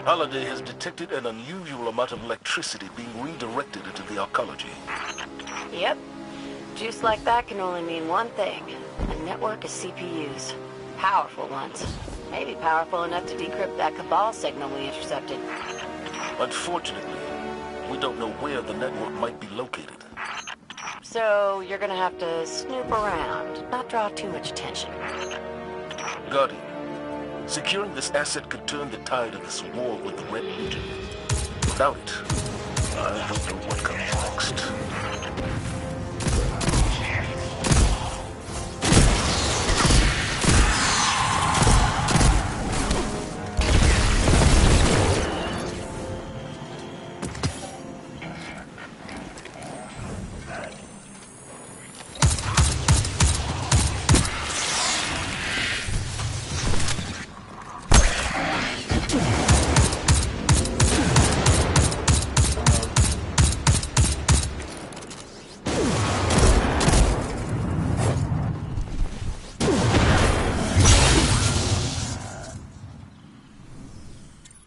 Halliday has detected an unusual amount of electricity being redirected into the arcology. Yep. Juice like that can only mean one thing. A network of CPUs. Powerful ones. Maybe powerful enough to decrypt that Cabal signal we intercepted. Unfortunately, we don't know where the network might be located. So you're gonna have to snoop around, not draw too much attention. Guardian, securing this asset could turn the tide of this war with the Red Legion. Without it, I don't know what comes next.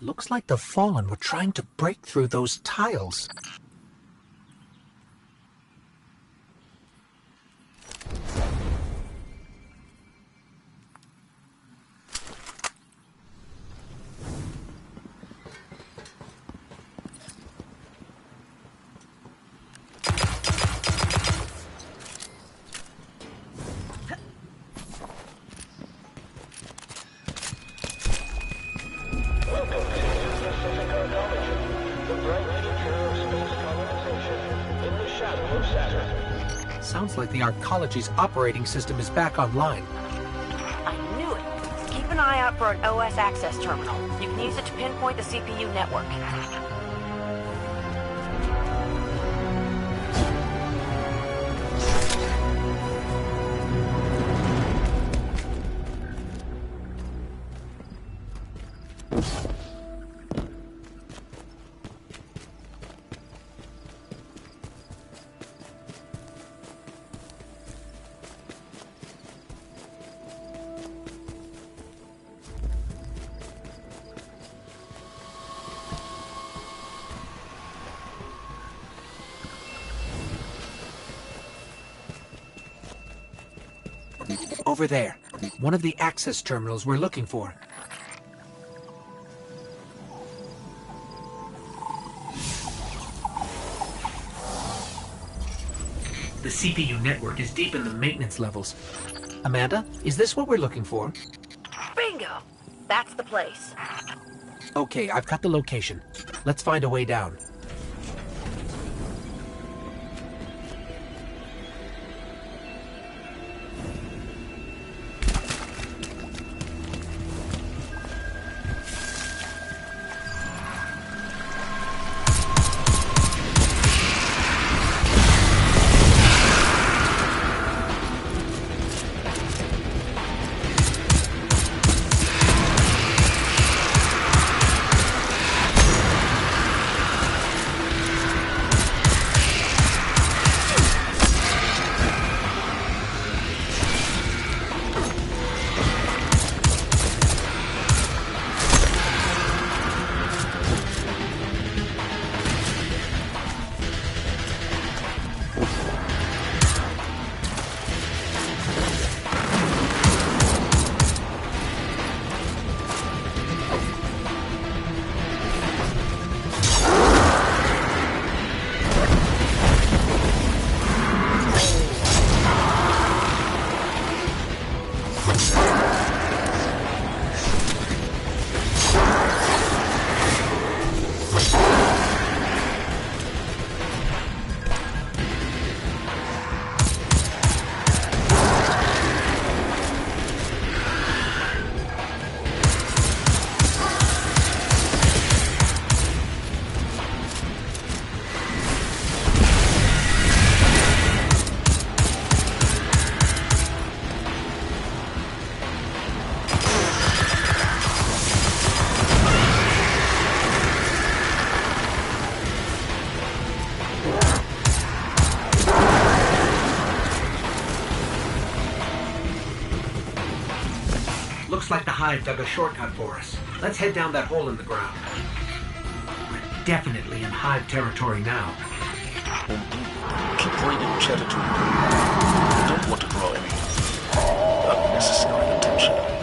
Looks like the Fallen were trying to break through those tiles. Sounds like the Arcology's operating system is back online. I knew it. Keep an eye out for an OS access terminal. You can use it to pinpoint the CPU network. Over there. One of the access terminals we're looking for. The CPU network is deep in the maintenance levels. Amanda, is this what we're looking for? Bingo! That's the place. Okay, I've got the location. Let's find a way down. Looks like the Hive dug a shortcut for us. Let's head down that hole in the ground. We're definitely in Hive territory now. Indeed. Keep raiding Cheddar to you don't want to draw any unnecessary attention.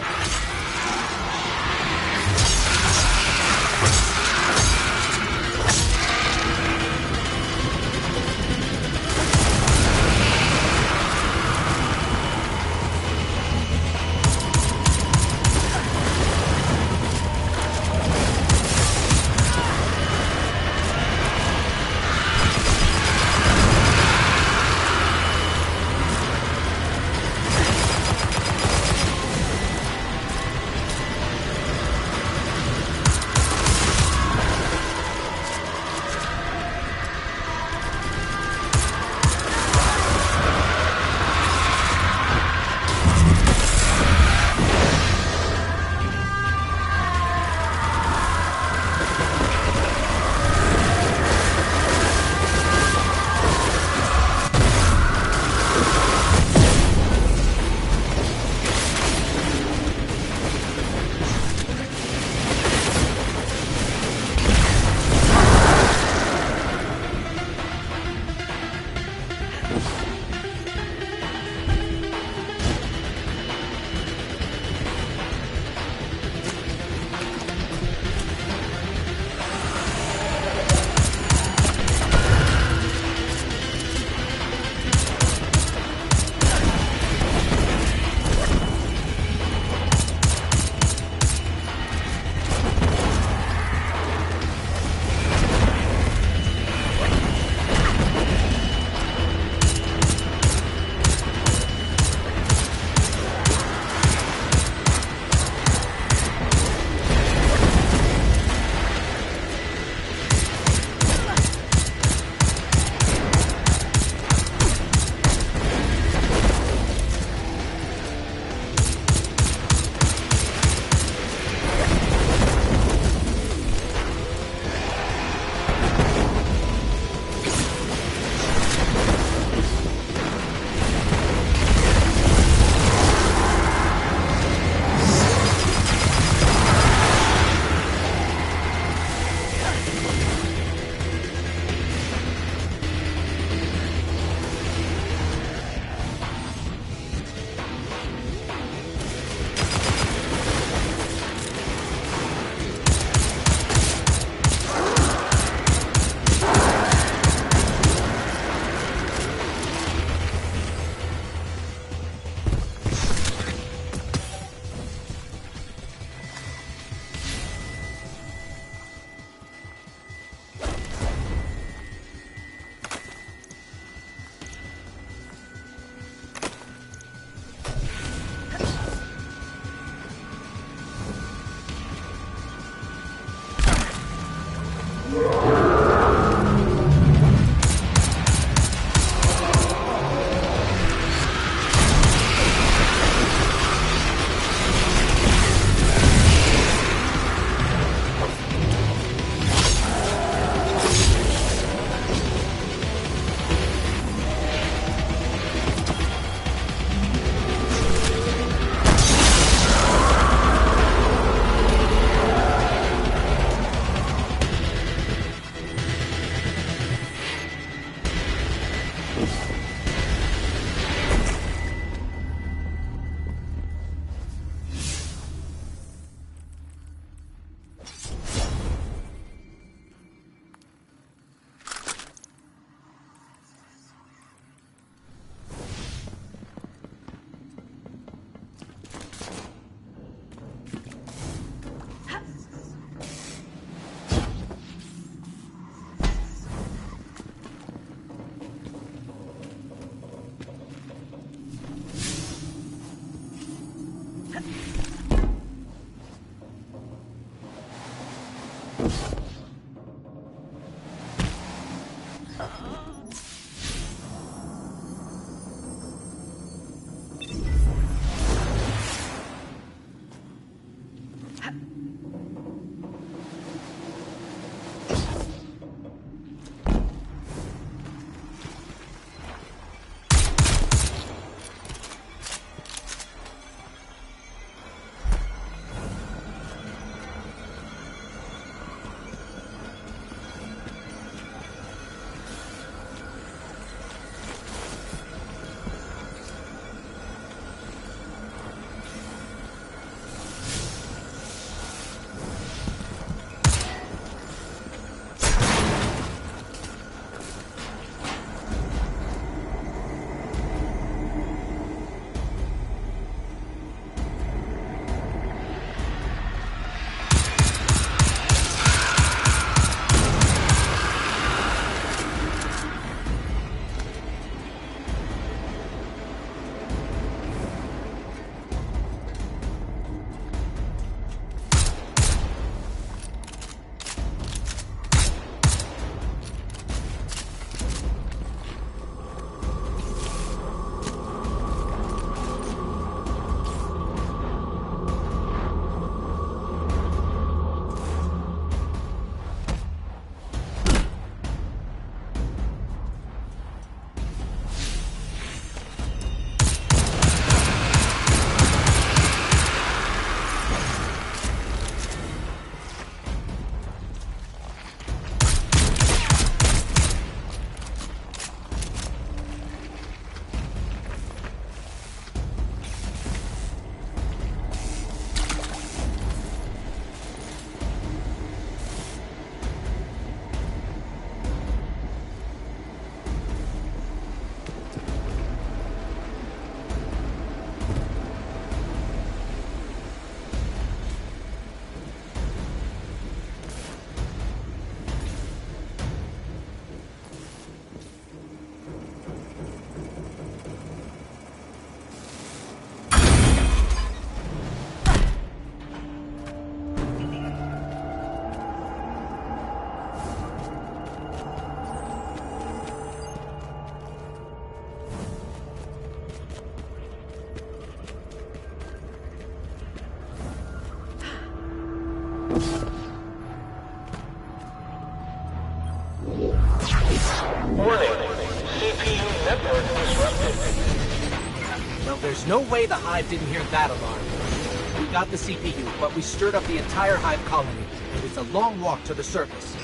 There's no way the Hive didn't hear that alarm. We got the CPU, but we stirred up the entire Hive colony. It's a long walk to the surface.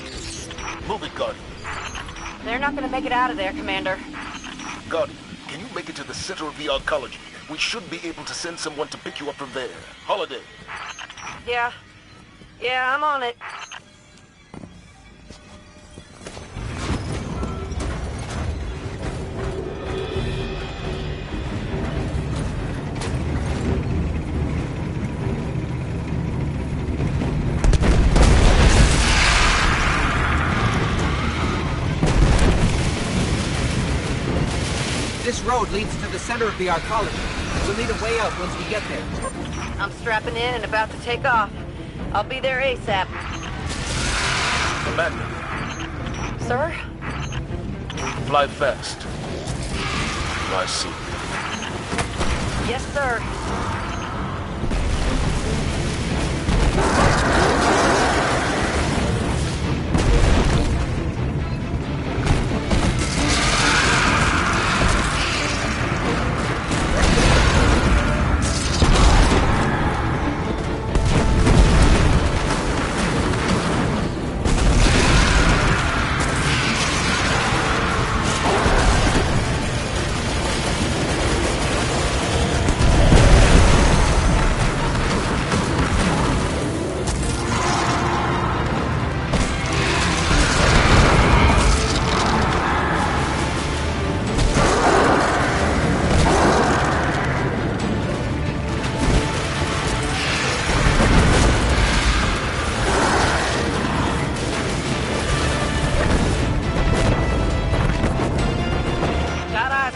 Move it, Guardian. They're not gonna make it out of there, Commander. Guardian, can you make it to the center of the arcology? We should be able to send someone to pick you up from there. Holiday. Yeah. Yeah, I'm on it. This road leads to the center of the arcology. We'll need a way out once we get there. I'm strapping in and about to take off. I'll be there ASAP. Commander, Sir? fly fast. Fly soon. Yes, sir.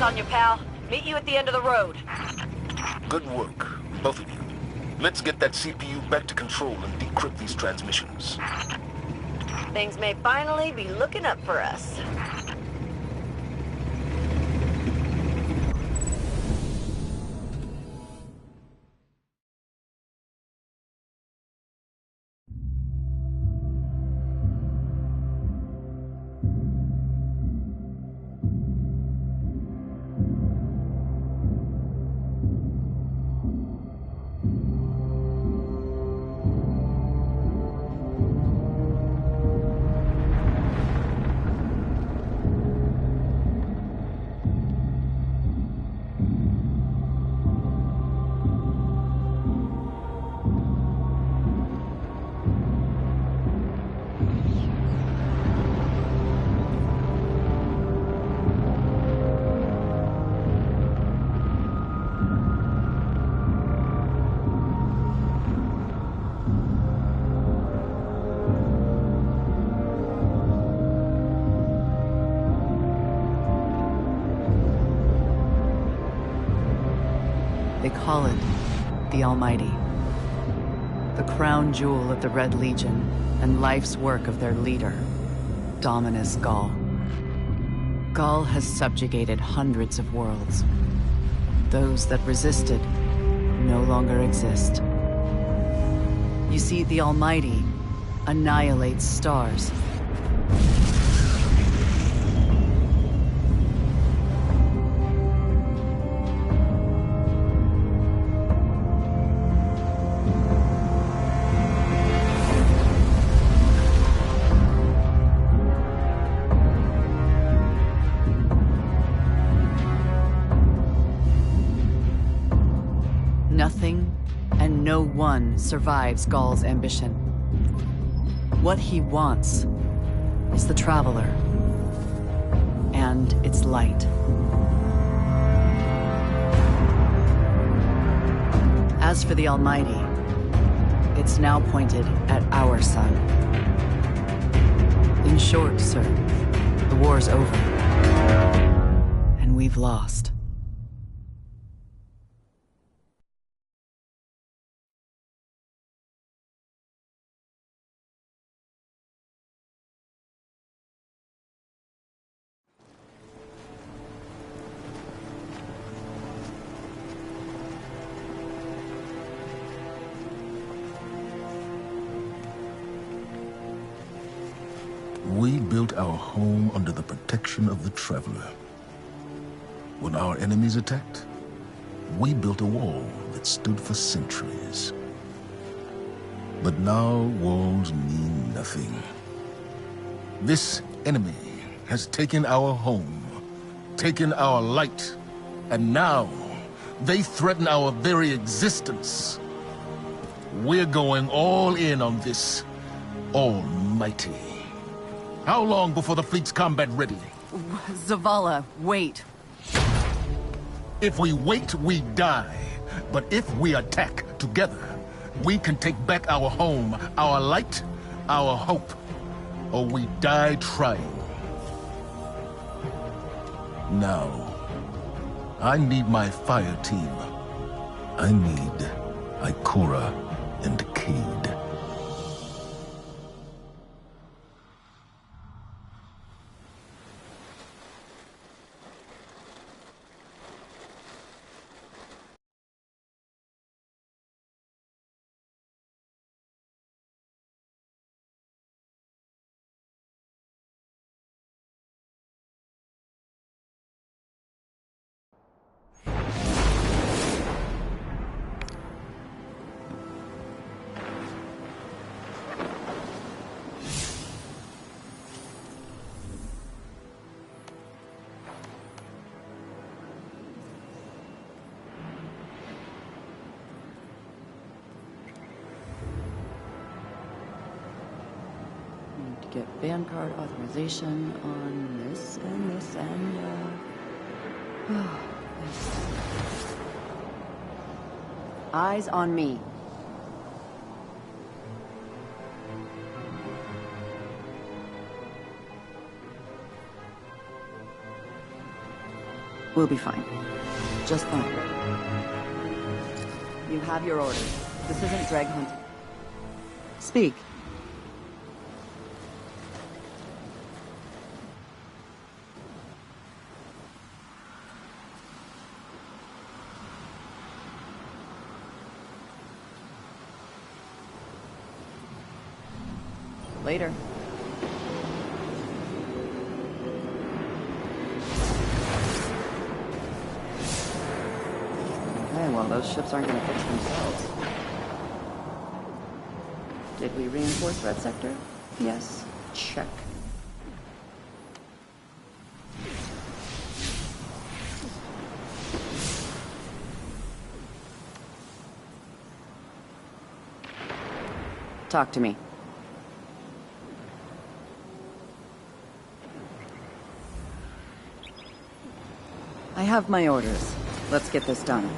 On you, pal. Meet you at the end of the road. Good work, both of you. Let's get that CPU back to control and decrypt these transmissions. Things may finally be looking up for us. They call it the Almighty, the crown jewel of the Red Legion and life's work of their leader, Dominus Ghaul. Ghaul has subjugated hundreds of worlds. Those that resisted no longer exist. You see, the Almighty annihilates stars. Nothing and no one survives Ghaul's ambition. What he wants is the Traveler and its light. As for the Almighty, it's now pointed at our sun. In short, sir, the war's over, and we've lost. We built our home under the protection of the Traveler. When our enemies attacked, we built a wall that stood for centuries. But now walls mean nothing. This enemy has taken our home, taken our light, and now they threaten our very existence. We're going all in on this almighty. How long before the fleet's combat ready? Zavala, wait. If we wait, we die. But if we attack together, we can take back our home, our light, our hope. Or we die trying. Now, I need my fire team. I need Ikora and Cayde. Get Vanguard authorization on this and this and this. Eyes on me. We'll be fine. Just fine. You have your orders. This isn't drag hunting. Speak. Later. Okay, well, those ships aren't going to fix themselves. Did we reinforce Red Sector? Yes. Check. Talk to me. I have my orders. Let's get this done.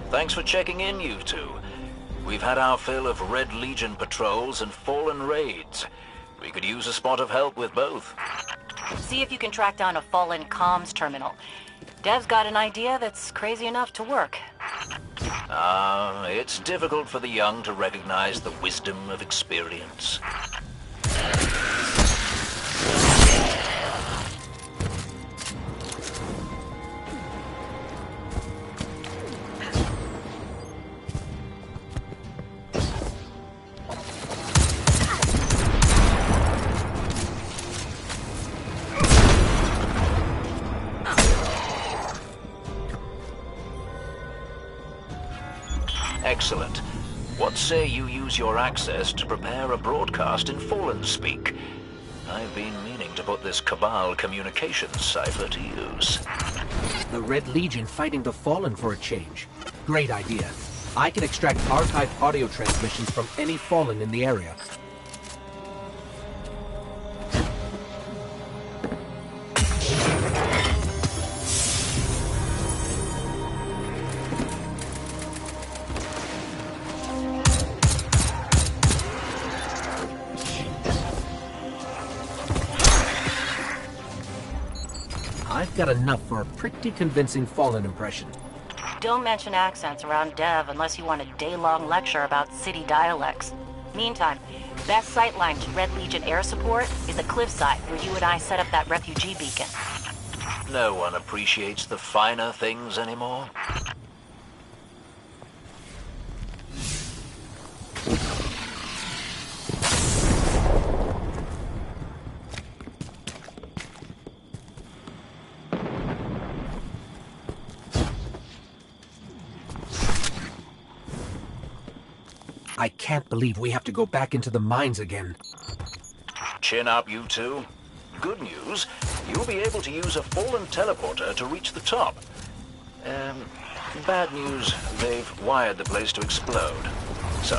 Thanks for checking in, you two. We've had our fill of Red Legion patrols and Fallen raids. We could use a spot of help with both. See if you can track down a Fallen comms terminal. Dev's got an idea that's crazy enough to work. It's difficult for the young to recognize the wisdom of experience. Excellent. What say you use your access to prepare a broadcast in Fallen speak? I've been meaning to put this Cabal communications cipher to use. The Red Legion fighting the Fallen for a change. Great idea. I can extract archived audio transmissions from any Fallen in the area. I've got enough for a pretty convincing Fallen impression. Don't mention accents around Dev unless you want a day-long lecture about city dialects. Meantime, best sightline to Red Legion air support is the cliffside where you and I set up that refugee beacon. No one appreciates the finer things anymore. I can't believe we have to go back into the mines again. Chin up, you two. Good news, you'll be able to use a Fallen teleporter to reach the top. Bad news, they've wired the place to explode. So,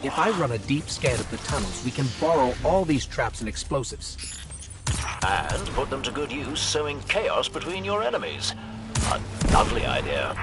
if I run a deep scan of the tunnels, we can borrow all these traps and explosives. and put them to good use sowing chaos between your enemies. A lovely idea.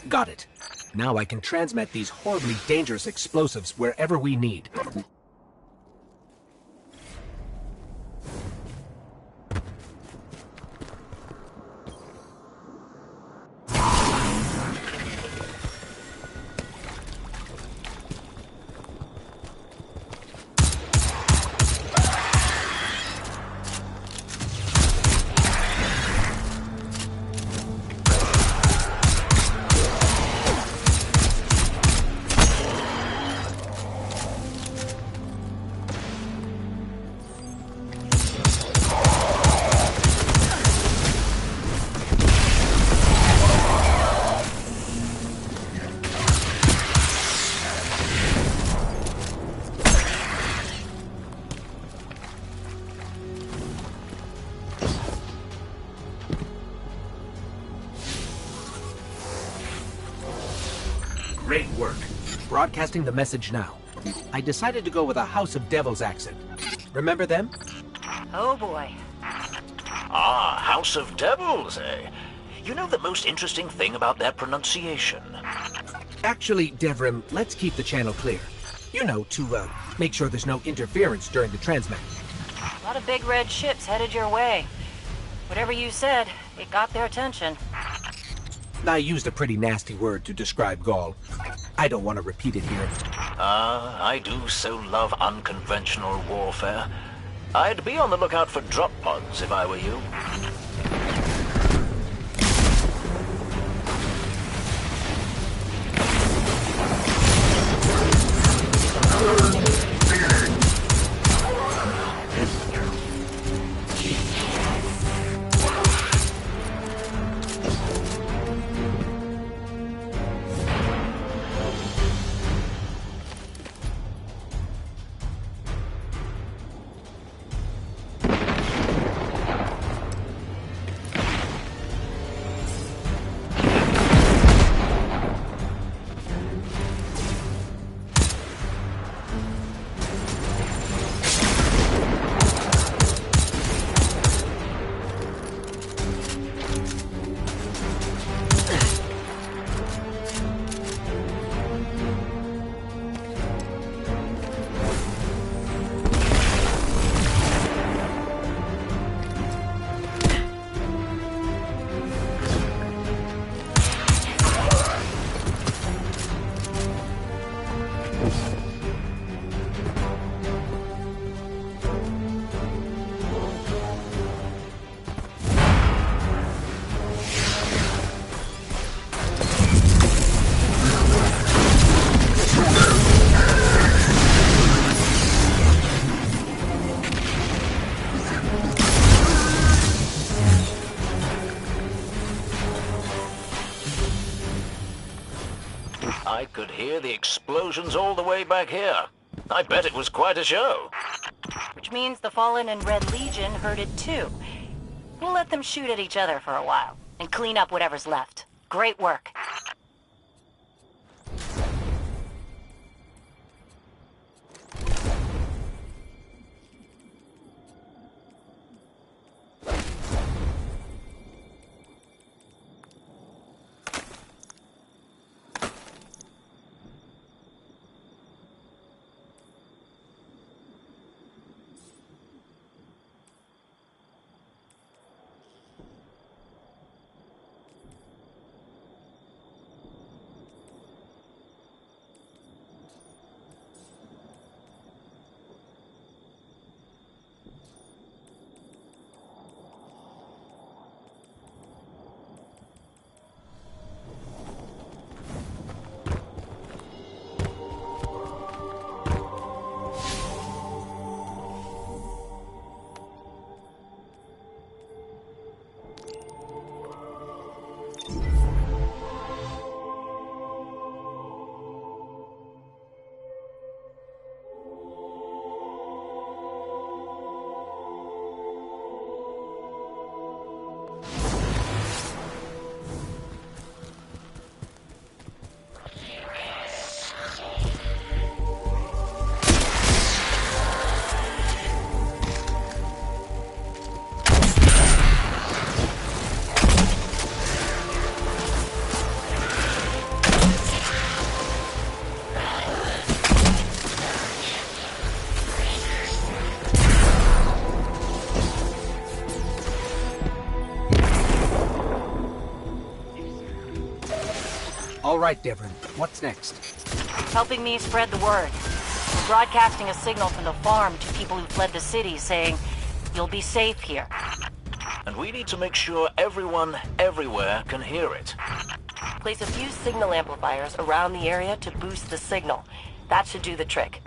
Got it. Now I can transmit these horribly dangerous explosives wherever we need. Great work. Broadcasting the message now. I decided to go with a House of Devils accent. Remember them? Oh boy. Ah, House of Devils, eh? You know the most interesting thing about their pronunciation? Actually, Devrim, let's keep the channel clear. You know, to make sure there's no interference during the transmat. A lot of big red ships headed your way. Whatever you said, it got their attention. I used a pretty nasty word to describe Gaul. I don't want to repeat it here. I do so love unconventional warfare. I'd be on the lookout for drop pods if I were you. I could hear the explosions all the way back here. I bet it was quite a show. Which means the Fallen and Red Legion heard it too. We'll let them shoot at each other for a while, and clean up whatever's left. Great work. All right, Devon. What's next? Helping me spread the word. We're broadcasting a signal from the farm to people who fled the city saying, "You'll be safe here." And we need to make sure everyone, everywhere, can hear it. Place a few signal amplifiers around the area to boost the signal. That should do the trick.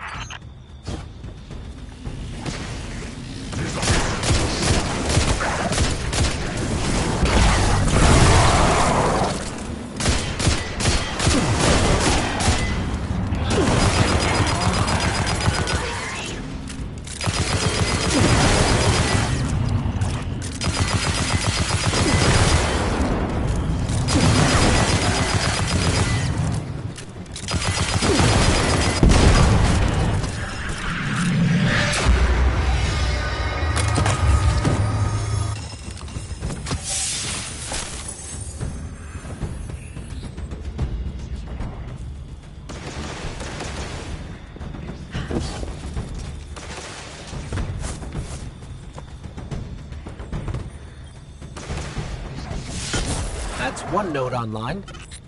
That's one node online.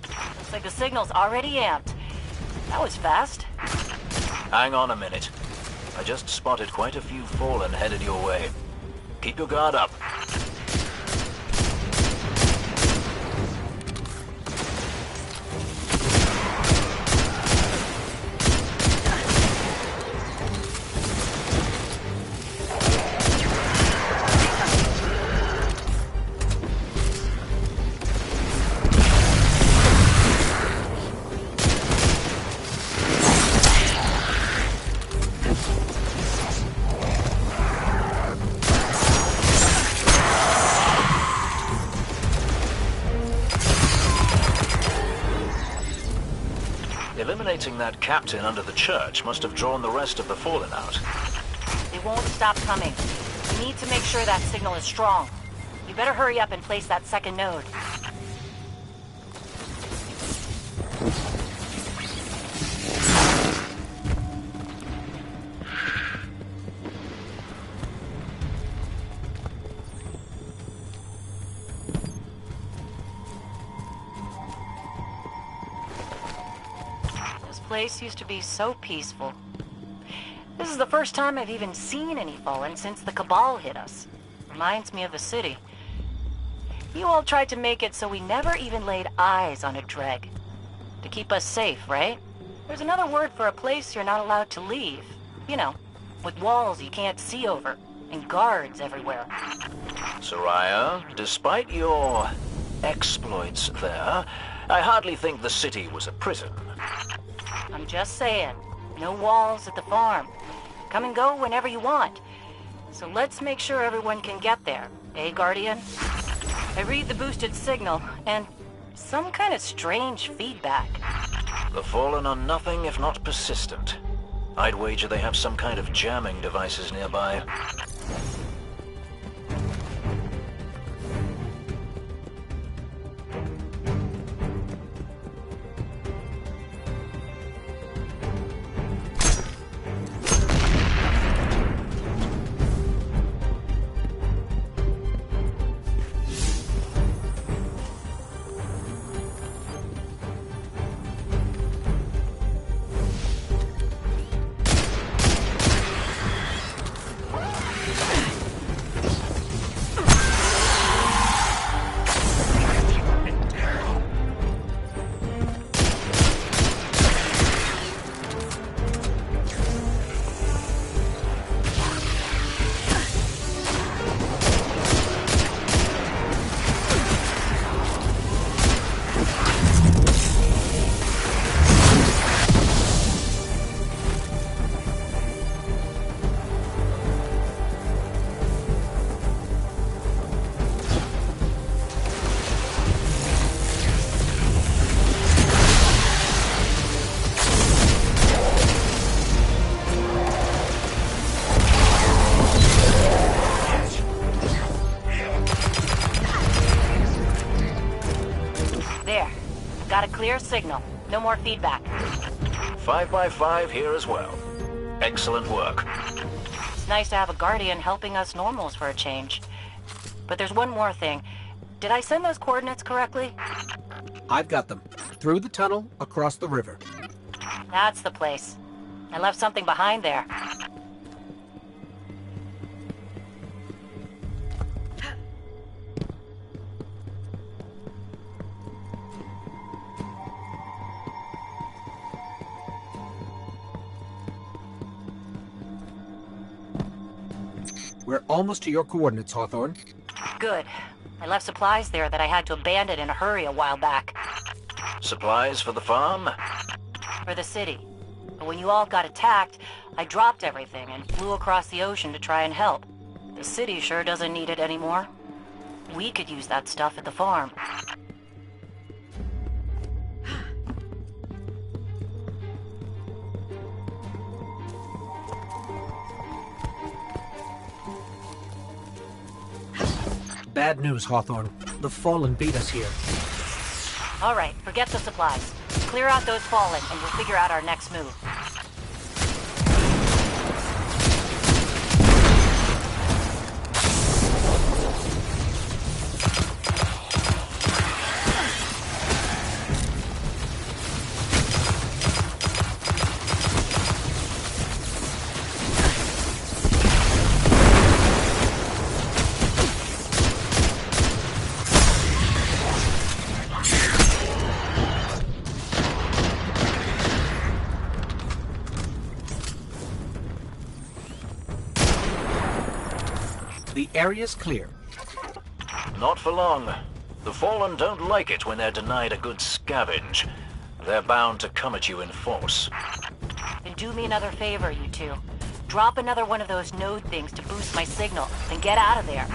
Looks like the signal's already amped. That was fast. Hang on a minute. I just spotted quite a few Fallen headed your way. Keep your guard up. Lighting that captain under the church must have drawn the rest of the Fallen out. They won't stop coming. We need to make sure that signal is strong. You better hurry up and place that second node. This place used to be so peaceful. This is the first time I've even seen any Fallen since the Cabal hit us. Reminds me of the city. You all tried to make it so we never even laid eyes on a Dreg. To keep us safe, right? There's another word for a place you're not allowed to leave. You know, with walls you can't see over, and guards everywhere. Soraya, despite your exploits there, I hardly think the city was a prison. I'm just saying, no walls at the farm. Come and go whenever you want. So let's make sure everyone can get there, eh, Guardian? I read the boosted signal, and some kind of strange feedback. The Fallen are nothing if not persistent. I'd wager they have some kind of jamming devices nearby. Got a clear signal. No more feedback. 5x5 here as well. Excellent work. It's nice to have a Guardian helping us normals for a change. But there's one more thing. Did I send those coordinates correctly? I've got them. Through the tunnel, across the river. That's the place. I left something behind there. We're almost to your coordinates, Hawthorne. Good. I left supplies there that I had to abandon in a hurry a while back. Supplies for the farm? For the city. But when you all got attacked, I dropped everything and flew across the ocean to try and help. The city sure doesn't need it anymore. We could use that stuff at the farm. Bad news, Hawthorne. The Fallen beat us here. All right, forget the supplies. Clear out those Fallen, and we'll figure out our next move. The area's clear. Not for long. The Fallen don't like it when they're denied a good scavenge. They're bound to come at you in force. Then do me another favor, you two. Drop another one of those node things to boost my signal, then get out of there.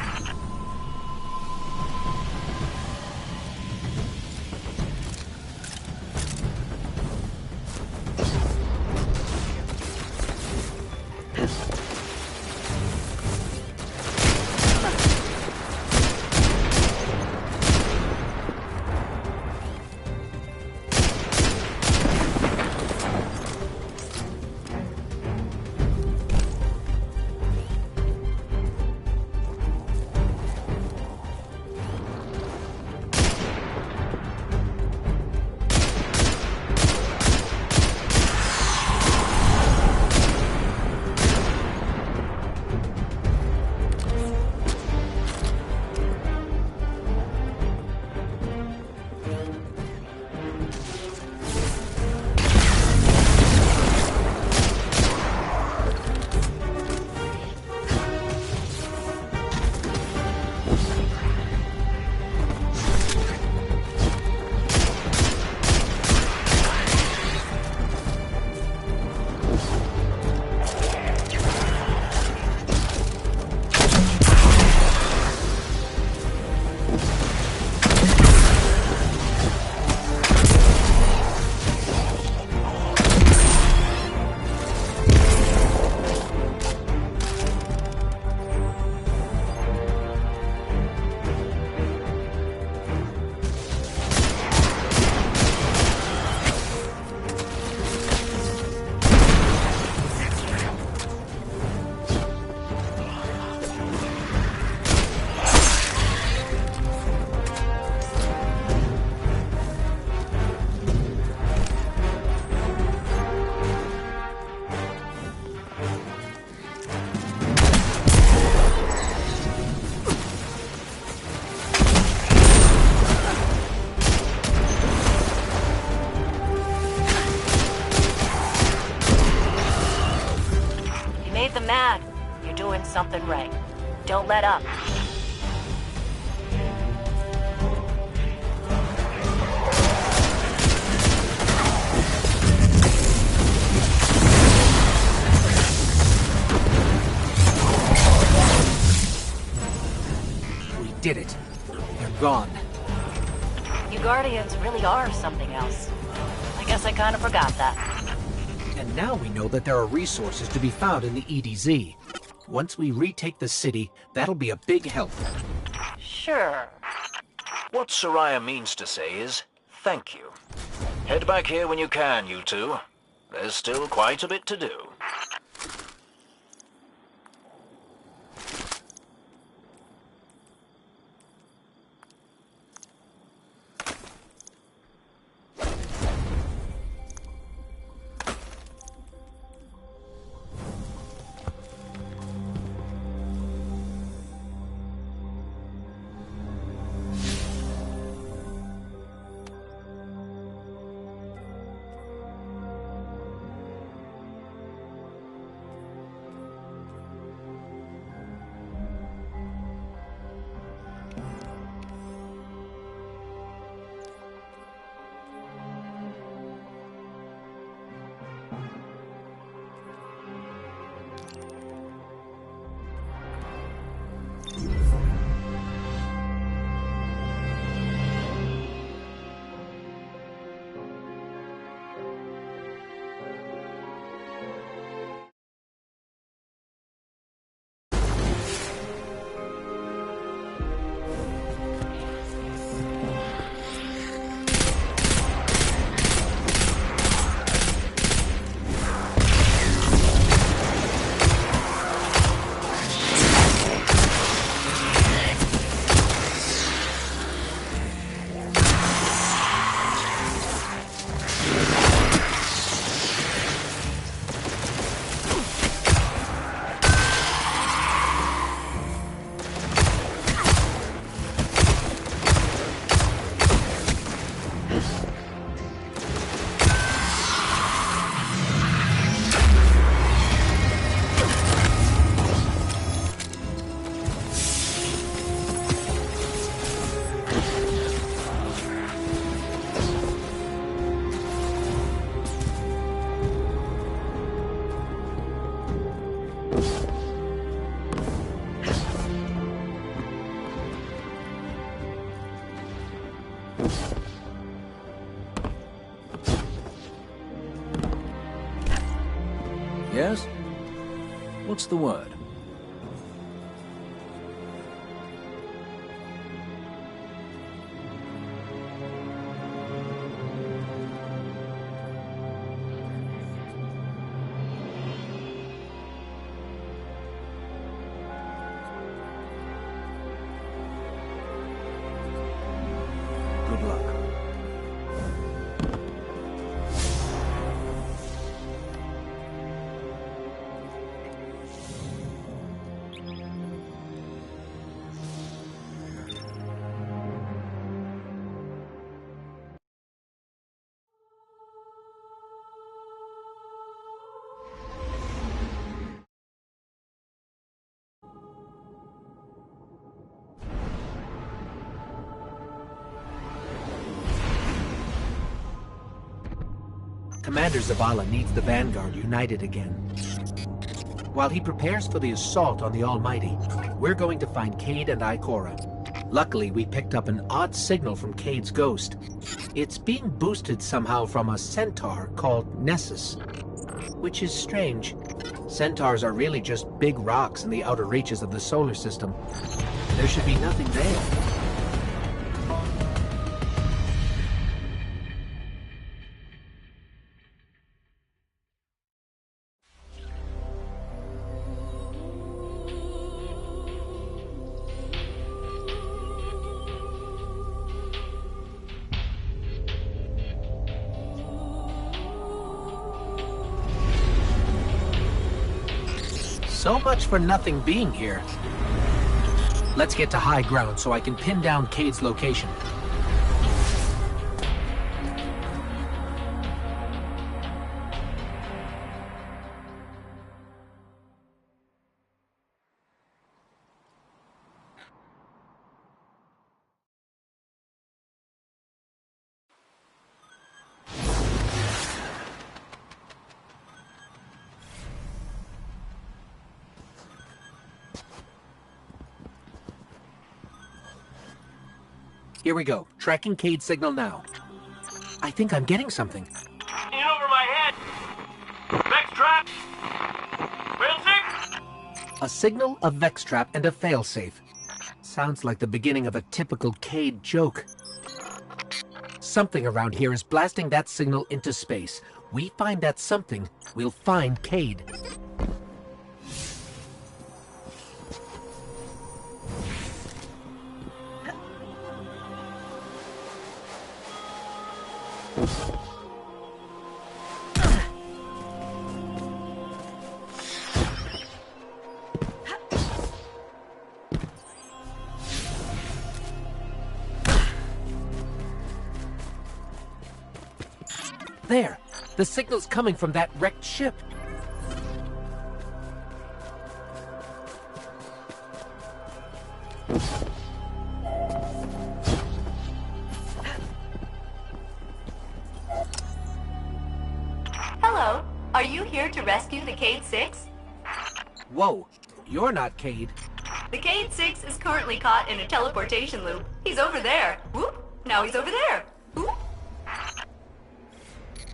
mad. You're doing something right. Don't let up. We did it. They're gone. You Guardians really are something else. I guess I kind of forgot that. And now we know that there are resources to be found in the EDZ. Once we retake the city, that'll be a big help. Sure. What Soraya means to say is, thank you. Head back here when you can, you two. There's still quite a bit to do. Yes? What's the word? Good luck. Commander Zavala needs the Vanguard united again. While he prepares for the assault on the Almighty, we're going to find Cayde and Ikora. Luckily, we picked up an odd signal from Cayde's ghost. It's being boosted somehow from a centaur called Nessus, which is strange. Centaurs are really just big rocks in the outer reaches of the solar system. There should be nothing there. So much for nothing being here. Let's get to high ground so I can pin down Cayde's location. Here we go. Tracking Cade signal now. I think I'm getting something. In over my head. Vex trap. Failsafe. A signal, a Vex trap, and a failsafe. Sounds like the beginning of a typical Cade joke. Something around here is blasting that signal into space. We find that something, we'll find Cade. There! The signal's coming from that wrecked ship. Hello. Are you here to rescue the Cade 6? Whoa, you're not Cade. The Cade 6 is currently caught in a teleportation loop. He's over there. Whoop! Now he's over there. Whoop!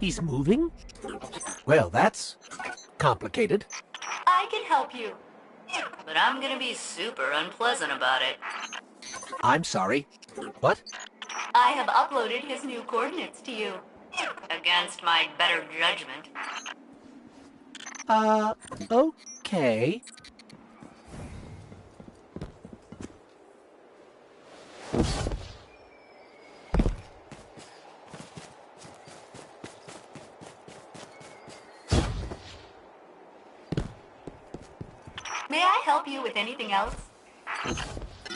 He's moving? Well, that's complicated. I can help you. But I'm gonna be super unpleasant about it. I'm sorry. What? I have uploaded his new coordinates to you. Against my better judgment. Okay. May I help you with anything else?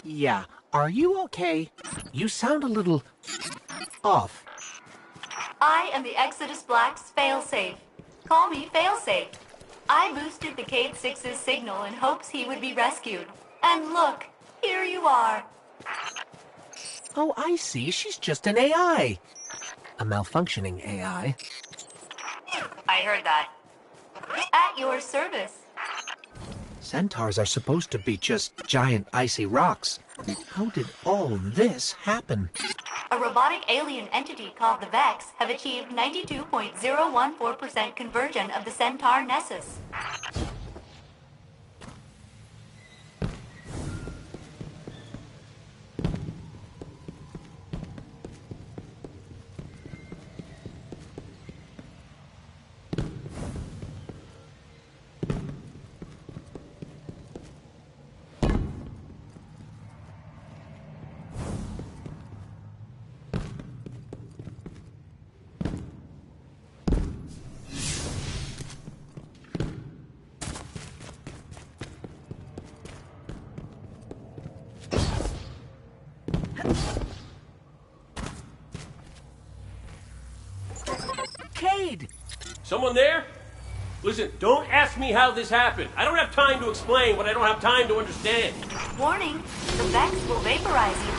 Yeah, are you okay? You sound a little off. I am the Exodus Black's failsafe. Call me Failsafe. I boosted the Cade 6's signal in hopes he would be rescued. And look, here you are. Oh, I see. She's just an AI. A malfunctioning AI. I heard that. At your service. Centaurs are supposed to be just giant icy rocks. How did all this happen? A robotic alien entity called the Vex have achieved 92.014% conversion of the Centaur Nessus. Cade! Someone there? Listen, don't ask me how this happened. I don't have time to explain what I don't have time to understand. Warning, the Vex will vaporize you.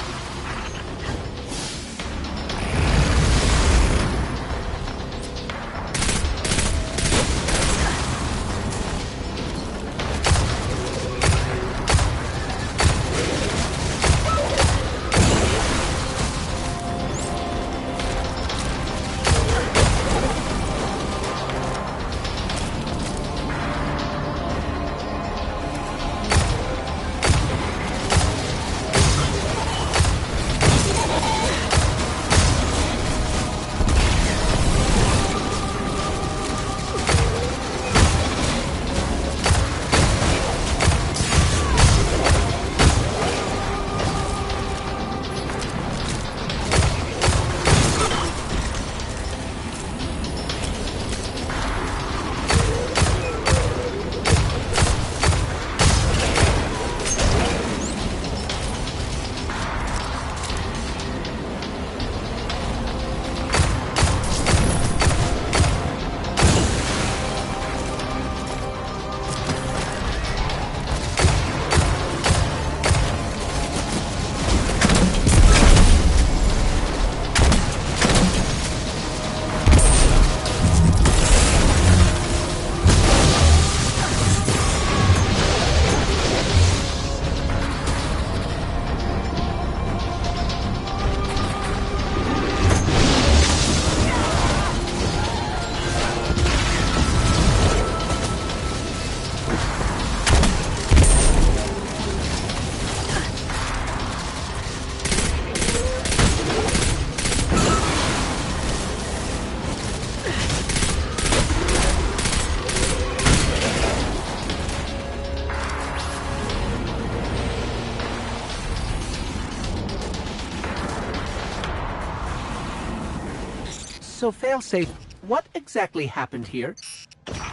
So, Failsafe, what exactly happened here?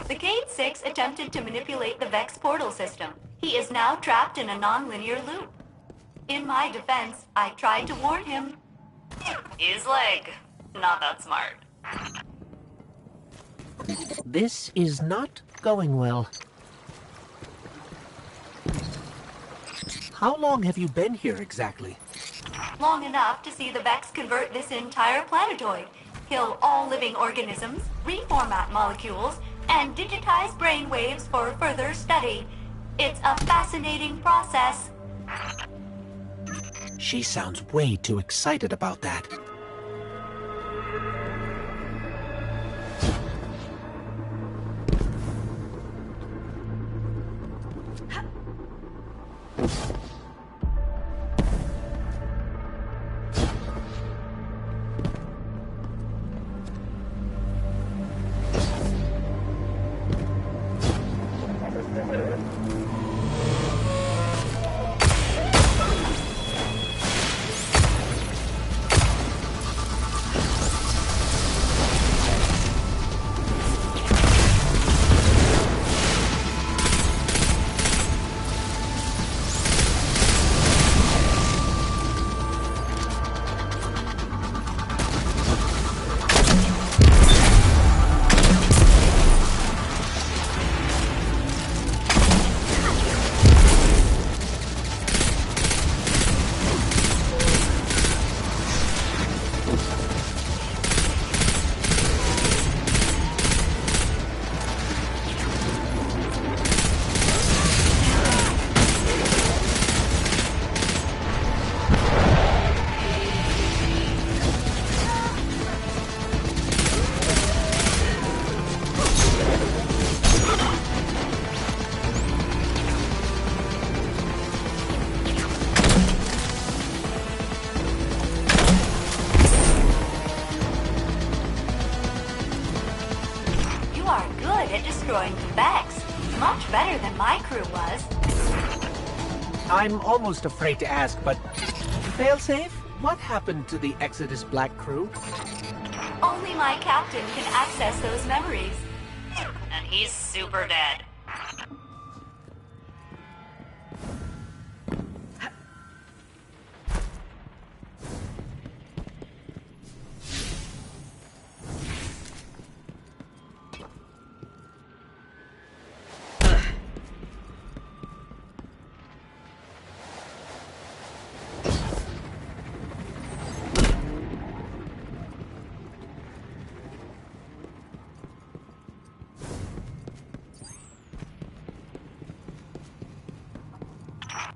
The Cade 6 attempted to manipulate the Vex portal system. He is now trapped in a non-linear loop. In my defense, I tried to warn him. His leg. Not that smart. This is not going well. How long have you been here exactly? Long enough to see the Vex convert this entire planetoid, kill all living organisms, reformat molecules, and digitize brainwaves for further study. It's a fascinating process. She sounds way too excited about that. Much better than my crew was. I'm almost afraid to ask, but... Failsafe, what happened to the Exodus Black crew? Only my captain can access those memories. And he's super dead.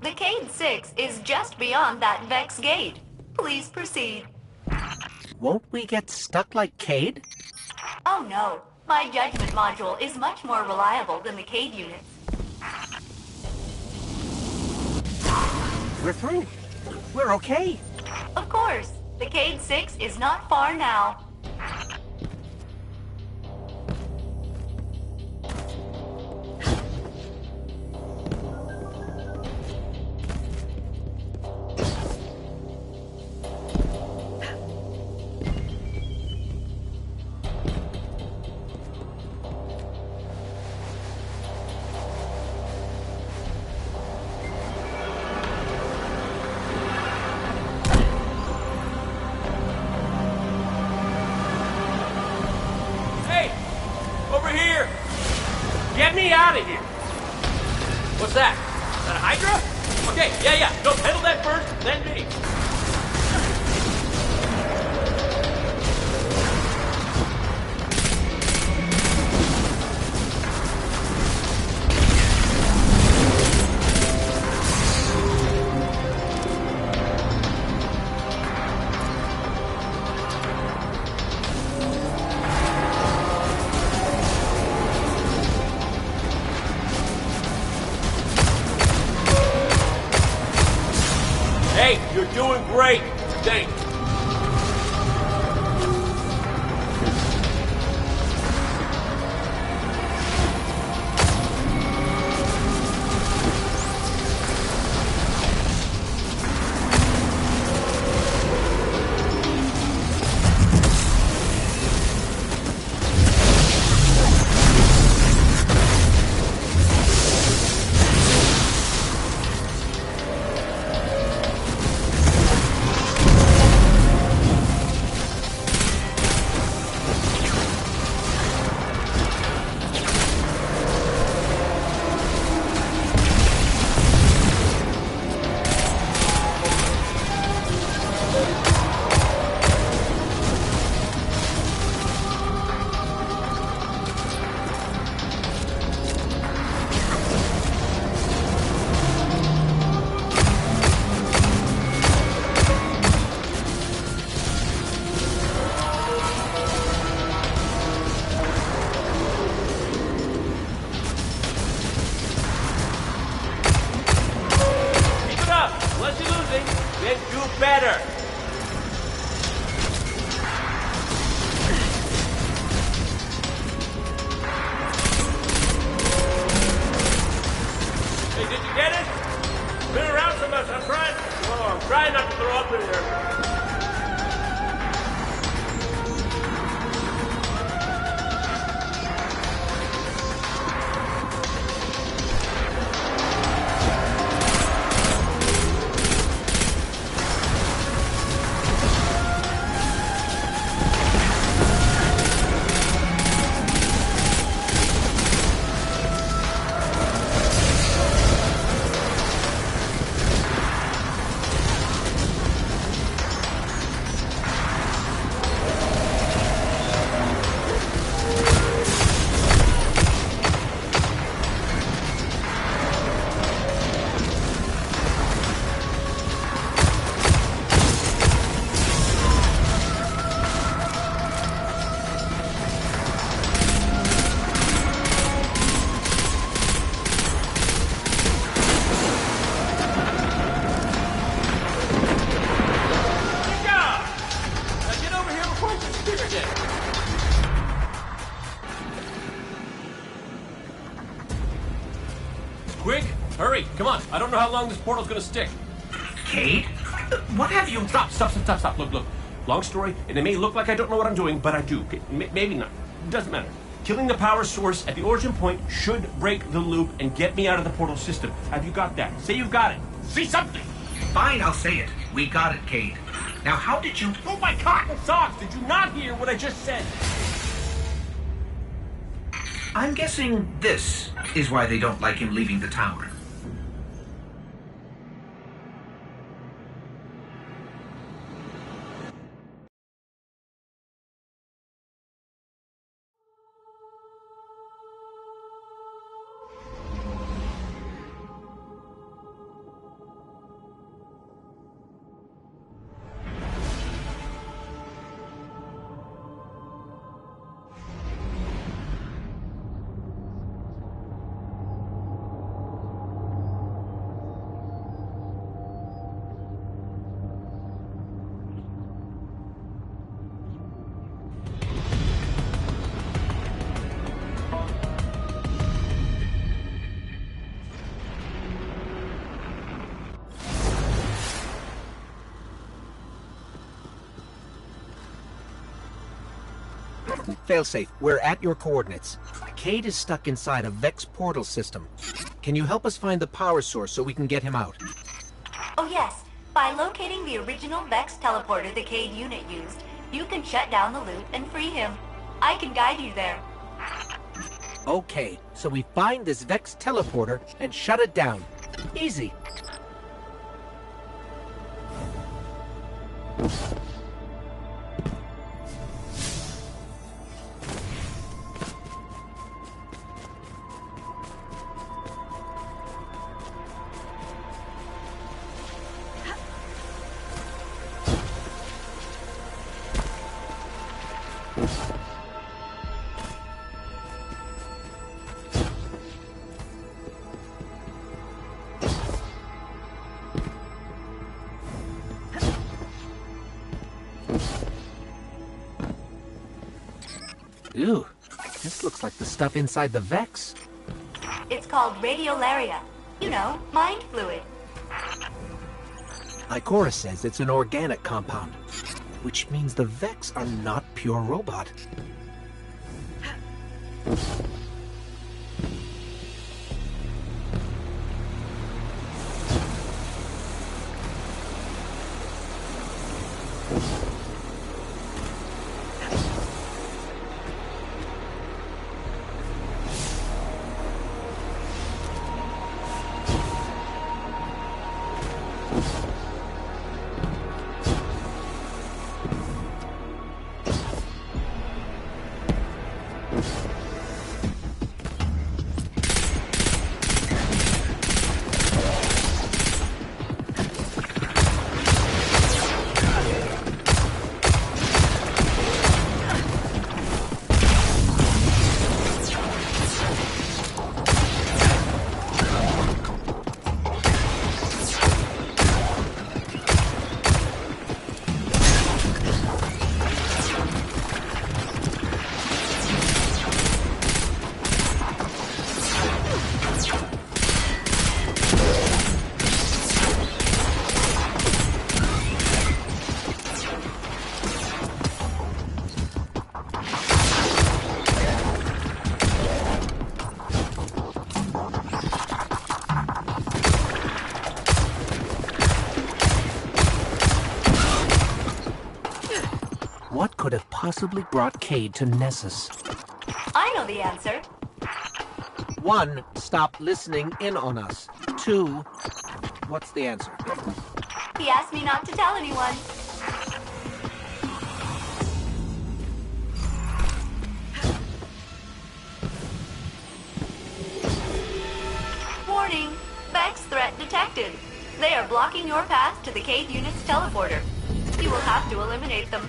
The Cade 6 is just beyond that Vex gate. Please proceed. Won't we get stuck like Cade? Oh no. My judgment module is much more reliable than the Cade units. We're through. We're okay. Of course. The Cade 6 is not far now. Get me out of here! What's that? Is that a Hydra? Okay, yeah. Go handle that first, then me. Hey, you're doing great. Thanks. Unless you're losing, then do better. Hey, did you get it? Been around so much, I'm trying not to throw up in here. Quick, hurry, come on. I don't know how long this portal's gonna stick. Cade? What have you... Stop. Look. Long story, and it may look like I don't know what I'm doing, but I do. Maybe not. Doesn't matter. Killing the power source at the origin point should break the loop and get me out of the portal system. Have you got that? Say you've got it. Say something! Fine, I'll say it. We got it, Cade. Now, how did you... Oh my cotton socks! Did you not hear what I just said? I'm guessing this is why they don't like him leaving the tower. Failsafe, we're at your coordinates. Cade is stuck inside a Vex portal system. Can you help us find the power source so we can get him out? Oh yes, by locating the original Vex teleporter the Cade unit used, you can shut down the loop and free him. I can guide you there. Okay, so we find this Vex teleporter and shut it down. Easy. Ooh, this looks like the stuff inside the Vex. It's called radiolaria. You know, mind fluid. Ikora says it's an organic compound, which means the Vex are not pure robot. What could have possibly brought Cade to Nessus? I know the answer. 1, stop listening in on us. 2, what's the answer? He asked me not to tell anyone. Warning! Vex threat detected. They are blocking your path to the Cade unit's teleporter. You will have to eliminate them.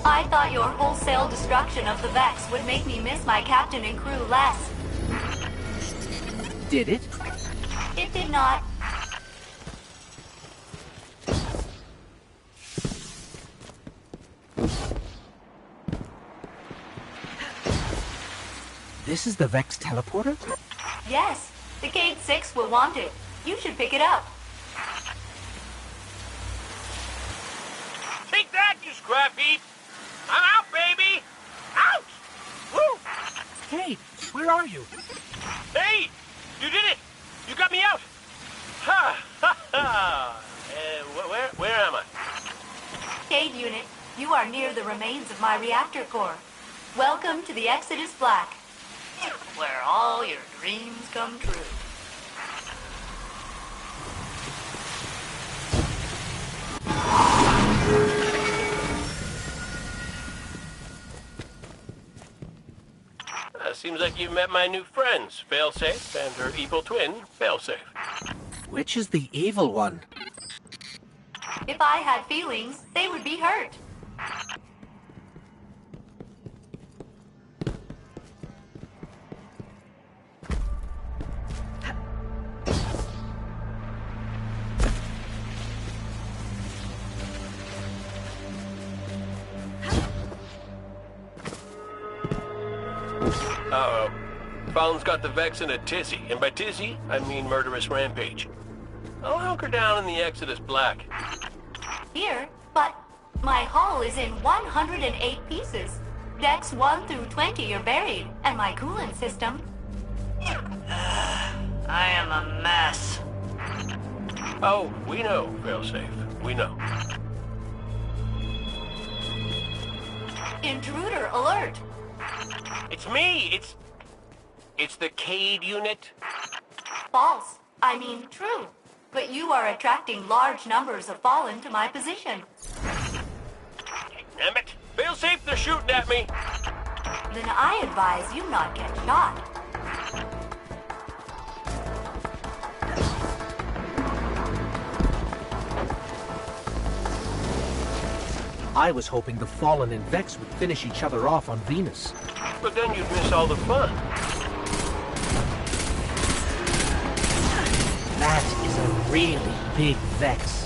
I thought your wholesale destruction of the Vex would make me miss my captain and crew less. Did it? It did not. This is the Vex teleporter? Yes, the Cade 6 will want it. You should pick it up. Take that, you scrap heap! I'm out, baby! Out! Woo! Cade, where are you? Hey! You did it! You got me out! Ha! Ha! Ha! Where am I? Cade unit, you are near the remains of my reactor core. Welcome to the Exodus Black, where all your dreams come true. Seems like you've met my new friends, Failsafe and her evil twin, Failsafe. Which is the evil one? If I had feelings, they would be hurt. Uh-oh. Fallon's got the Vex in a tizzy, and by tizzy, I mean murderous rampage. I'll hunker down in the Exodus Black. Here, but my hull is in 108 pieces. Decks 1 through 20 are buried, and my coolant system... I am a mess. Oh, we know, Failsafe. We know. Intruder alert! It's me! It's the Cade unit. False. I mean true. But you are attracting large numbers of Fallen to my position. Damn it! Failsafe, they're shooting at me! Then I advise you not get shot. I was hoping the Fallen and Vex would finish each other off on Venus. But then you'd miss all the fun. That is a really big Vex.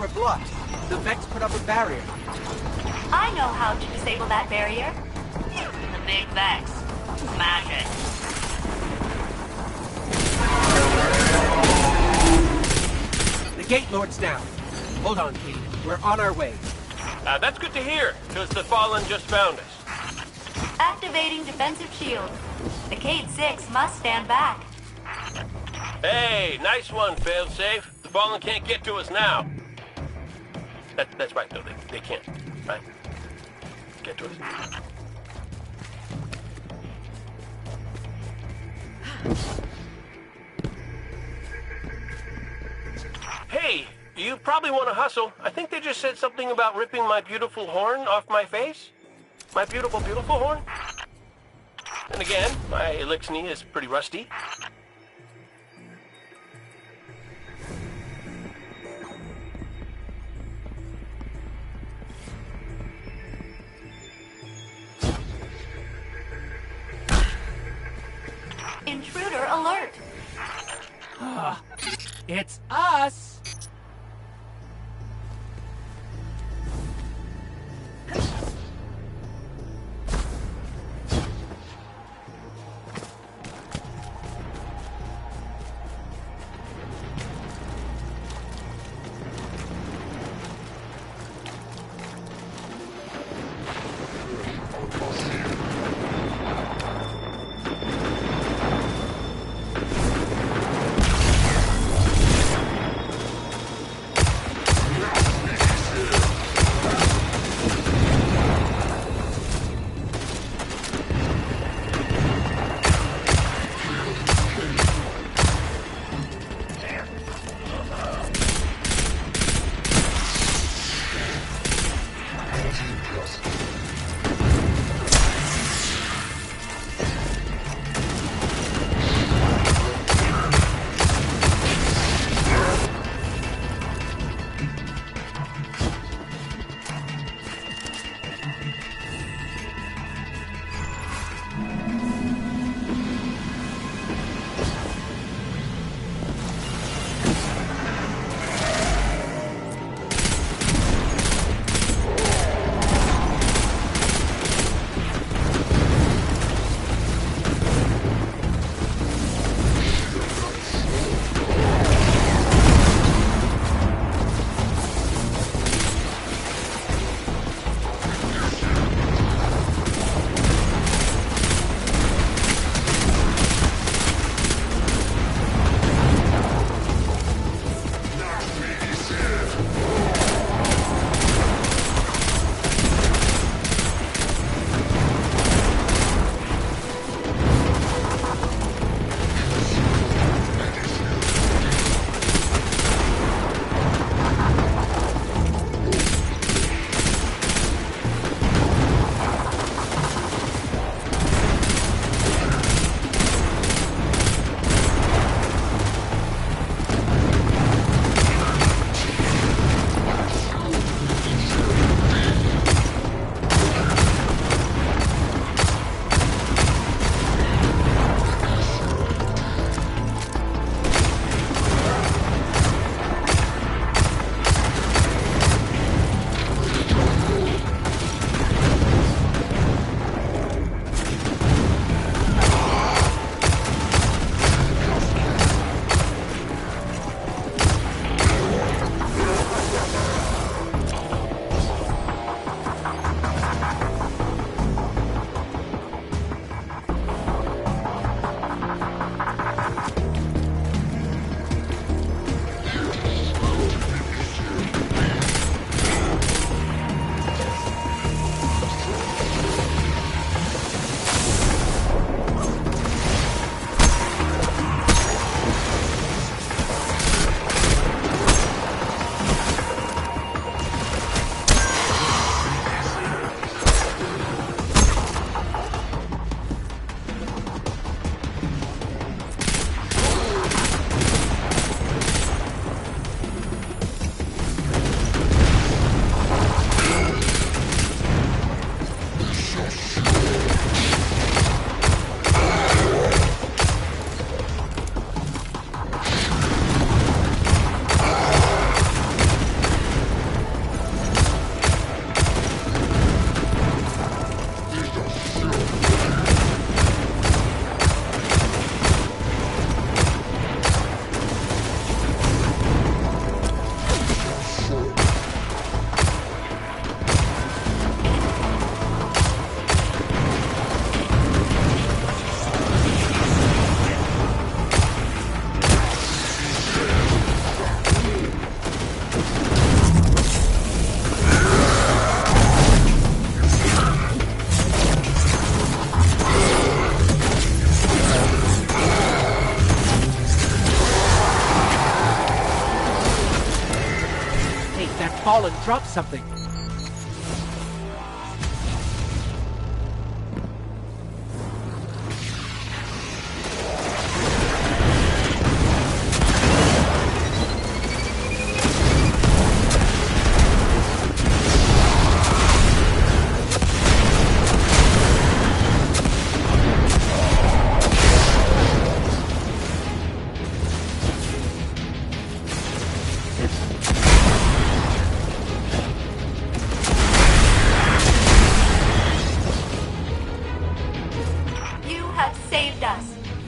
We're blocked. The Vex put up a barrier. I know how to disable that barrier. The Big Vex. Smash it. The Gate Lord's down. Hold on, Pete. We're on our way. That's good to hear, because the Fallen just found us. Activating defensive shield. The Cade 6 must stand back. Hey, nice one, Failsafe. The Fallen can't get to us now. That's right, though. They can't, right? Get to us. Hey, you probably want to hustle. I think they just said something about ripping my beautiful horn off my face. My beautiful, beautiful horn. And again, my Elixni is pretty rusty. Intruder alert. It's us! fall and drop something.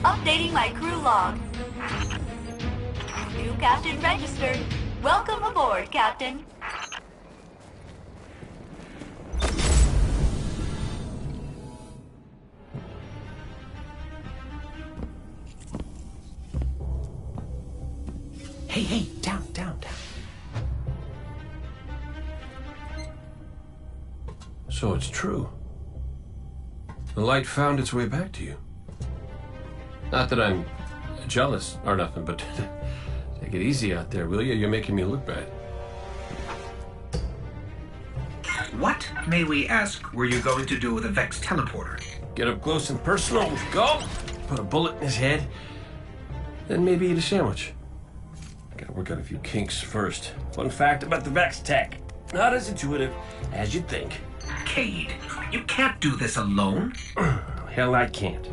Updating my crew log. New captain registered. Welcome aboard, Captain. Hey, down. So it's true. The light found its way back to you. Not that I'm jealous or nothing, but take it easy out there, will you? You're making me look bad. What, may we ask, were you going to do with a Vex teleporter? Get up close and personal with Gull, put a bullet in his head, then maybe eat a sandwich. Gotta work out a few kinks first. Fun fact about the Vex tech. Not as intuitive as you'd think. Cade, you can't do this alone. Hell, I can't.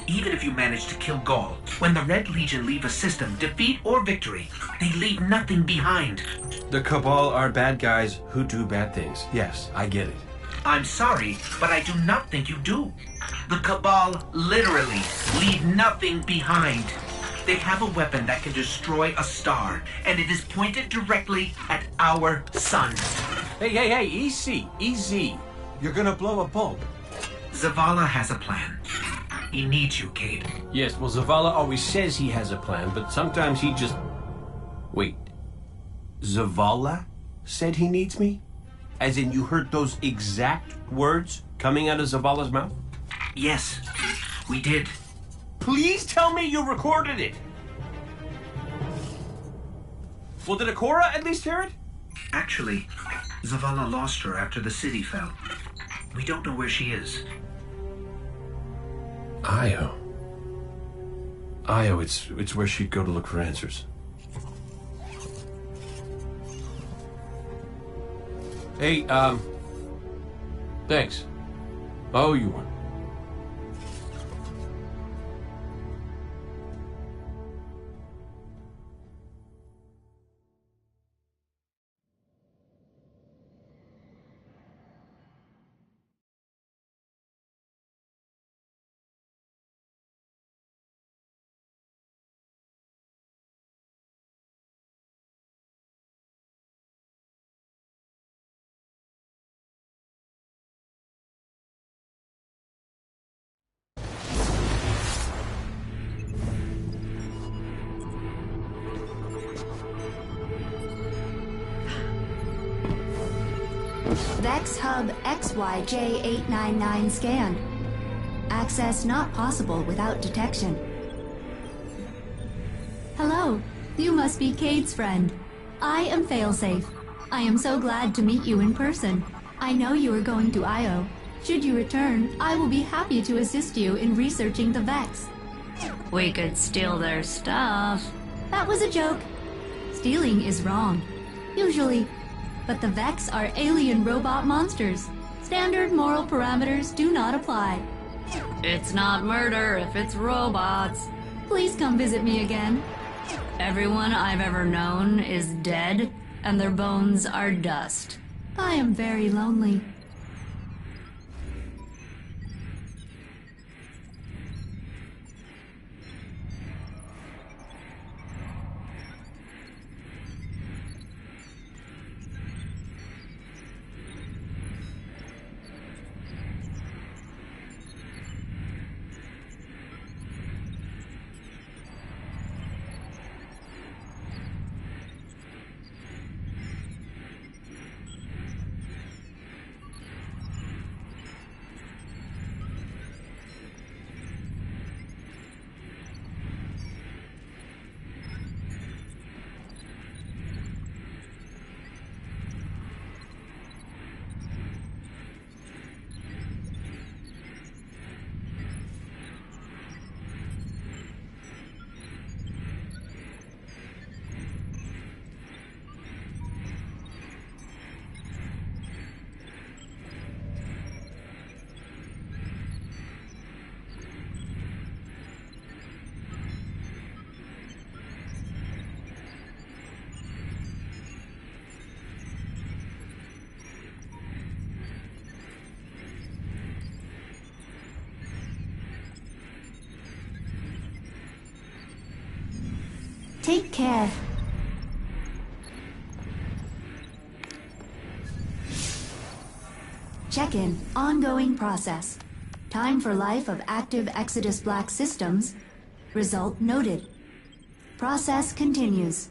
Even if you manage to kill Gaul, when the Red Legion leave a system, defeat or victory, they leave nothing behind. The Cabal are bad guys who do bad things. Yes, I get it. I'm sorry, but I do not think you do. The Cabal literally leave nothing behind. They have a weapon that can destroy a star, and it is pointed directly at our sun. Hey, easy. You're gonna blow a bulb. Zavala has a plan. He needs you, Cade. Yes, well, Zavala always says he has a plan, but sometimes he just... Wait. Zavala said he needs me? As in you heard those exact words coming out of Zavala's mouth? Yes, we did. Please tell me you recorded it! Well, did Ikora at least hear it? Actually, Zavala lost her after the city fell. We don't know where she is. Io, it's where she'd go to look for answers. Hey, thanks. Oh, you won. Vex Hub XYJ899 scanned. Access not possible without detection. Hello, you must be Cade's friend. I am Failsafe. I am so glad to meet you in person. I know you are going to Io. Should you return, I will be happy to assist you in researching the Vex. We could steal their stuff. That was a joke. Stealing is wrong. Usually. But the Vex are alien robot monsters. Standard moral parameters do not apply. It's not murder if it's robots. Please come visit me again. Everyone I've ever known is dead, and their bones are dust. I am very lonely. Take care. Check-in. Ongoing process. Time for life of active Exodus Black systems. Result noted. Process continues.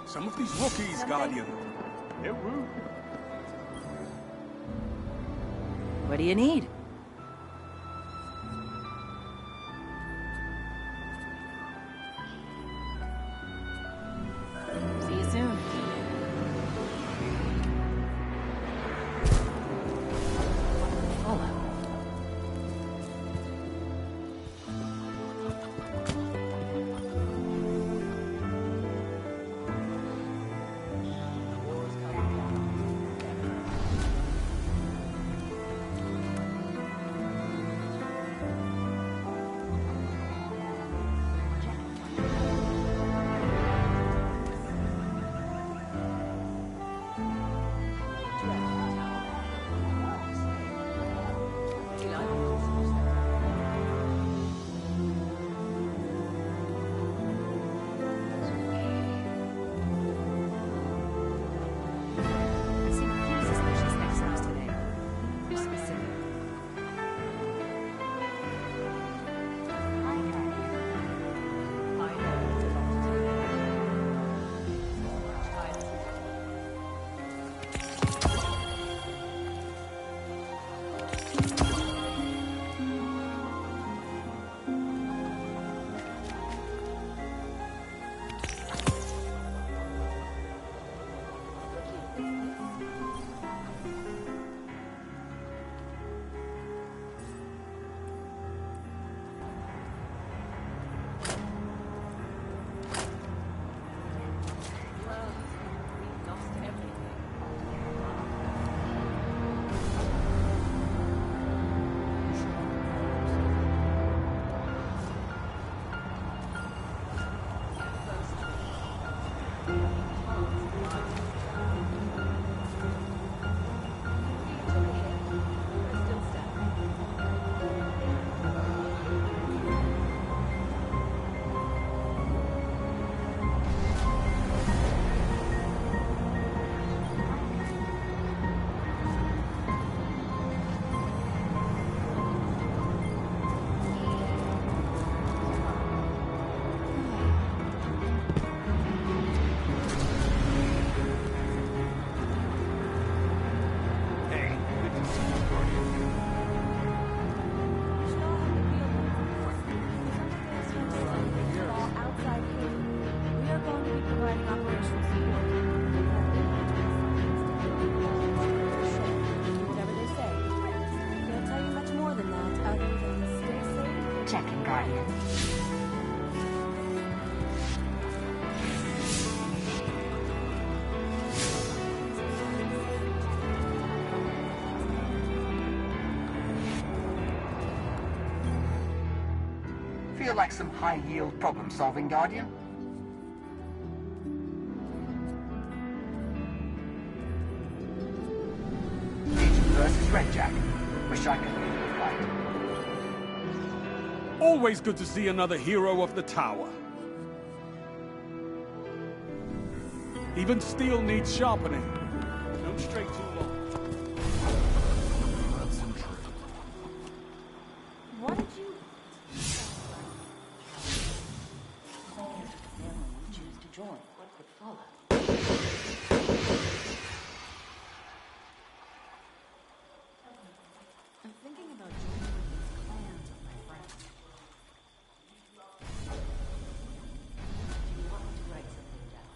Some of these rookies, Guardian. They're rude. What do you need? See you soon. Hola. Checking, Guardian. Feel like some high-yield problem-solving, Guardian? Agent versus Red Jack. Wish I could lead the fight. Always good to see another hero of the tower. Even steel needs sharpening. Don't stray too long. What did you... choose to join? What would follow? I'm thinking about joining these clans with my friends. Do you want me to write something down?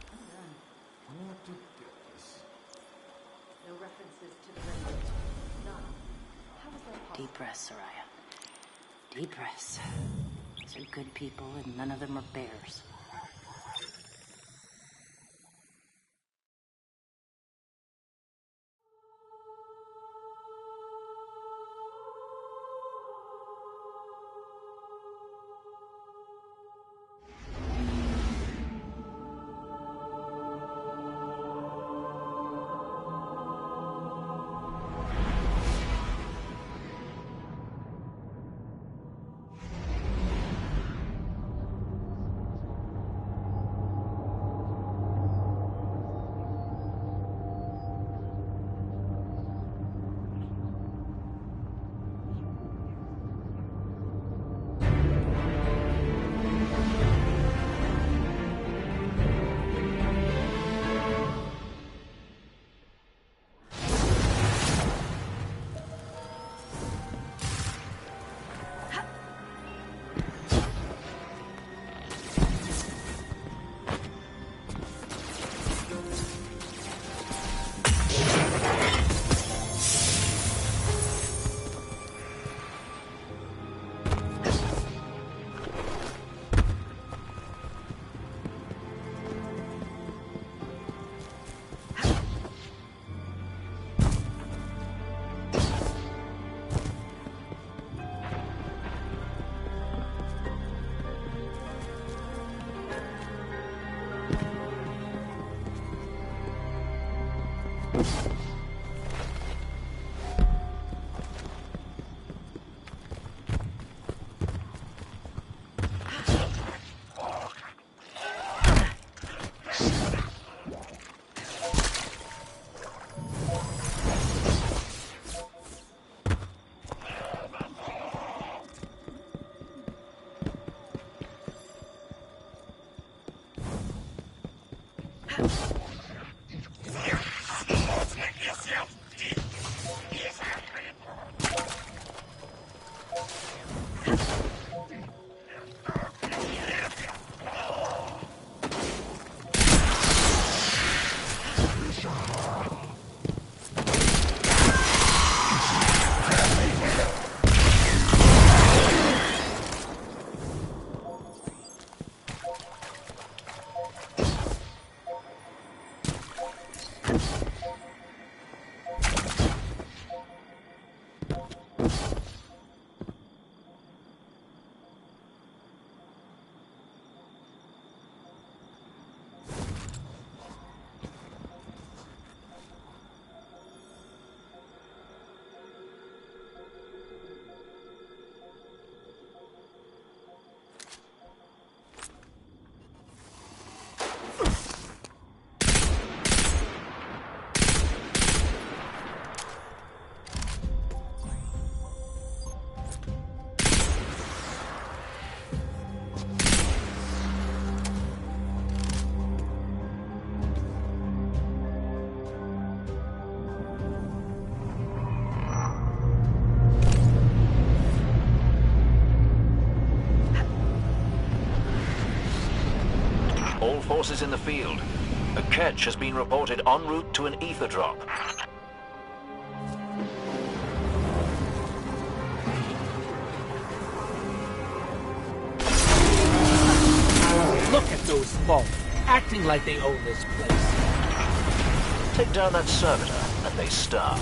I'm done. No references to the Red Legion. None. How is that possible? Deep breaths, Soraya. Deep breaths. These are good people, and none of them are bears. All forces in the field. A catch has been reported en route to an ether drop. Look at those folk, acting like they own this place. Take down that servitor, and they starve.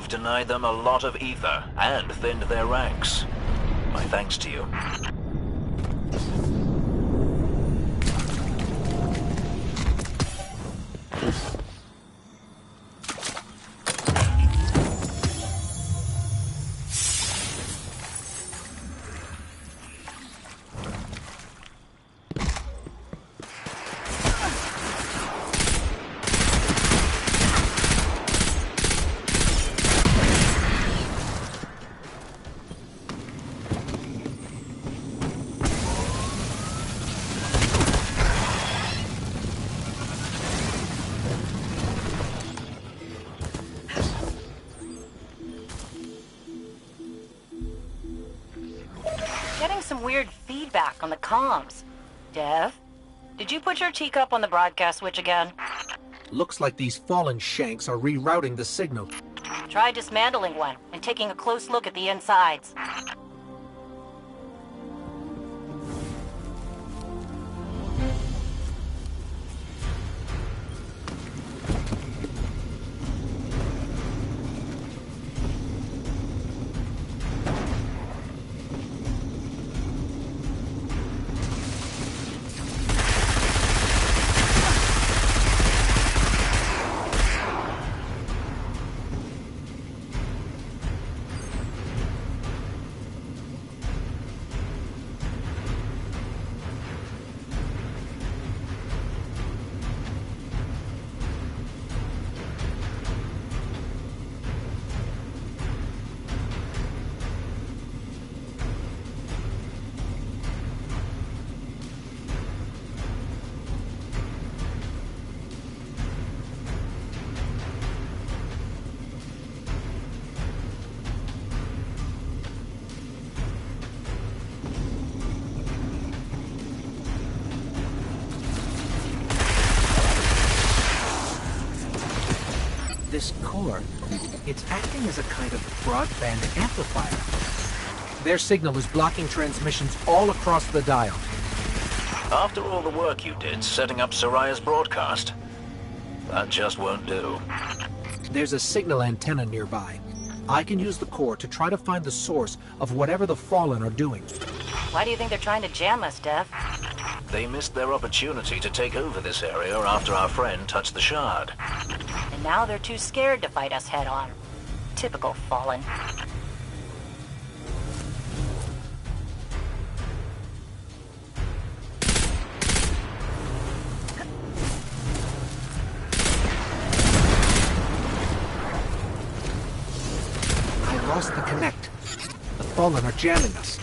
Denied them a lot of ether and thinned their ranks. My thanks to you. feedback on the comms. Dev, did you put your teacup on the broadcast switch again? Looks like these fallen shanks are rerouting the signal. Try dismantling one and taking a close look at the insides. This core, it's acting as a kind of broadband amplifier. Their signal is blocking transmissions all across the dial. After all the work you did setting up Soraya's broadcast, that just won't do. There's a signal antenna nearby. I can use the core to try to find the source of whatever the Fallen are doing. Why do you think they're trying to jam us, Dev? They missed their opportunity to take over this area after our friend touched the shard. And now they're too scared to fight us head-on. Typical Fallen. I lost the connect. The Fallen are jamming us.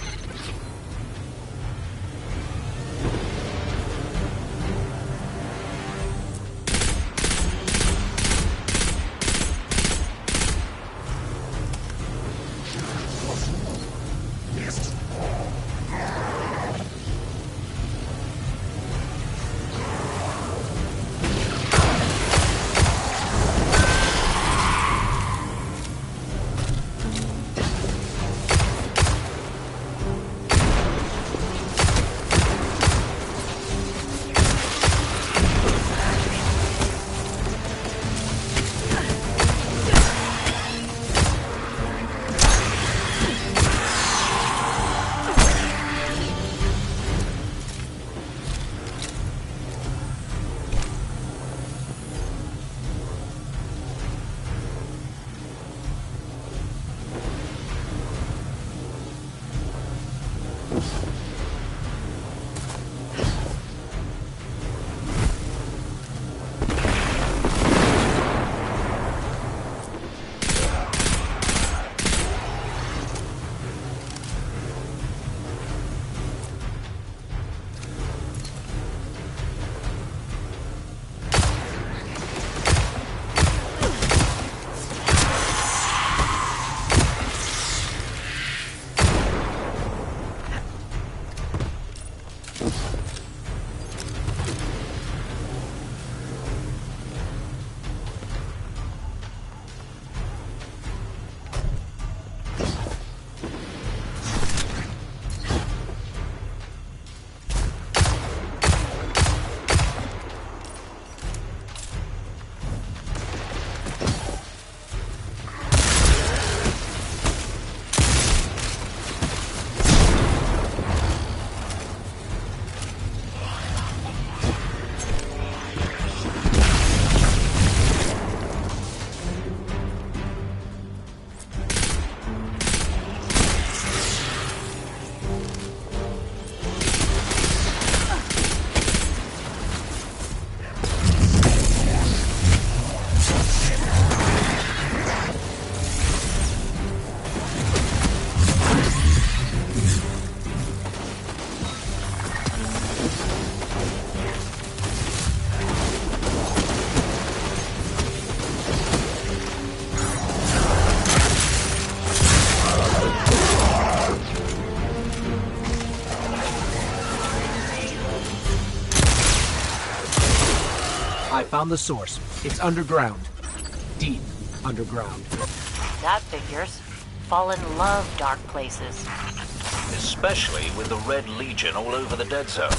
I found the source. It's underground. Deep underground. That figures. Fallen love dark places. Especially with the Red Legion all over the Dead Zone.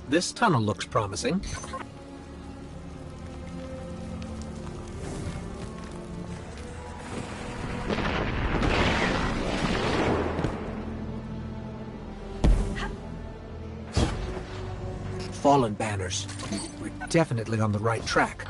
This tunnel looks promising. Fallen banners. We're definitely on the right track.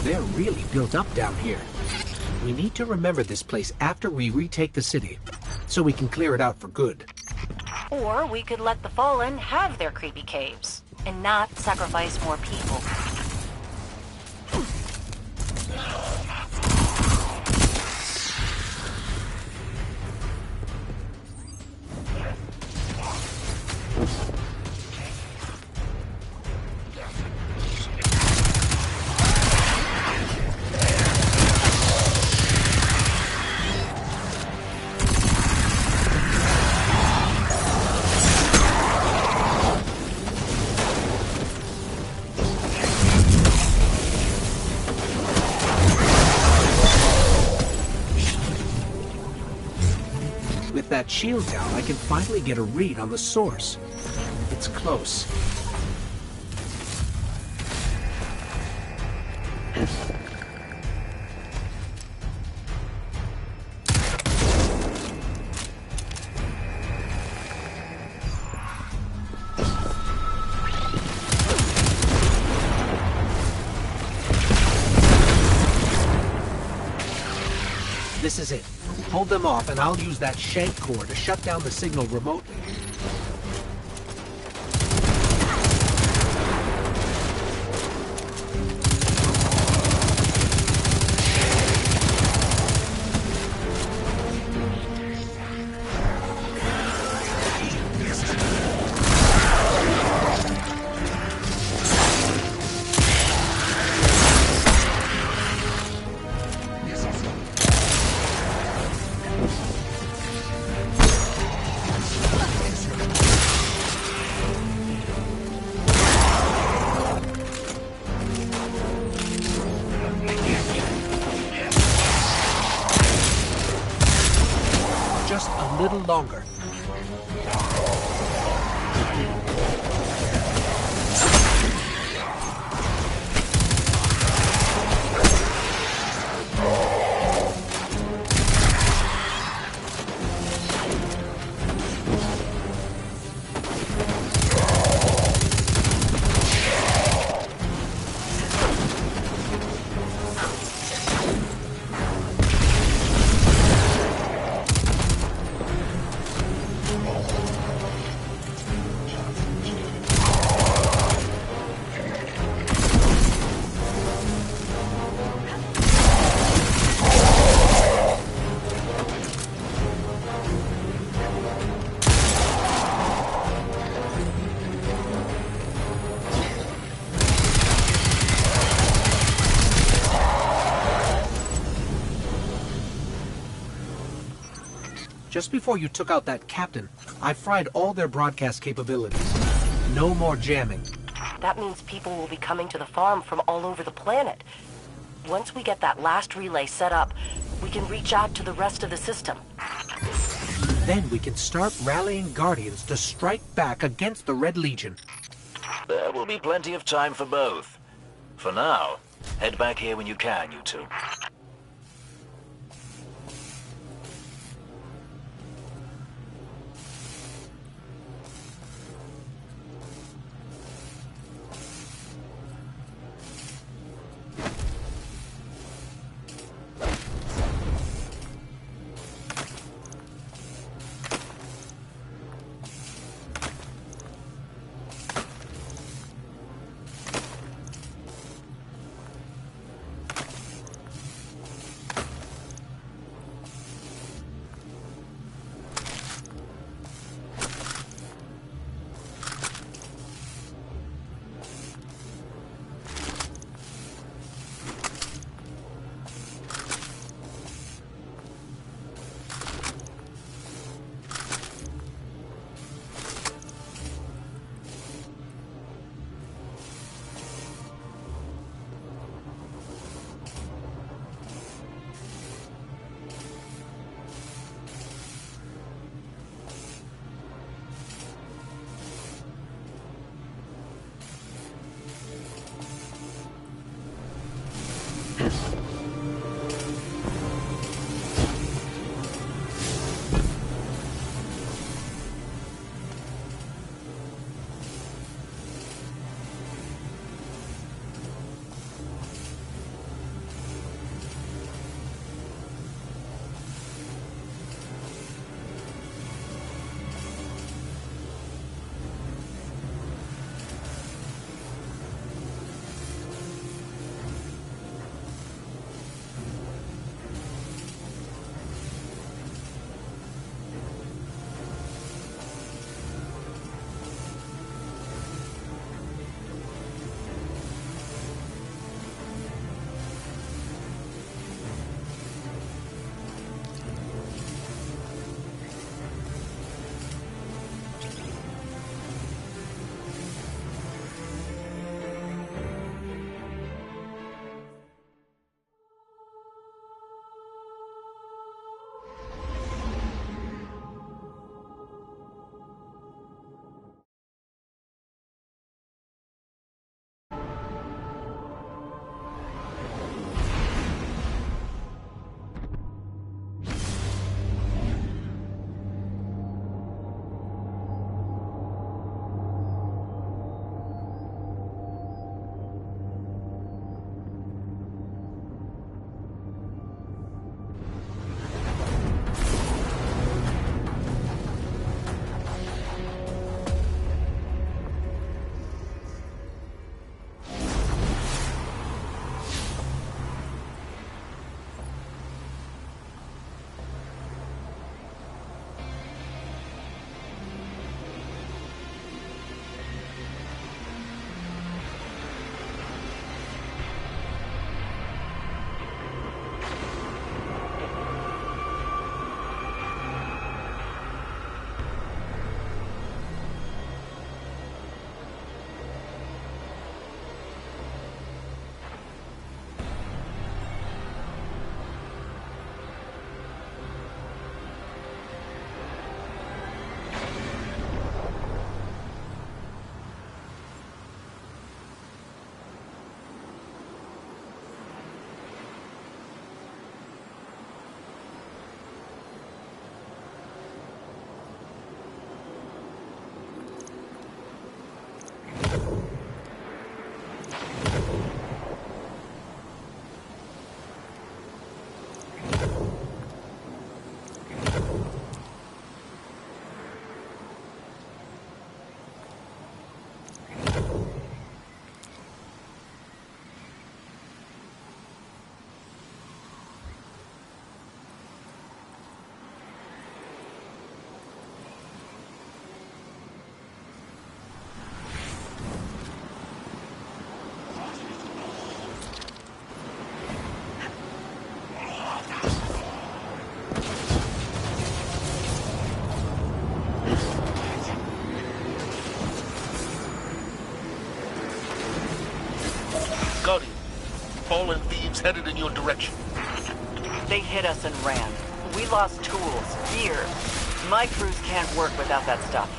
They're really built up down here. We need to remember this place after we retake the city, so we can clear it out for good. Or we could let the Fallen have their creepy caves, and not sacrifice more people. With that shield down, I can finally get a read on the source. It's close. This is it. Hold them off, and I'll use that shank core to shut down the signal remotely. Just a little longer. Just before you took out that captain, I fried all their broadcast capabilities. No more jamming. That means people will be coming to the farm from all over the planet. Once we get that last relay set up, we can reach out to the rest of the system. Then we can start rallying Guardians to strike back against the Red Legion. There will be plenty of time for both. For now, head back here when you can, you two. ships headed in your direction. They hit us and ran. We lost tools, gear. My crews can't work without that stuff.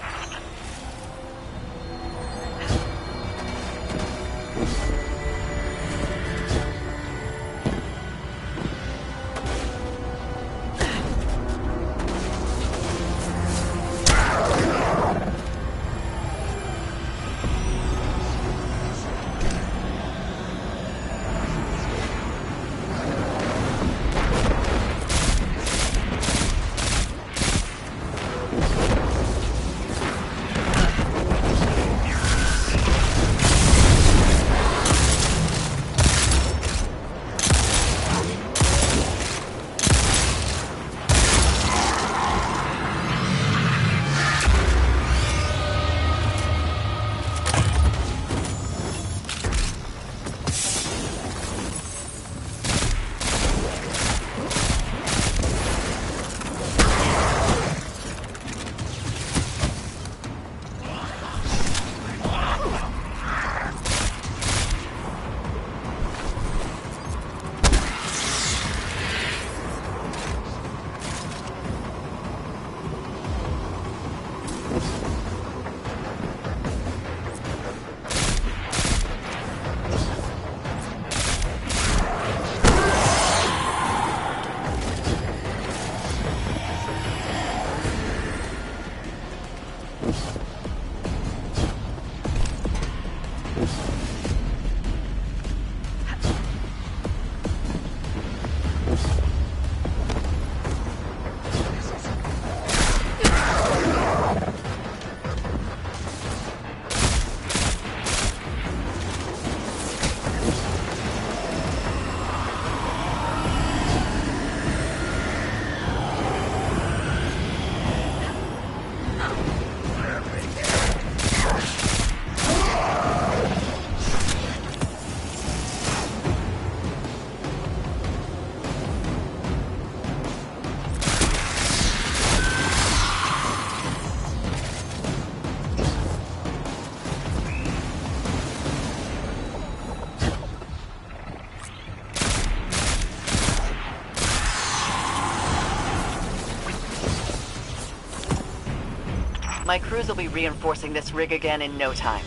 My crews will be reinforcing this rig again in no time.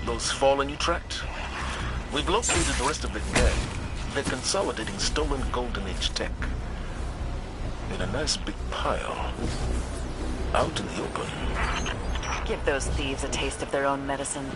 Those fallen you tracked? We've located the rest of the gang. They're consolidating stolen Golden Age tech in a nice big pile out in the open. Give those thieves a taste of their own medicine.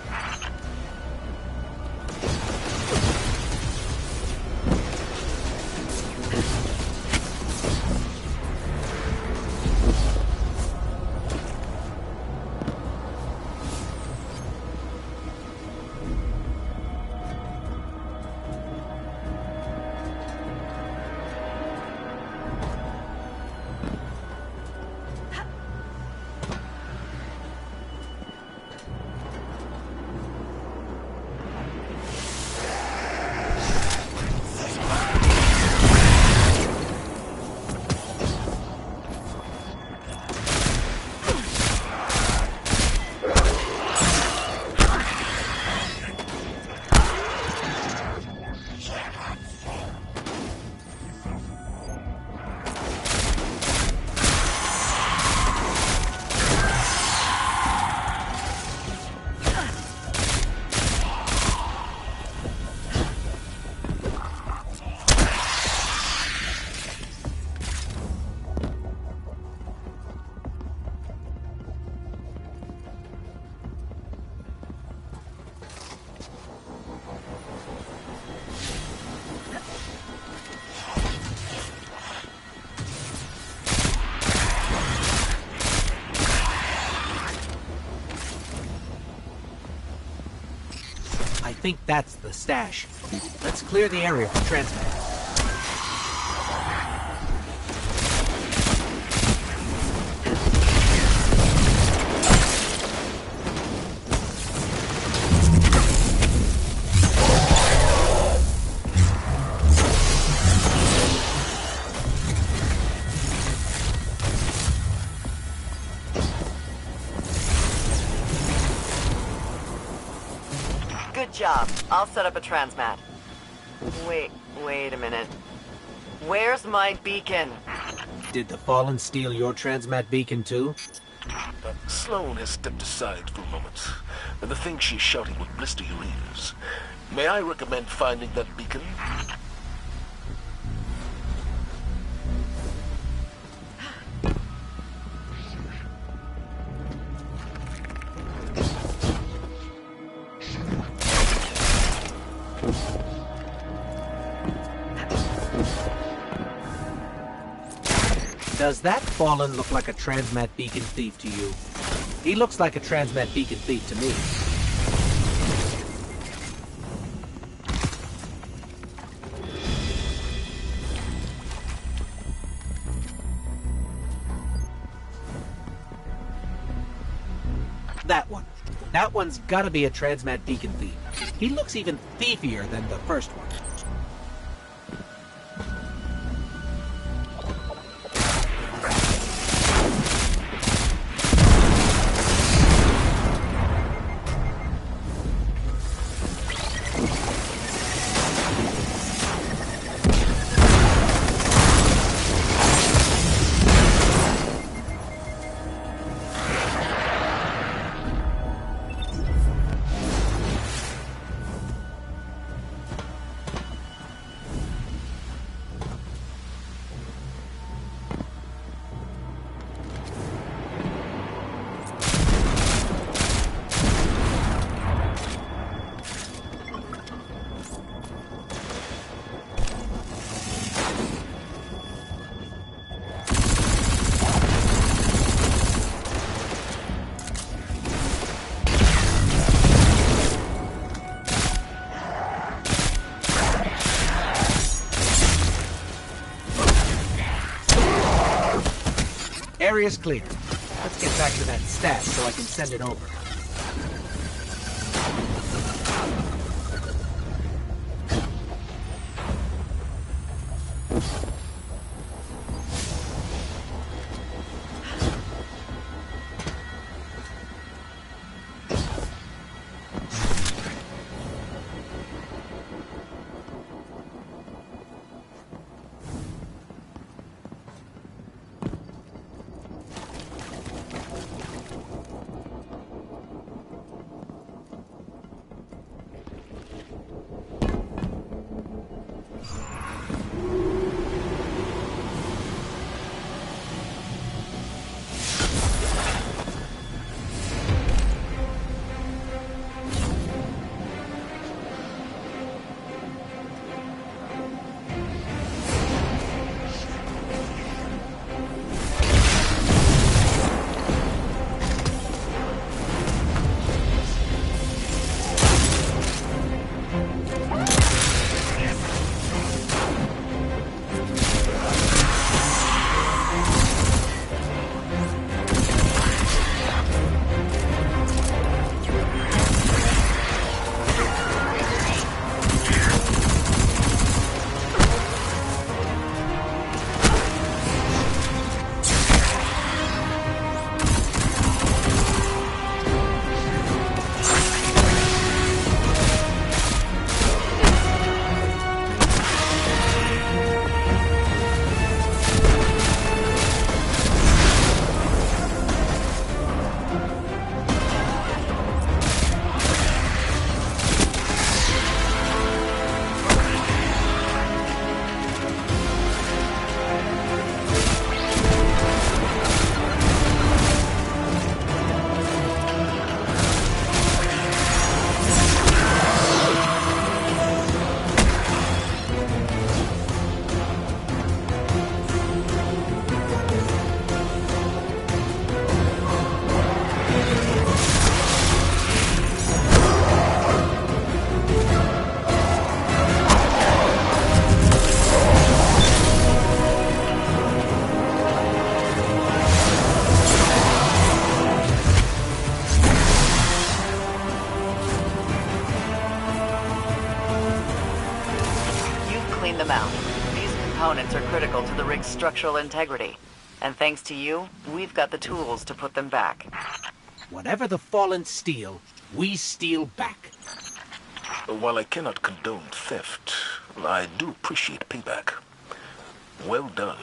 I think that's the stash. Let's clear the area for transfer. Good job. I'll set up a transmat. Wait, Wait a minute. Where's my beacon? Did the Fallen steal your transmat beacon too? Sloane has stepped aside for a moment, and the thing she's shouting would blister your ears. May I recommend finding that beacon? Does that Fallen look like a transmat beacon thief to you? He looks like a transmat beacon thief to me. That one. That one's gotta be a transmat beacon thief. He looks even thiefier than the first one. Area's clear. Let's get back to that stash so I can send it over. them out. These components are critical to the rig's structural integrity. And thanks to you, we've got the tools to put them back. Whatever the Fallen steal, we steal back. While I cannot condone theft, I do appreciate payback. Well done.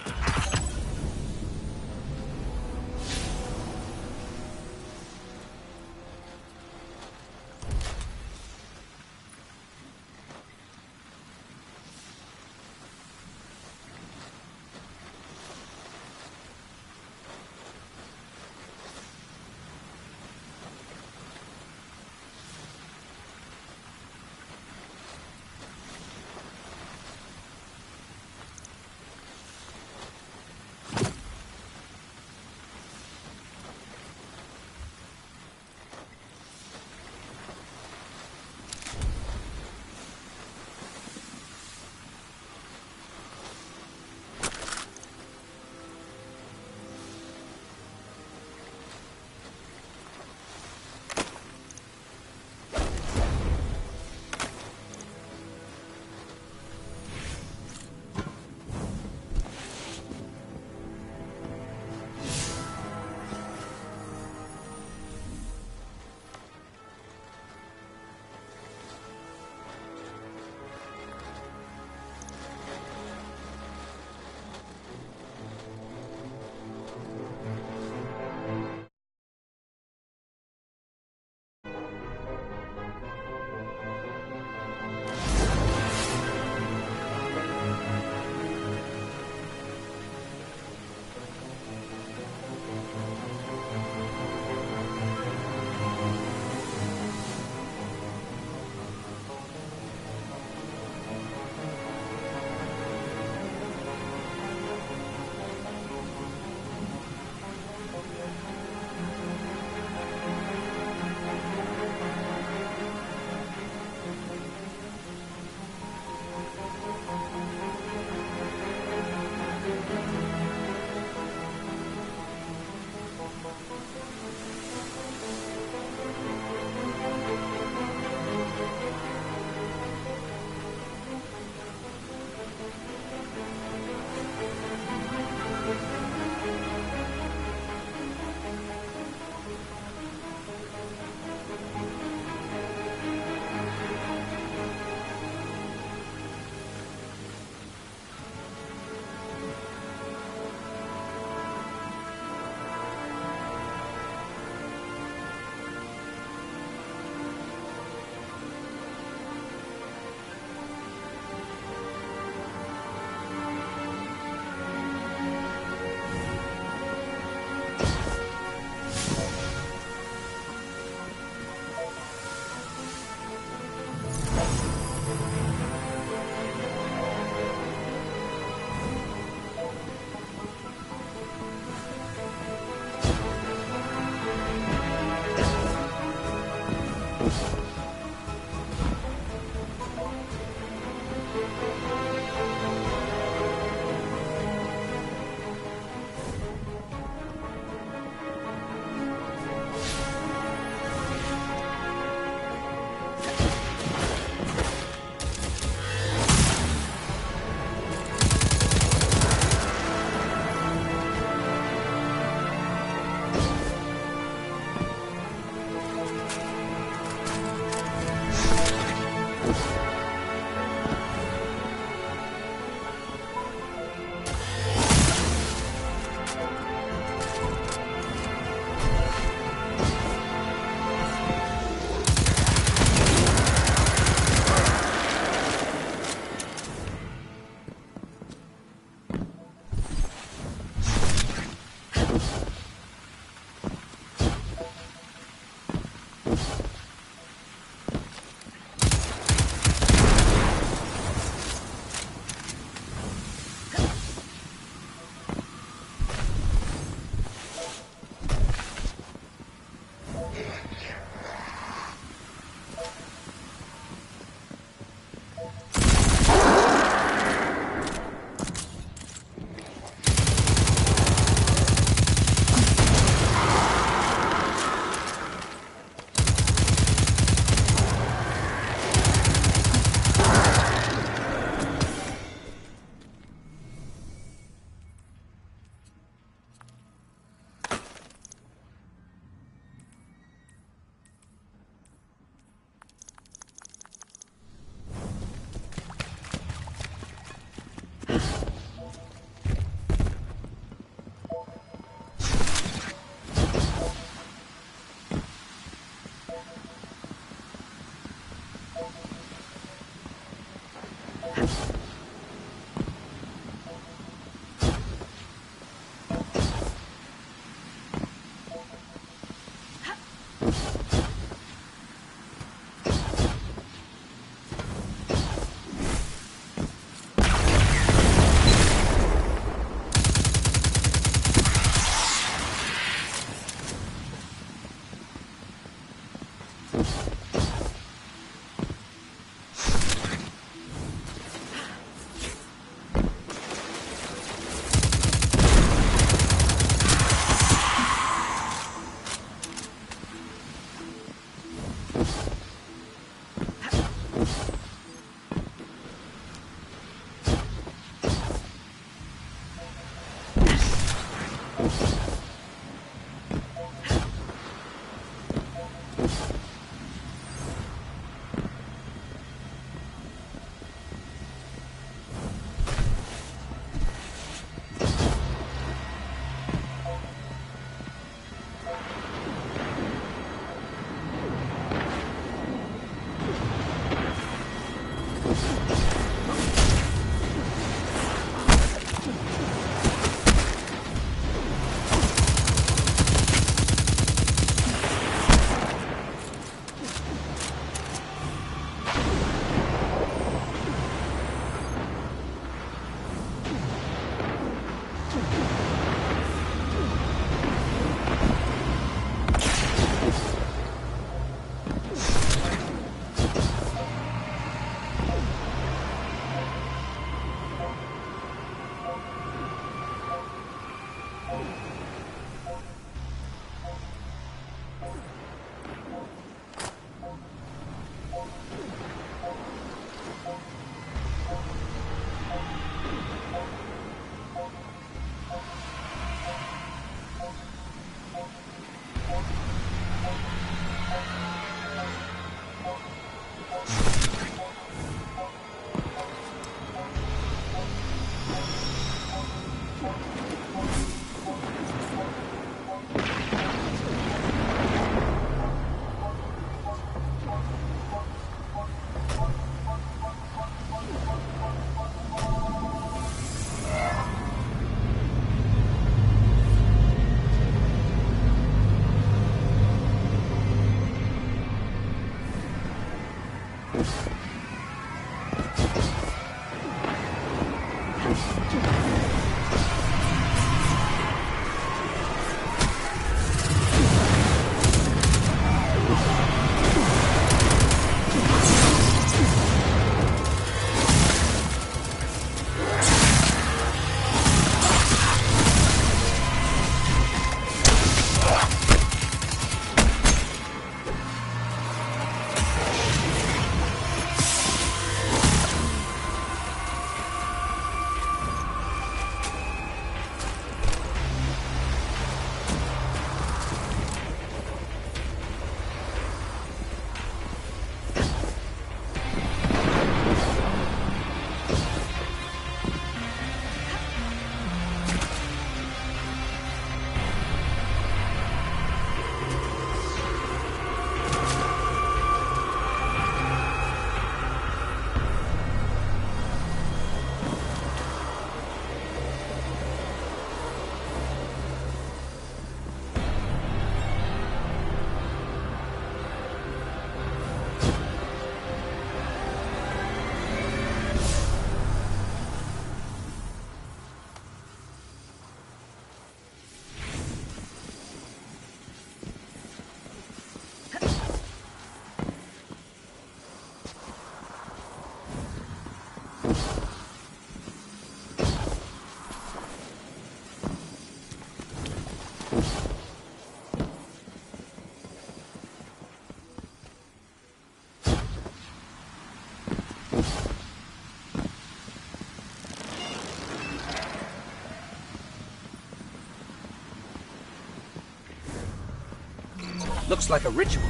Looks like a ritual.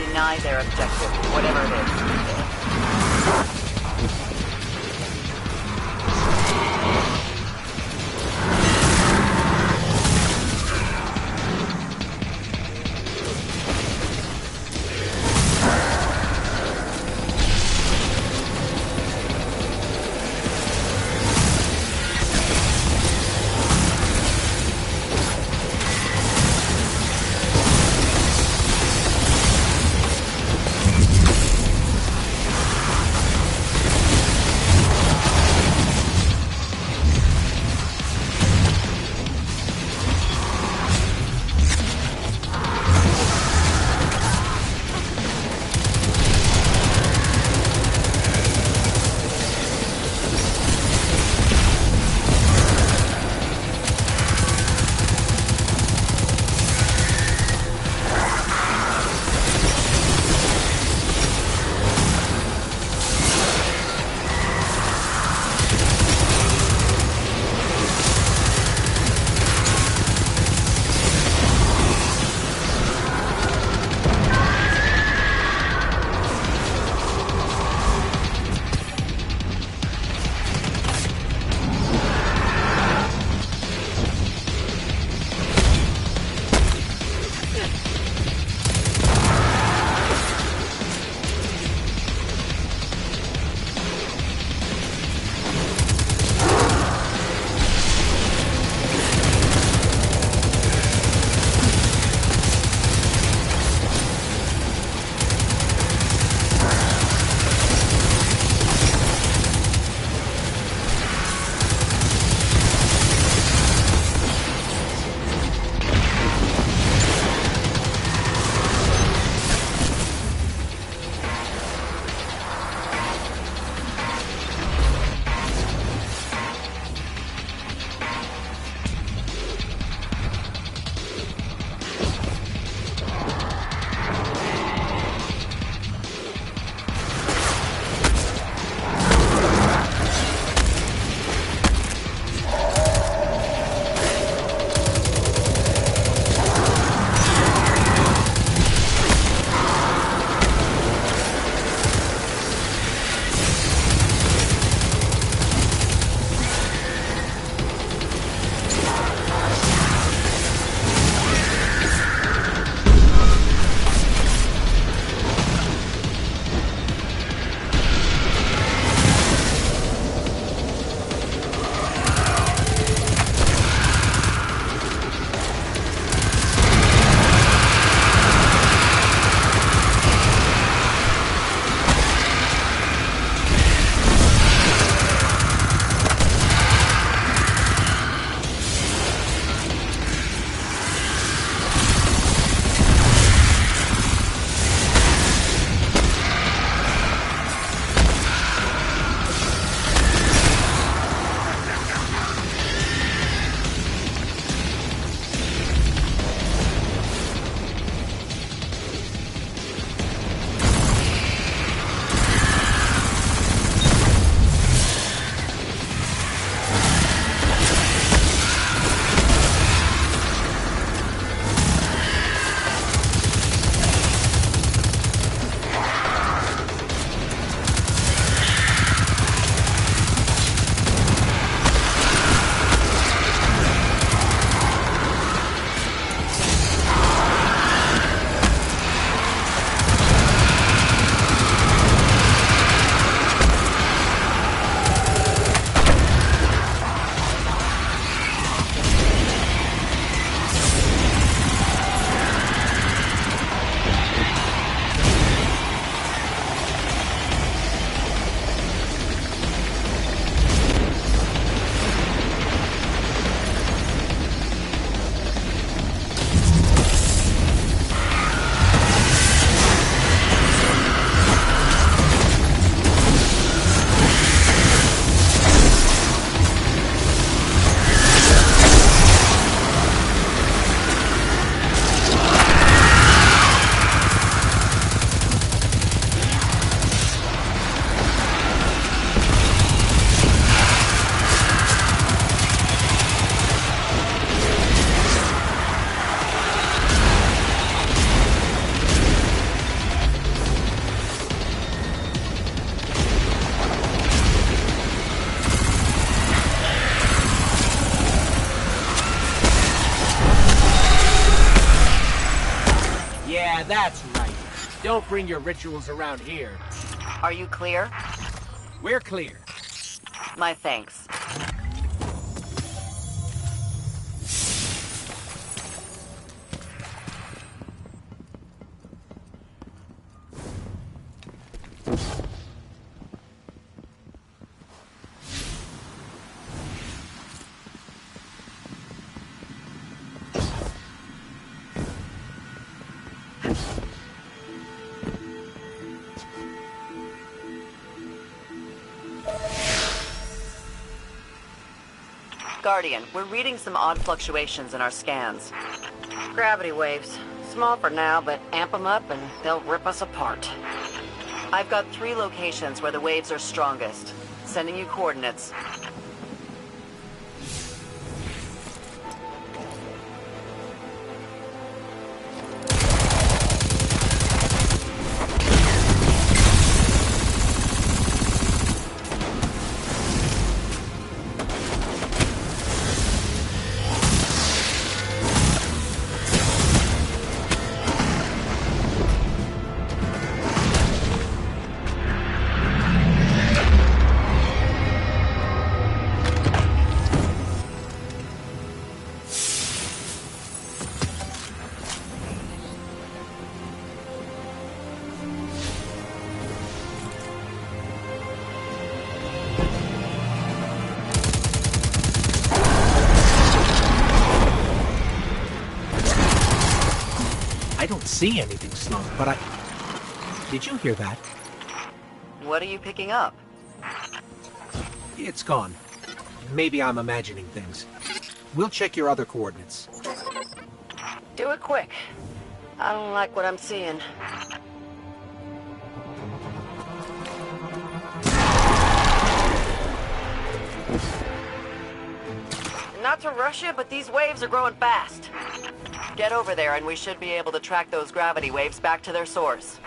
Deny their objective, whatever it is. Yeah, that's right. Don't bring your rituals around here. Are you clear? We're clear. My thanks. Guardian, we're reading some odd fluctuations in our scans. Gravity waves. Small for now, but amp them up and they'll rip us apart. I've got 3 locations where the waves are strongest. Sending you coordinates. I don't see anything, Sloan, but I... Did you hear that? What are you picking up? It's gone. Maybe I'm imagining things. We'll check your other coordinates. Do it quick. I don't like what I'm seeing. Not to rush you, but these waves are growing fast. Get over there and we should be able to track those gravity waves back to their source.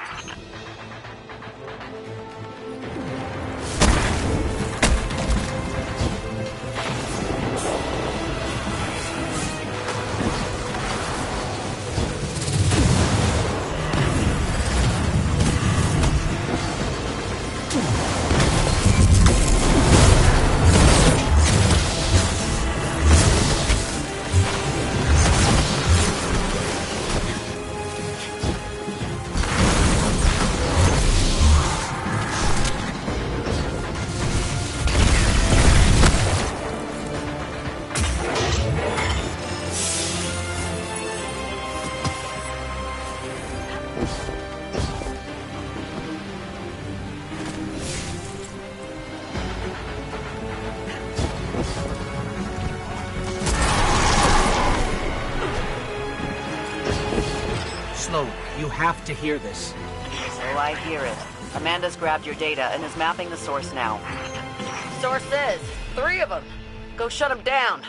Sloan, you have to hear this. So I hear it. Amanda's grabbed your data and is mapping the source now. Source says 3 of them. Go shut them down.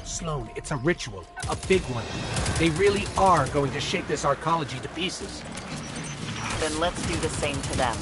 Sloan, it's a ritual. A big one. They really are going to shake this arcology to pieces. Then let's do the same to them.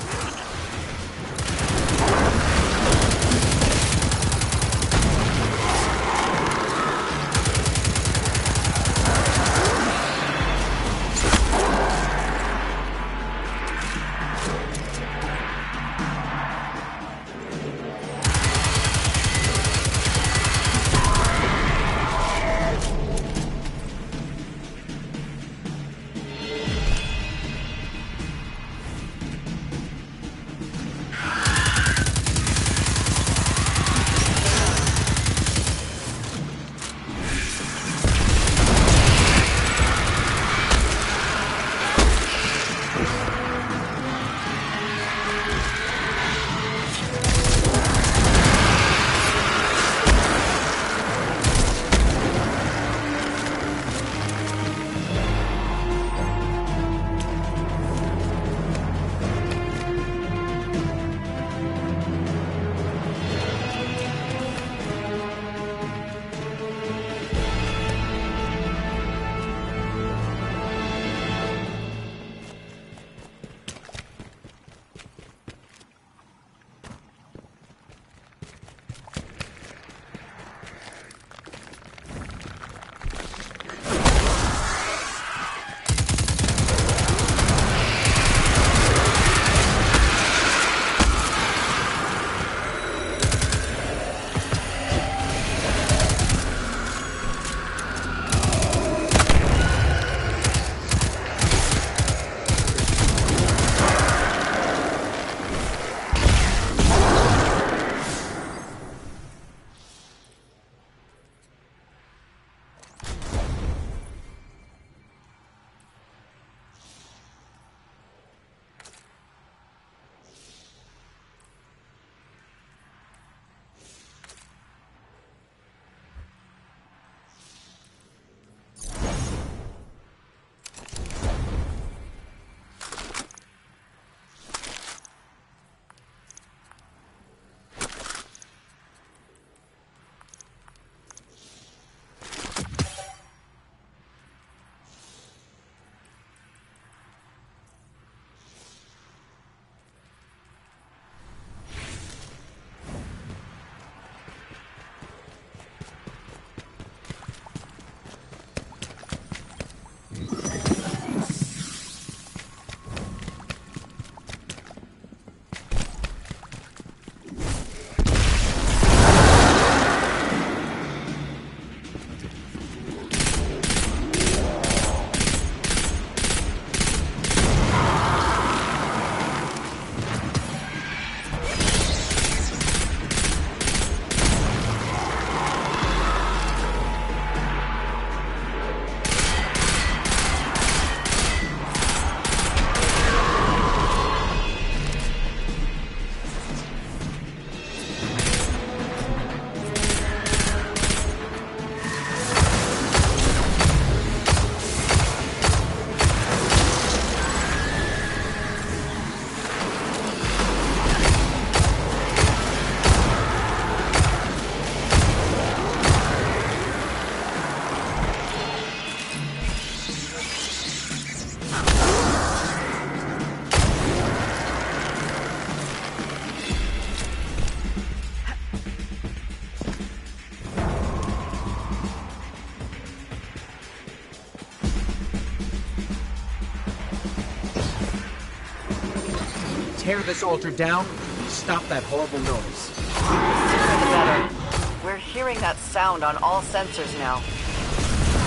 tear this altar down, we stop that horrible noise. Sooner the better. We're hearing that sound on all sensors now.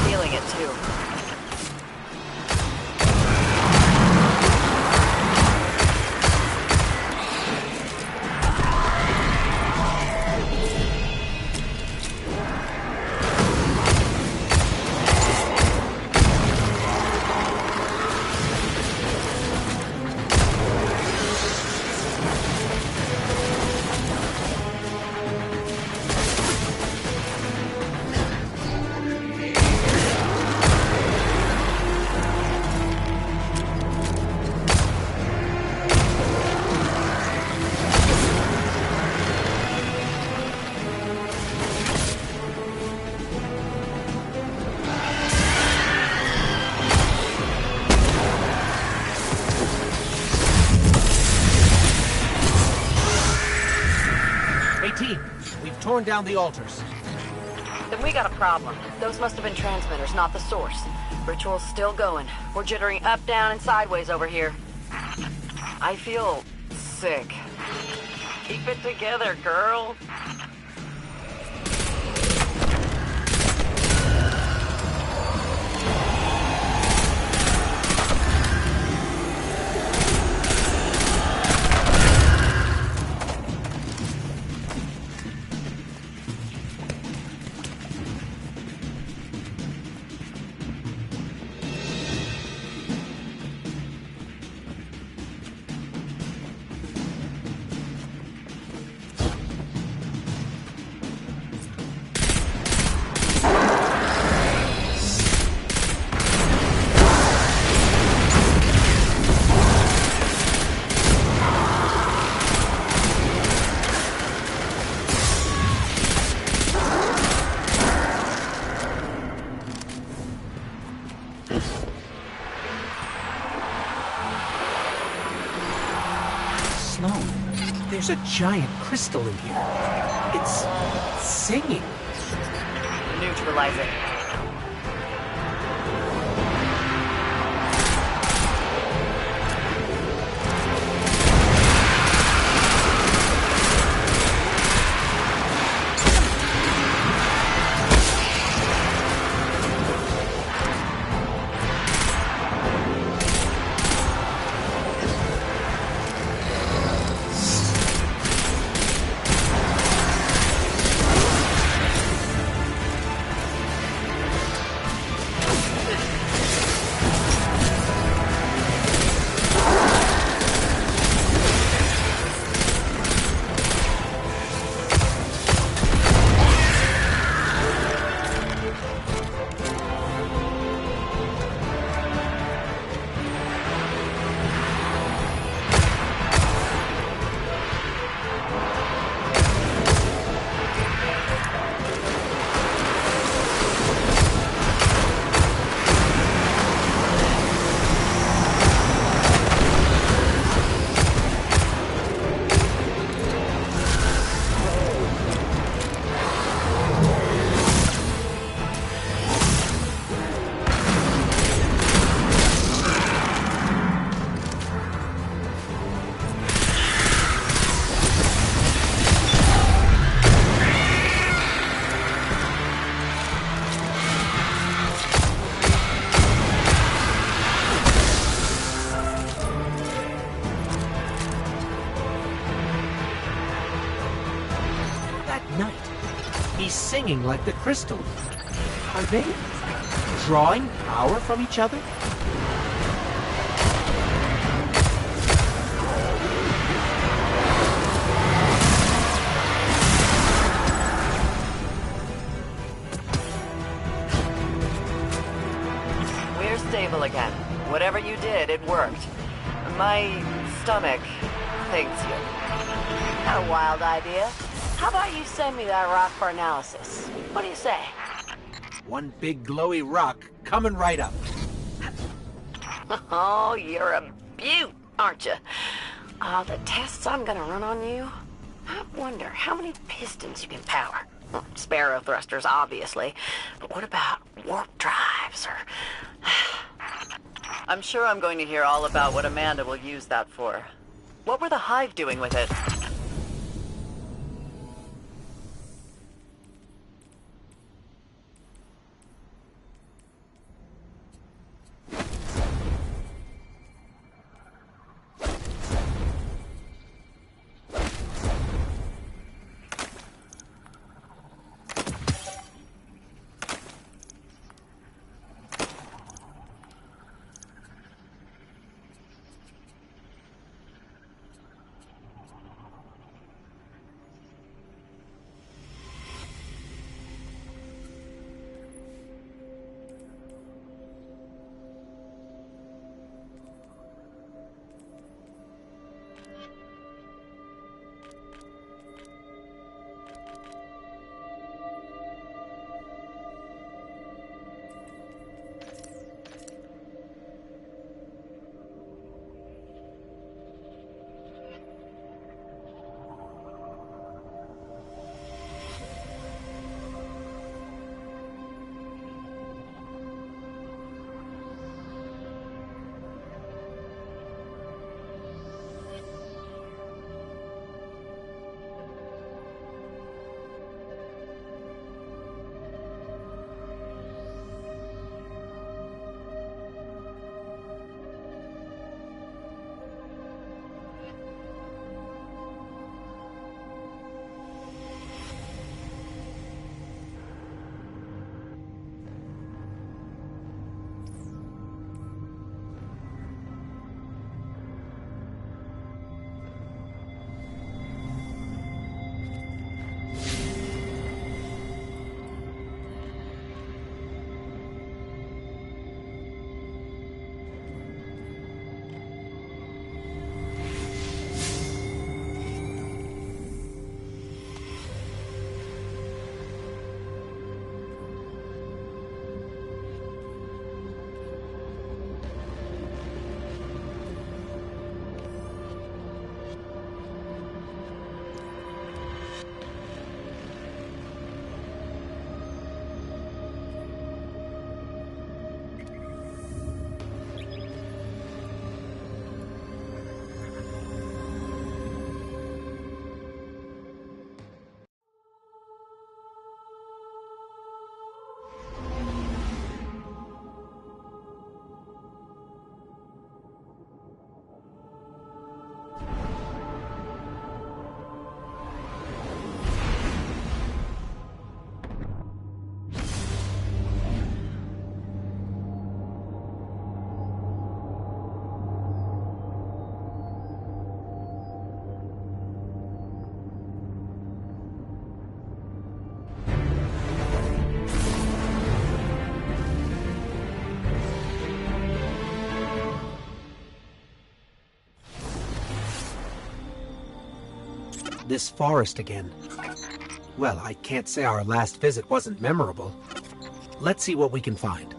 Feeling it too. We've torn down the altars. Then we got a problem. Those must have been transmitters, not the source. Ritual's still going. We're jittering up, down, and sideways over here. I feel sick. Keep it together, girl. There's a giant crystal in here. It's singing. Neutralizing. He's singing like the crystal. Are they drawing power from each other? We're stable again. Whatever you did, it worked. My stomach thanks you. Got a wild idea. How about you send me that rock for analysis? What do you say? One big glowy rock coming right up. Oh, you're a beaut, aren't you? The tests I'm gonna run on you, I wonder how many pistons you can power. Well, Sparrow thrusters, obviously. But what about warp drives or... I'm sure I'm going to hear all about what Amanda will use that for. What were the Hive doing with it? This forest again. Well, I can't say our last visit wasn't memorable. Let's see what we can find.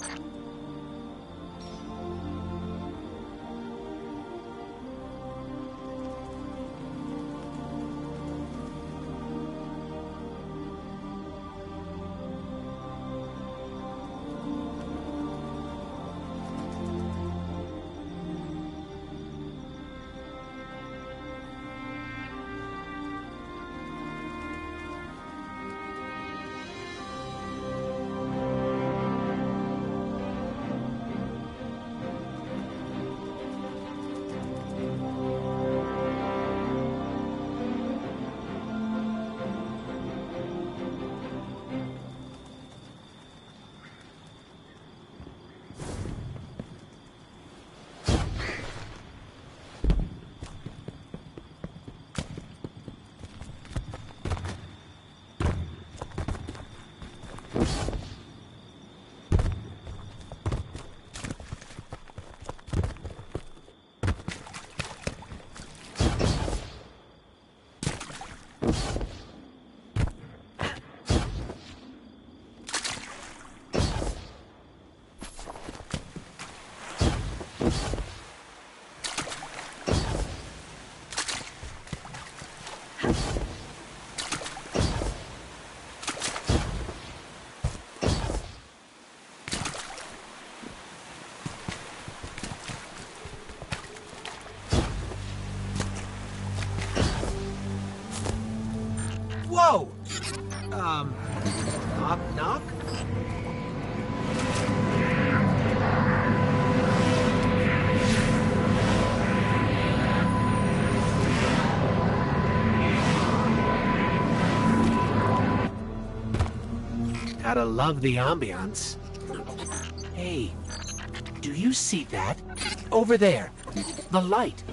Knock, knock? Gotta love the ambiance. Hey, do you see that? Over there, the light.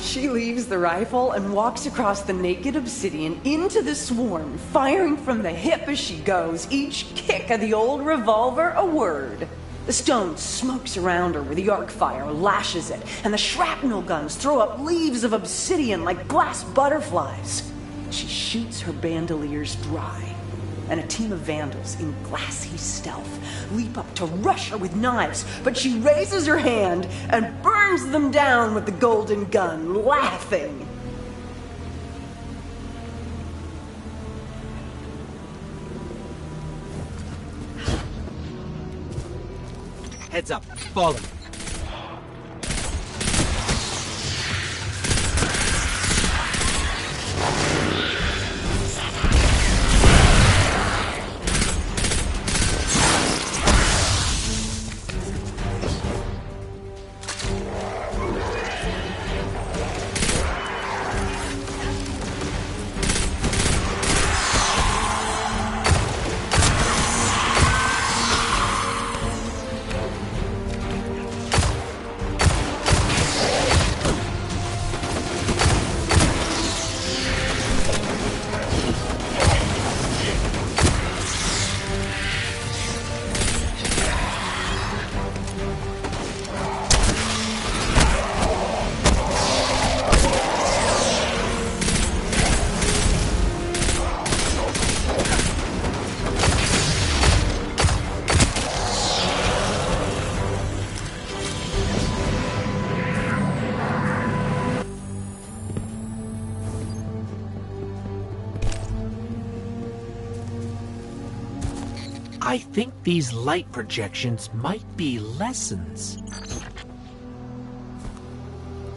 She leaves the rifle and walks across the naked obsidian into the swarm, firing from the hip as she goes, each kick of the old revolver a word. The stone smokes around her where the arc fire lashes it, and the shrapnel guns throw up leaves of obsidian like glass butterflies. She shoots her bandoliers dry, and a team of vandals in glassy stealth leap up to rush her with knives, but she raises her hand and burns them down with the golden gun, laughing. Heads up, follow. I think these light projections might be lessons.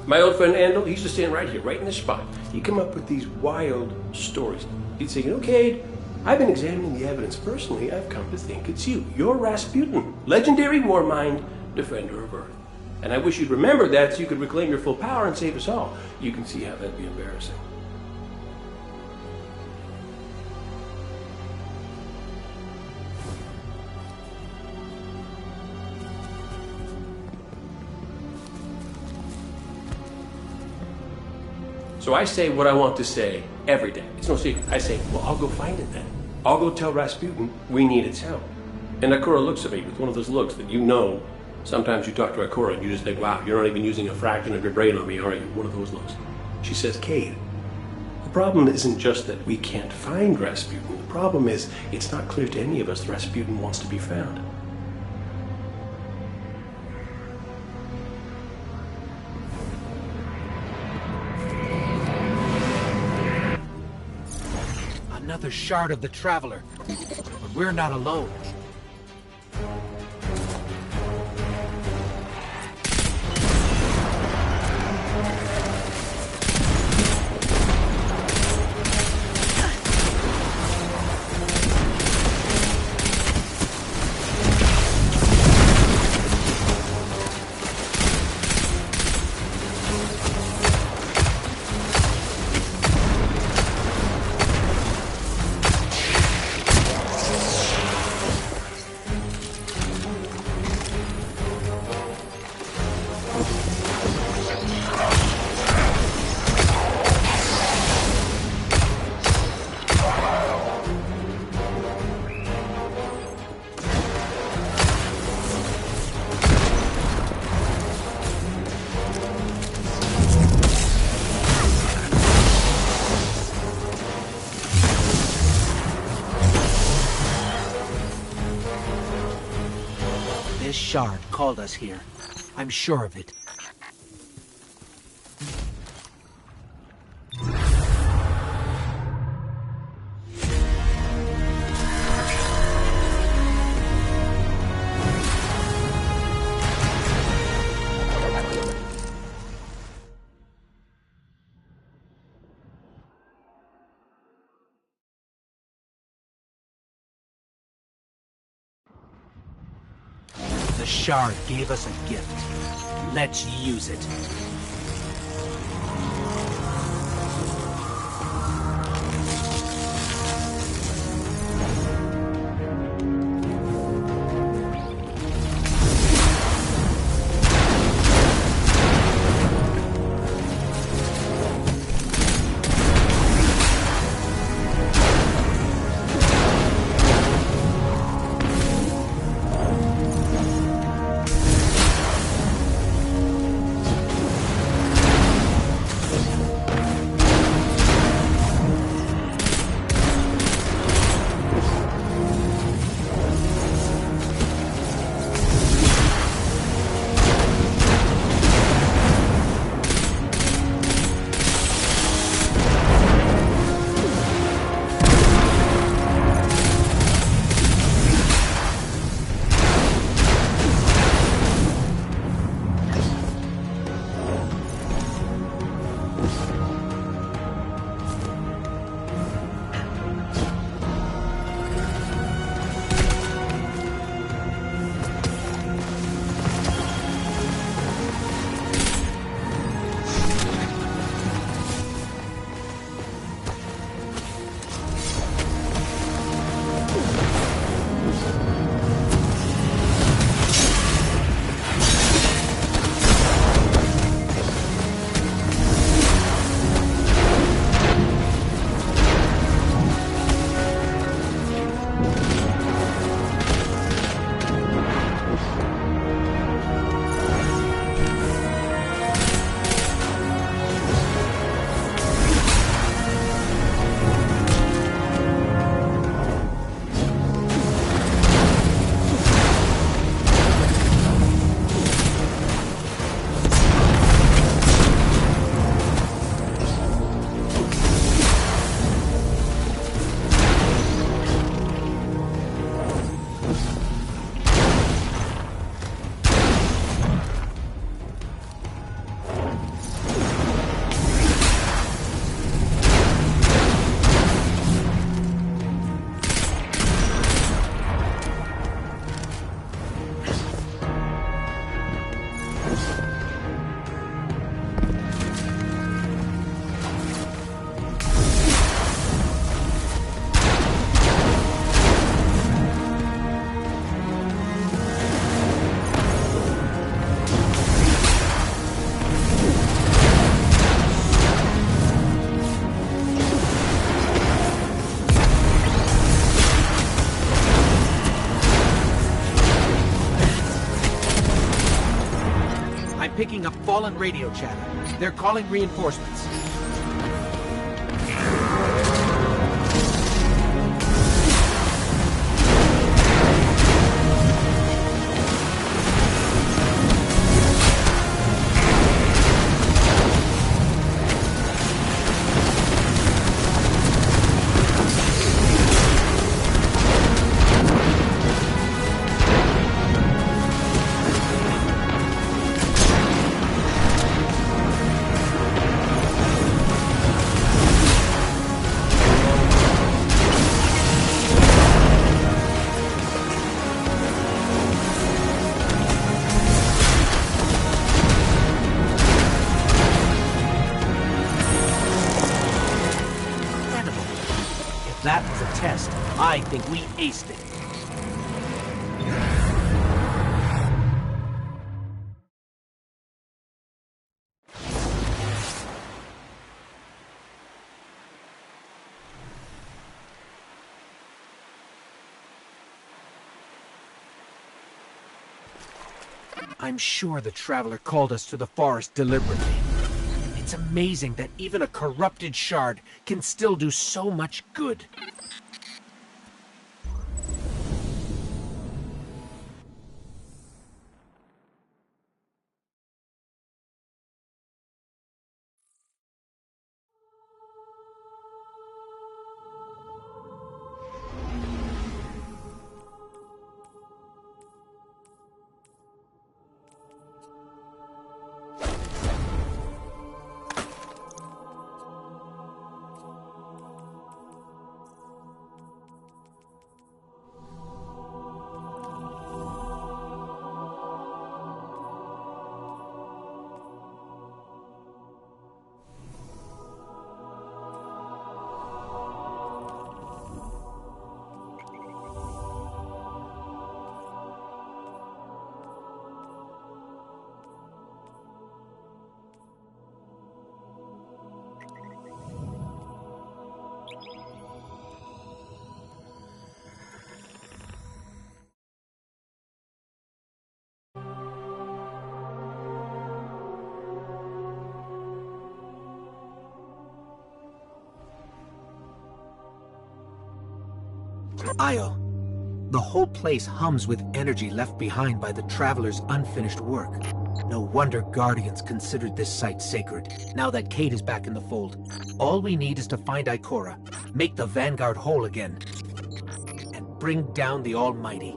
My old friend Andal, he used to stand right here, right in this spot. He'd come up with these wild stories. He'd say, you know, Cade, I've been examining the evidence personally. I've come to think it's you. You're Rasputin, legendary war mind, defender of Earth. And I wish you'd remember that so you could reclaim your full power and save us all. You can see how that'd be embarrassing. So I say what I want to say every day. It's no secret. I say, well, I'll go find it then. I'll go tell Rasputin we need its help. And Ikora looks at me with one of those looks that you know. Sometimes you talk to Ikora and you just think, wow, you're not even using a fraction of your brain on me, are you? One of those looks. She says, Cade, the problem isn't just that we can't find Rasputin. The problem is it's not clear to any of us that Rasputin wants to be found. Another shard of the Traveler. But we're not alone. This shard called us here. I'm sure of it. The Shard gave us a gift. Let's use it. Picking up fallen radio chatter. They're calling reinforcements. That was a test. I think we aced it. I'm sure the Traveler called us to the forest deliberately. It's amazing that even a corrupted Shard can still do so much good. Io, the whole place hums with energy left behind by the Traveler's unfinished work. No wonder Guardians considered this site sacred, now that Cayde is back in the fold. All we need is to find Ikora, make the Vanguard whole again, and bring down the Almighty.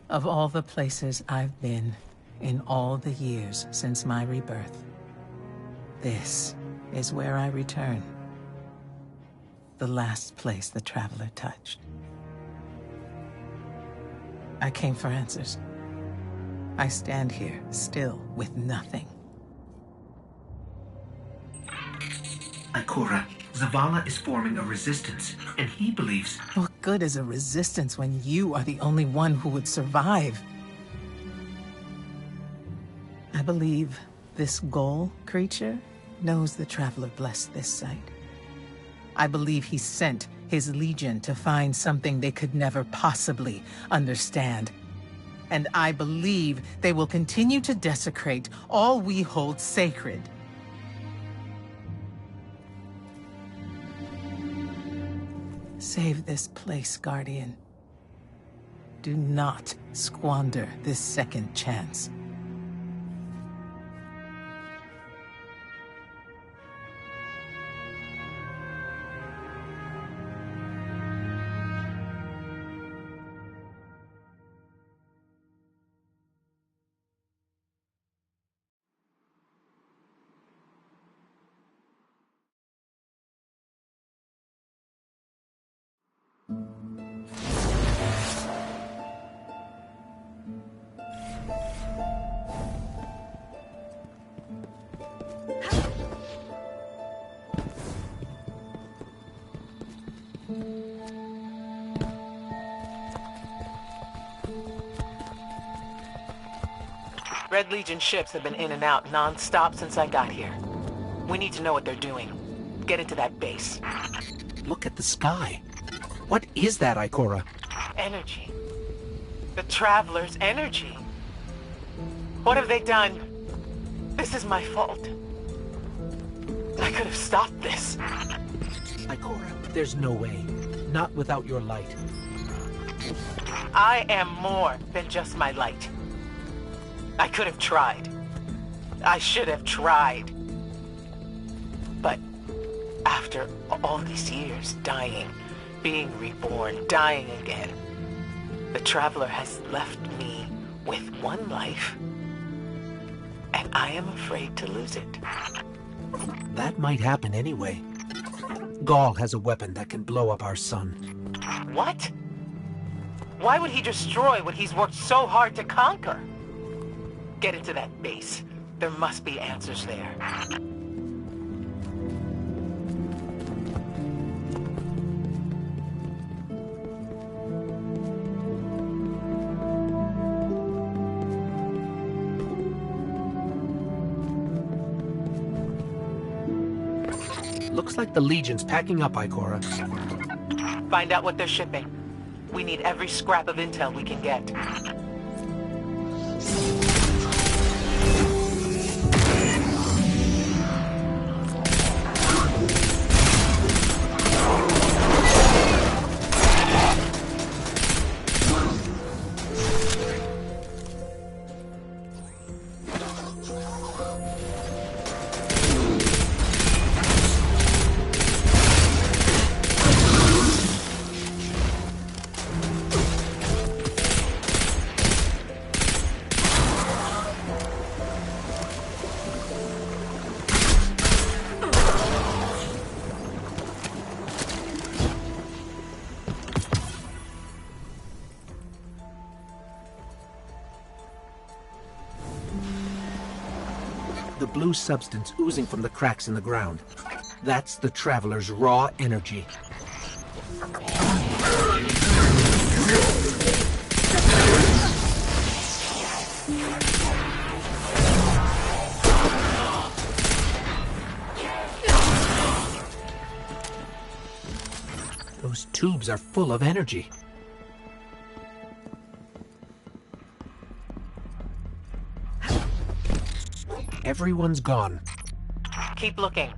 Of all the places I've been in all the years since my rebirth, this is where I return. The last place the Traveler touched. I came for answers. I stand here, still, with nothing. Ikora, Zavala is forming a resistance, and he believes... What good is a resistance when you are the only one who would survive? I believe this Ghoul creature knows the Traveler blessed this site. I believe he sent his Legion to find something they could never possibly understand. And I believe they will continue to desecrate all we hold sacred. Save this place, Guardian. Do not squander this second chance. Red Legion ships have been in and out non-stop since I got here. We need to know what they're doing. Get into that base. Look at the sky. What is that, Ikora? Energy. The Traveler's energy. What have they done? This is my fault. I could have stopped this. Ikora, there's no way. Not without your light. I am more than just my light. I could have tried. I should have tried. But after all these years, dying, being reborn, dying again, the Traveler has left me with one life, and I am afraid to lose it. That might happen anyway. Ghaul has a weapon that can blow up our sun. What? Why would he destroy what he's worked so hard to conquer? Get into that base. There must be answers there. Looks like the Legion's packing up, Ikora. Find out what they're shipping. We need every scrap of intel we can get. blue substance oozing from the cracks in the ground. That's the Traveler's raw energy. Those tubes are full of energy. Everyone's gone. Keep looking.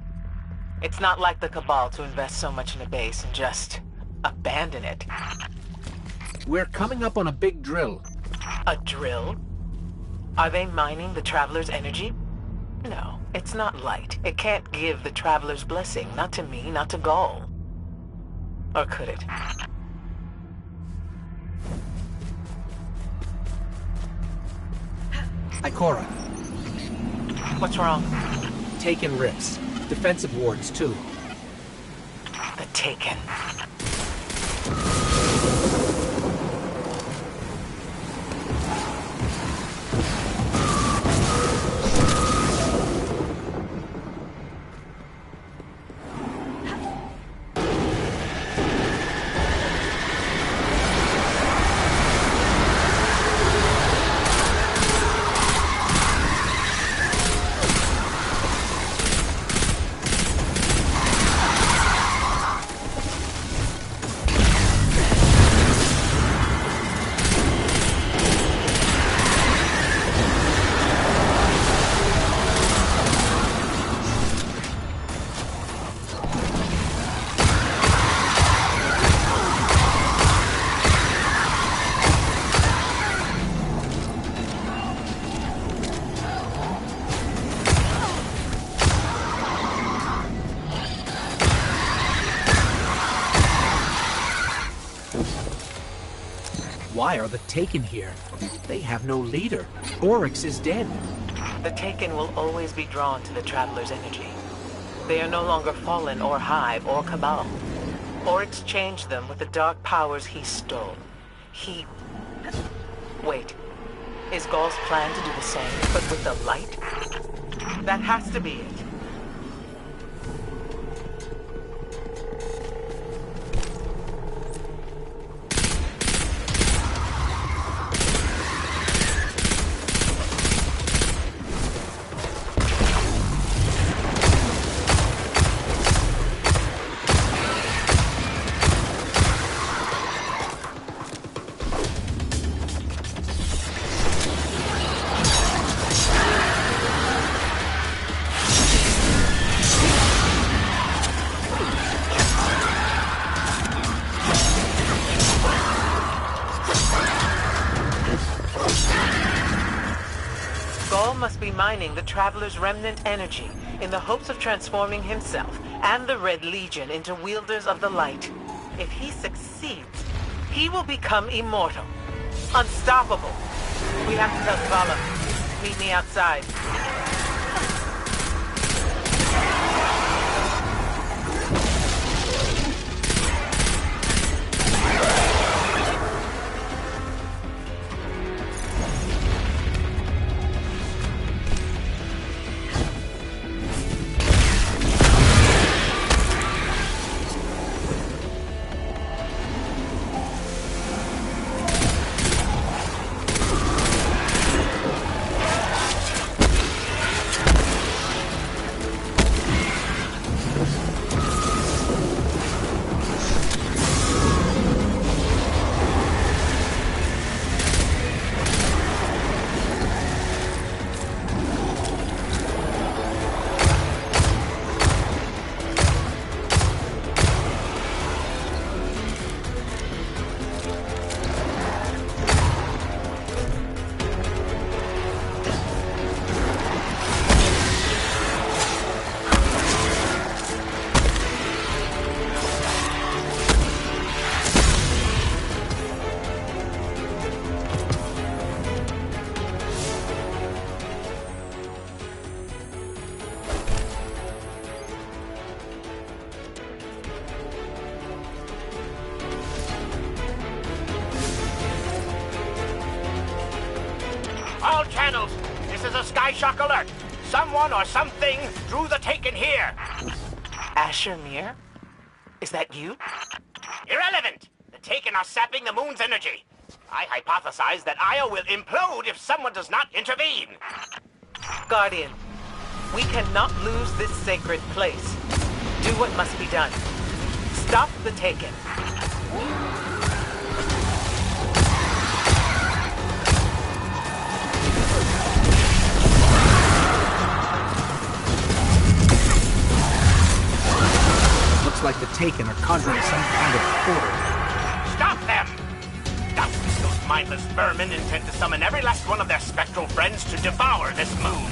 It's not like the Cabal to invest so much in a base and just abandon it. We're coming up on a big drill. A drill? Are they mining the Traveler's energy? No, it's not light. It can't give the Traveler's blessing. Not to me, not to Gaul. Or could it? Ikora. What's wrong? Taken rips. Defensive wards, too. The Taken. Why are the Taken here? They have no leader. Oryx is dead. The Taken will always be drawn to the Traveler's energy. They are no longer Fallen or Hive or Cabal. Oryx changed them with the dark powers he stole. Wait. Is Gaul's plan to do the same, but with the light? That has to be it. Mining the Traveler's remnant energy in the hopes of transforming himself and the Red Legion into wielders of the light. If he succeeds, he will become immortal, unstoppable. We have to tell Zavala. Meet me outside. All channels, this is a Skyshock alert. Someone or something drew the Taken here. Asher Mir? Is that you? Irrelevant. The Taken are sapping the moon's energy. I hypothesize that Io will implode if someone does not intervene. Guardian, we cannot lose this sacred place. Do what must be done. Stop the Taken. Looks like the Taken are conjuring some kind of portal. Stop them! Those mindless vermin intend to summon every last one of their spectral friends to devour this moon.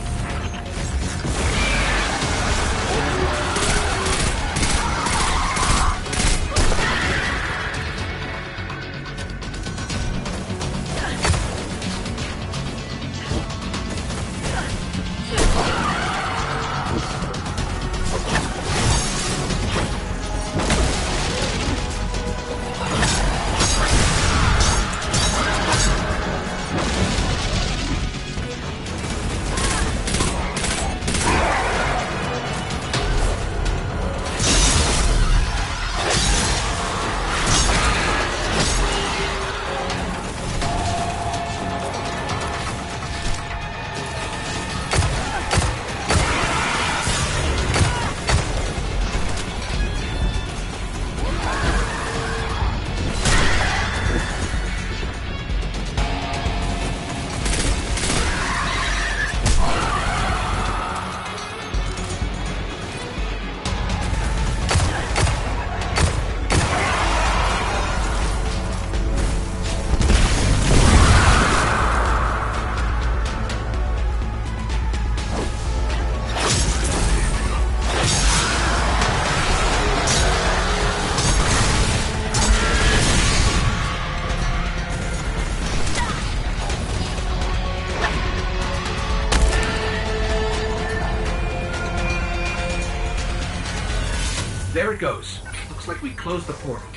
There it goes. Looks like we closed the portal.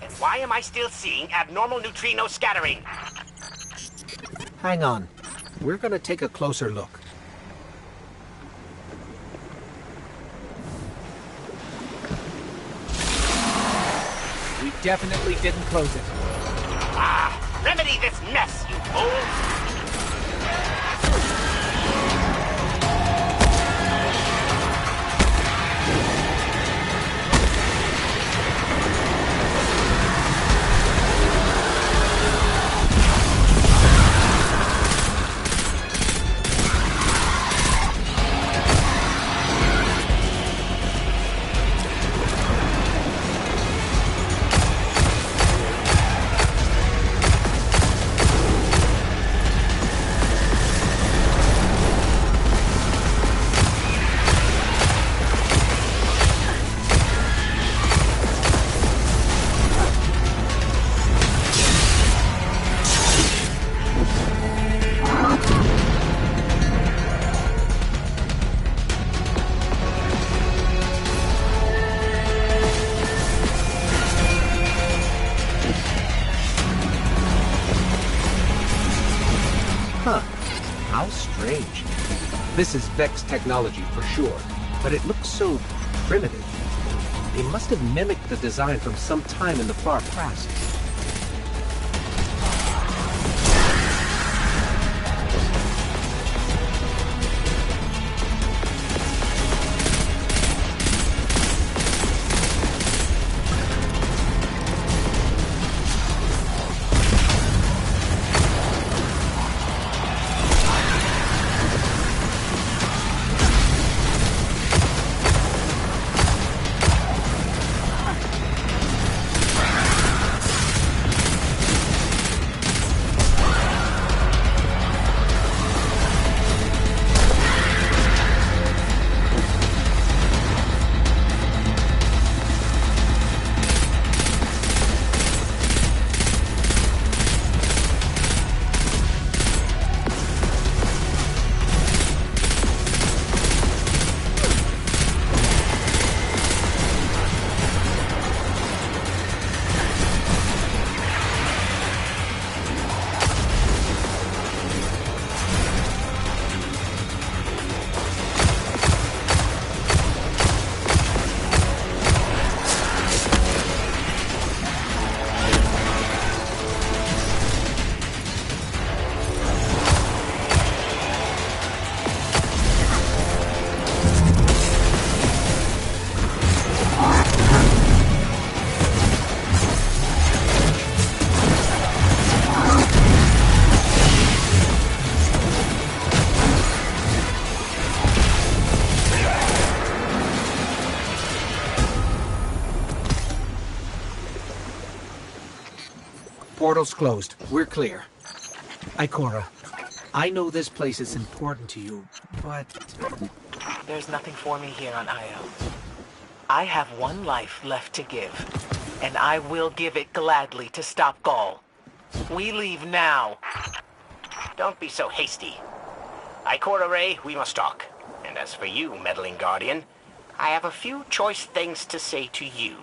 And why am I still seeing abnormal neutrino scattering? Hang on. We're gonna take a closer look. We definitely didn't close it. Ah! Remedy this mess, you fools! How strange. This is Vex technology for sure, but it looks so primitive. They must have mimicked the design from some time in the far past. Portal's closed. We're clear. Ikora, I know this place is important to you, but... There's nothing for me here on Io. I have one life left to give, and I will give it gladly to stop Gaul. We leave now. Don't be so hasty. Ikora Rey, we must talk. And as for you, meddling Guardian, I have a few choice things to say to you.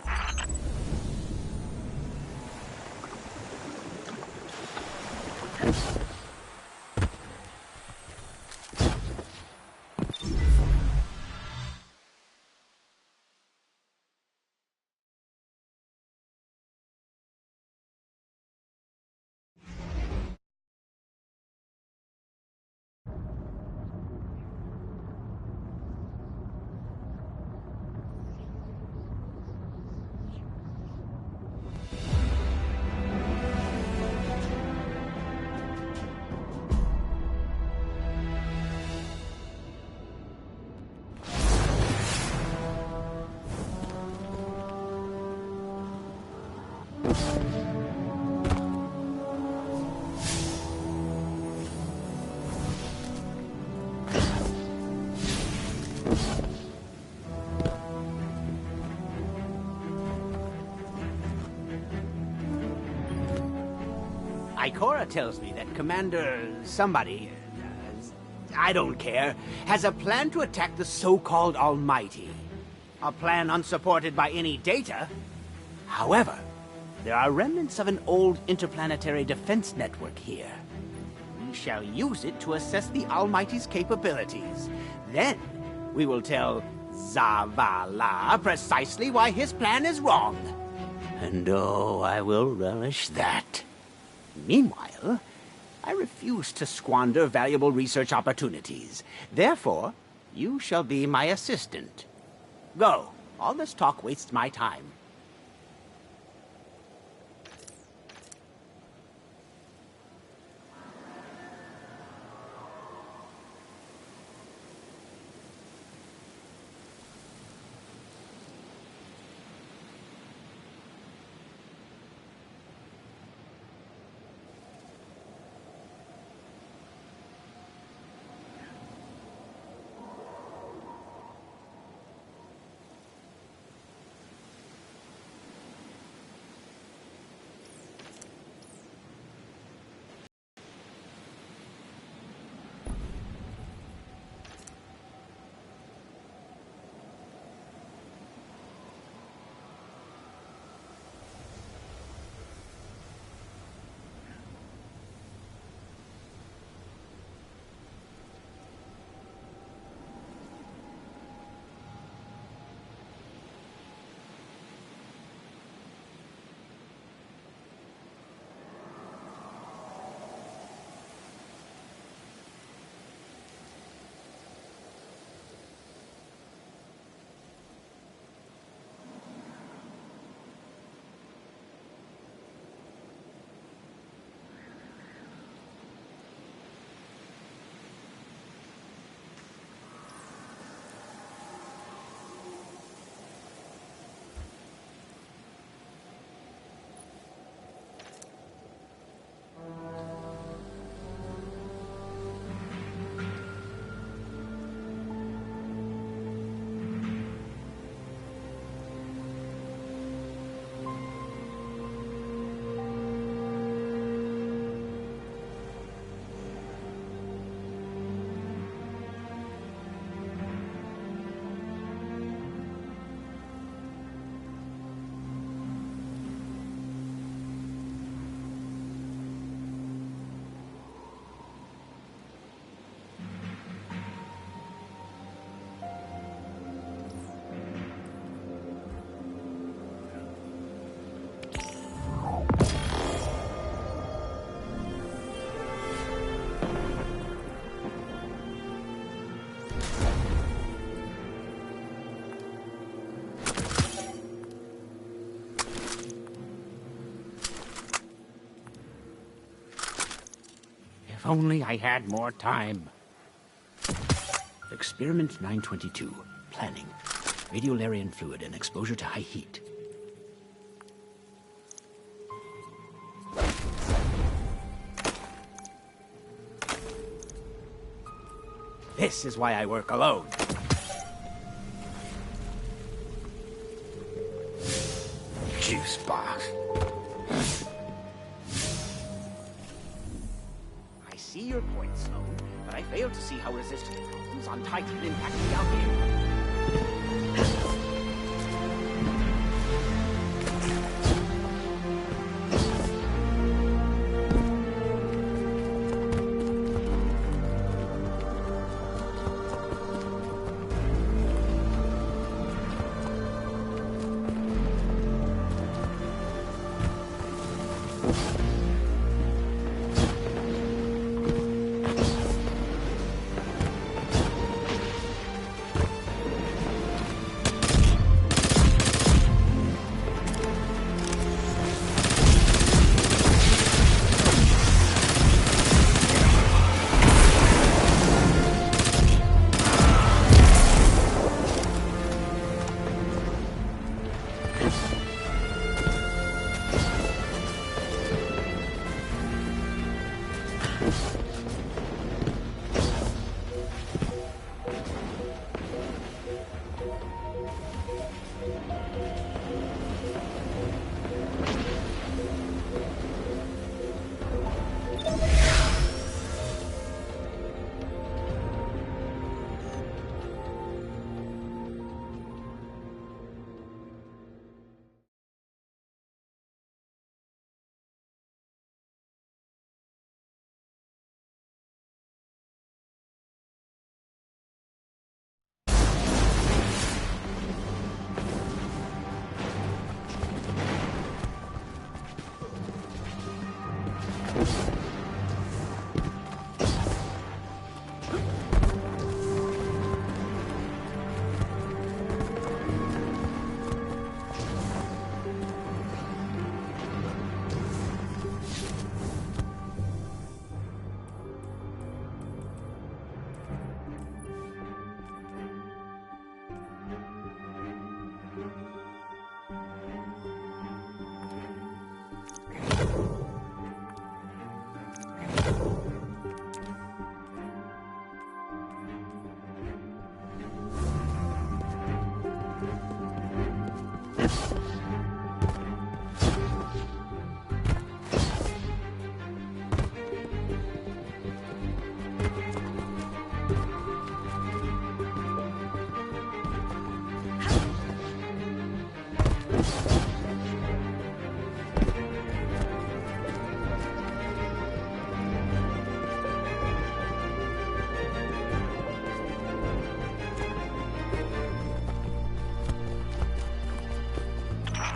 Ikora tells me that Commander somebody, I don't care, has a plan to attack the so-called Almighty. A plan unsupported by any data. However, there are remnants of an old interplanetary defense network here. We shall use it to assess the Almighty's capabilities. Then, we will tell Zavala precisely why his plan is wrong. And oh, I will relish that. Meanwhile, I refuse to squander valuable research opportunities. Therefore, you shall be my assistant. Go. All this talk wastes my time. If only I had more time. Experiment 922. Planning. Radiolarian fluid and exposure to high heat. This is why I work alone. Juice box. I see your point, Sloan, but I fail to see how resistance problems on Titan impact the outcome.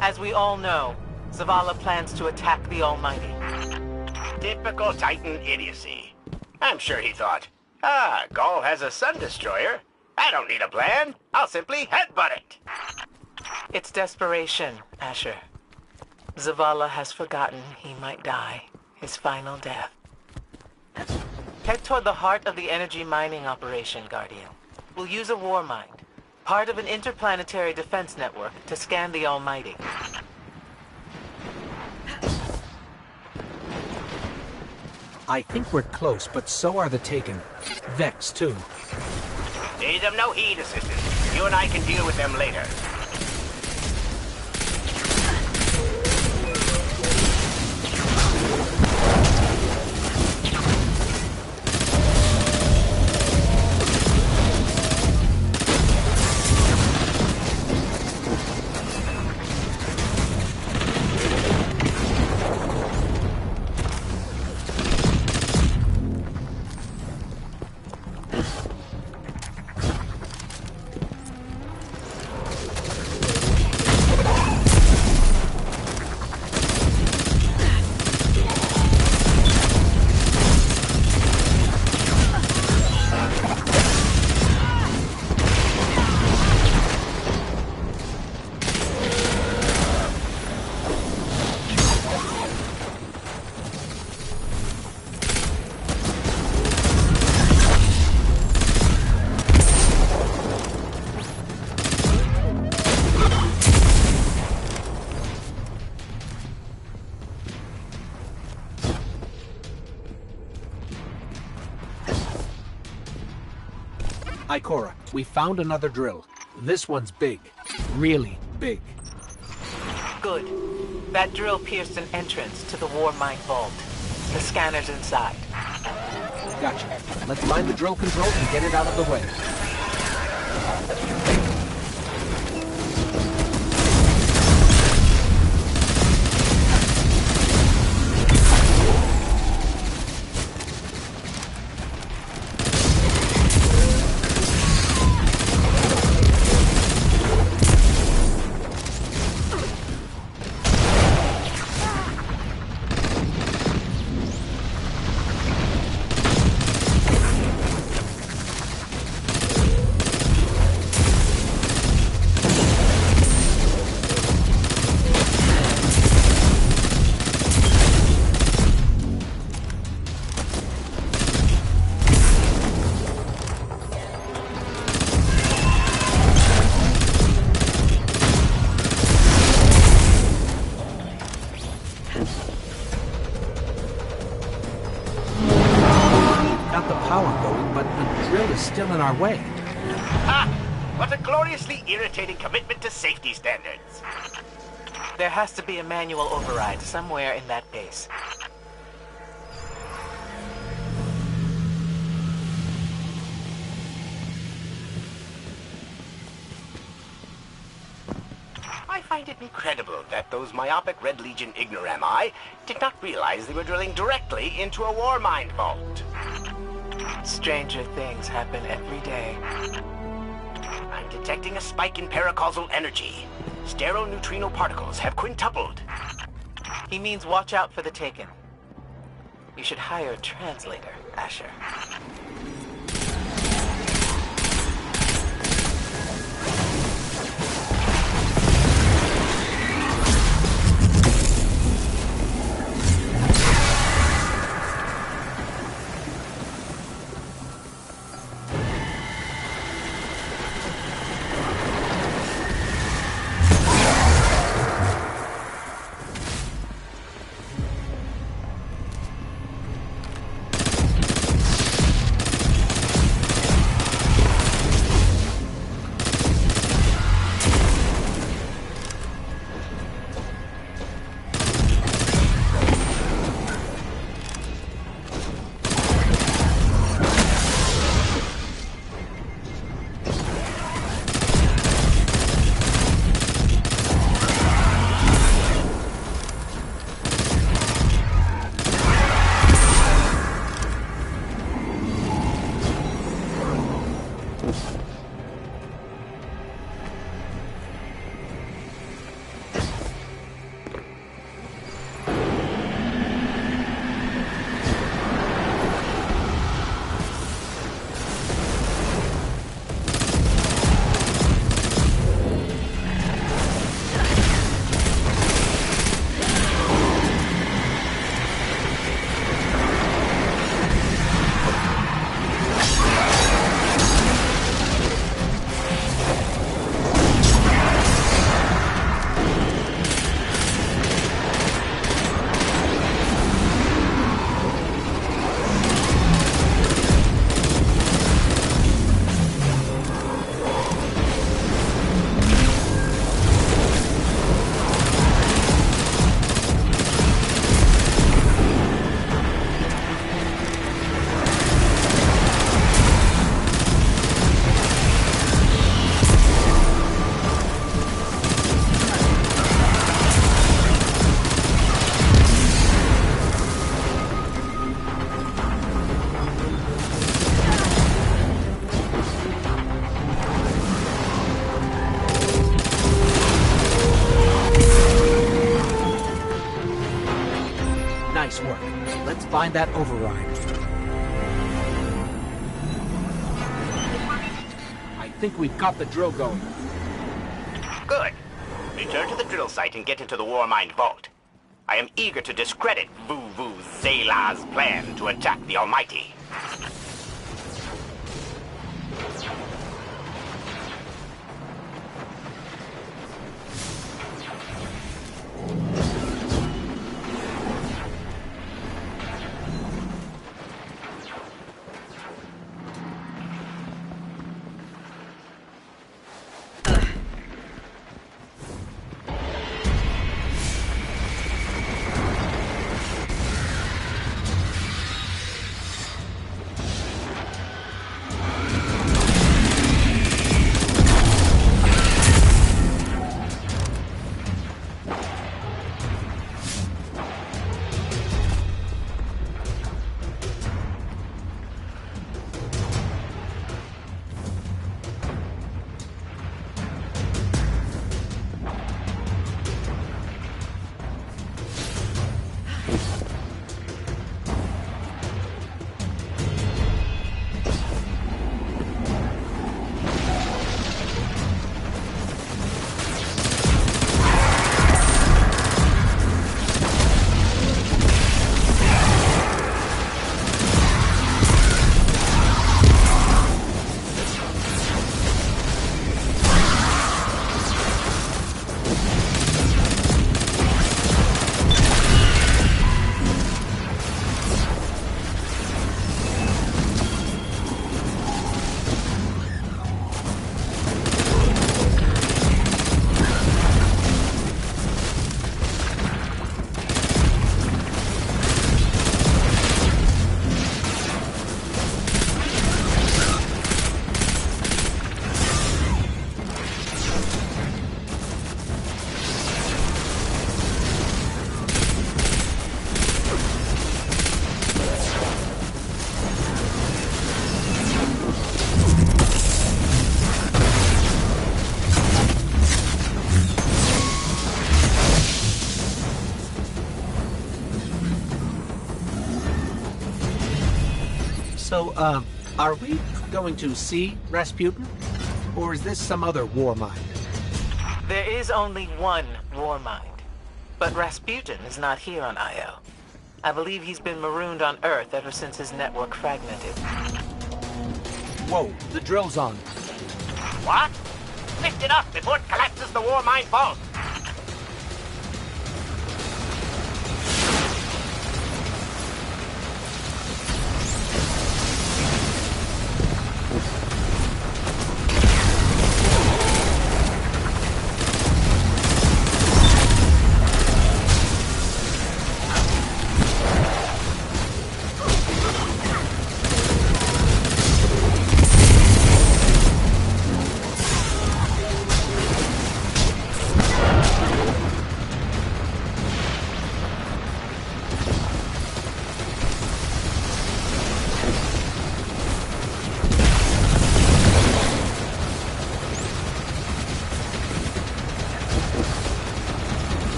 As we all know, Zavala plans to attack the Almighty. Typical Titan idiocy. I'm sure he thought, Gaul has a Sun Destroyer. I don't need a plan. I'll simply headbutt it. It's desperation, Asher. Zavala has forgotten he might die, his final death. Head toward the heart of the energy mining operation, Guardian. We'll use a war mind, part of an interplanetary defense network, to scan the Almighty. I think we're close, but so are the Taken. Vex, too. Pay them no heed, Assistant. You and I can deal with them later. Ikora, we found another drill. This one's big. Really big. Good. That drill pierced an entrance to the War Mine Vault. The scanner's inside. Gotcha. Let's find the drill controls and get it out of the way. Still in our way. Ah! What a gloriously irritating commitment to safety standards. There has to be a manual override somewhere in that base. I find it incredible that those myopic Red Legion ignorami did not realize they were drilling directly into a war mine vault. Stranger things happen every day. I'm detecting a spike in paracausal energy. Steroneutrino particles have quintupled. He means watch out for the Taken. You should hire a translator, Asher. Nice work. Let's find that override. I think we've got the drill going. Good. Return to the drill site and get into the war mine vault. I am eager to discredit Vuvu Zayla's plan to attack the Almighty. So, are we going to see Rasputin? Or is this some other war mind? There is only one war mind. But Rasputin is not here on Io. I believe he's been marooned on Earth ever since his network fragmented. Whoa, the drill's on. What? Lift it up before it collapses the war mine vault.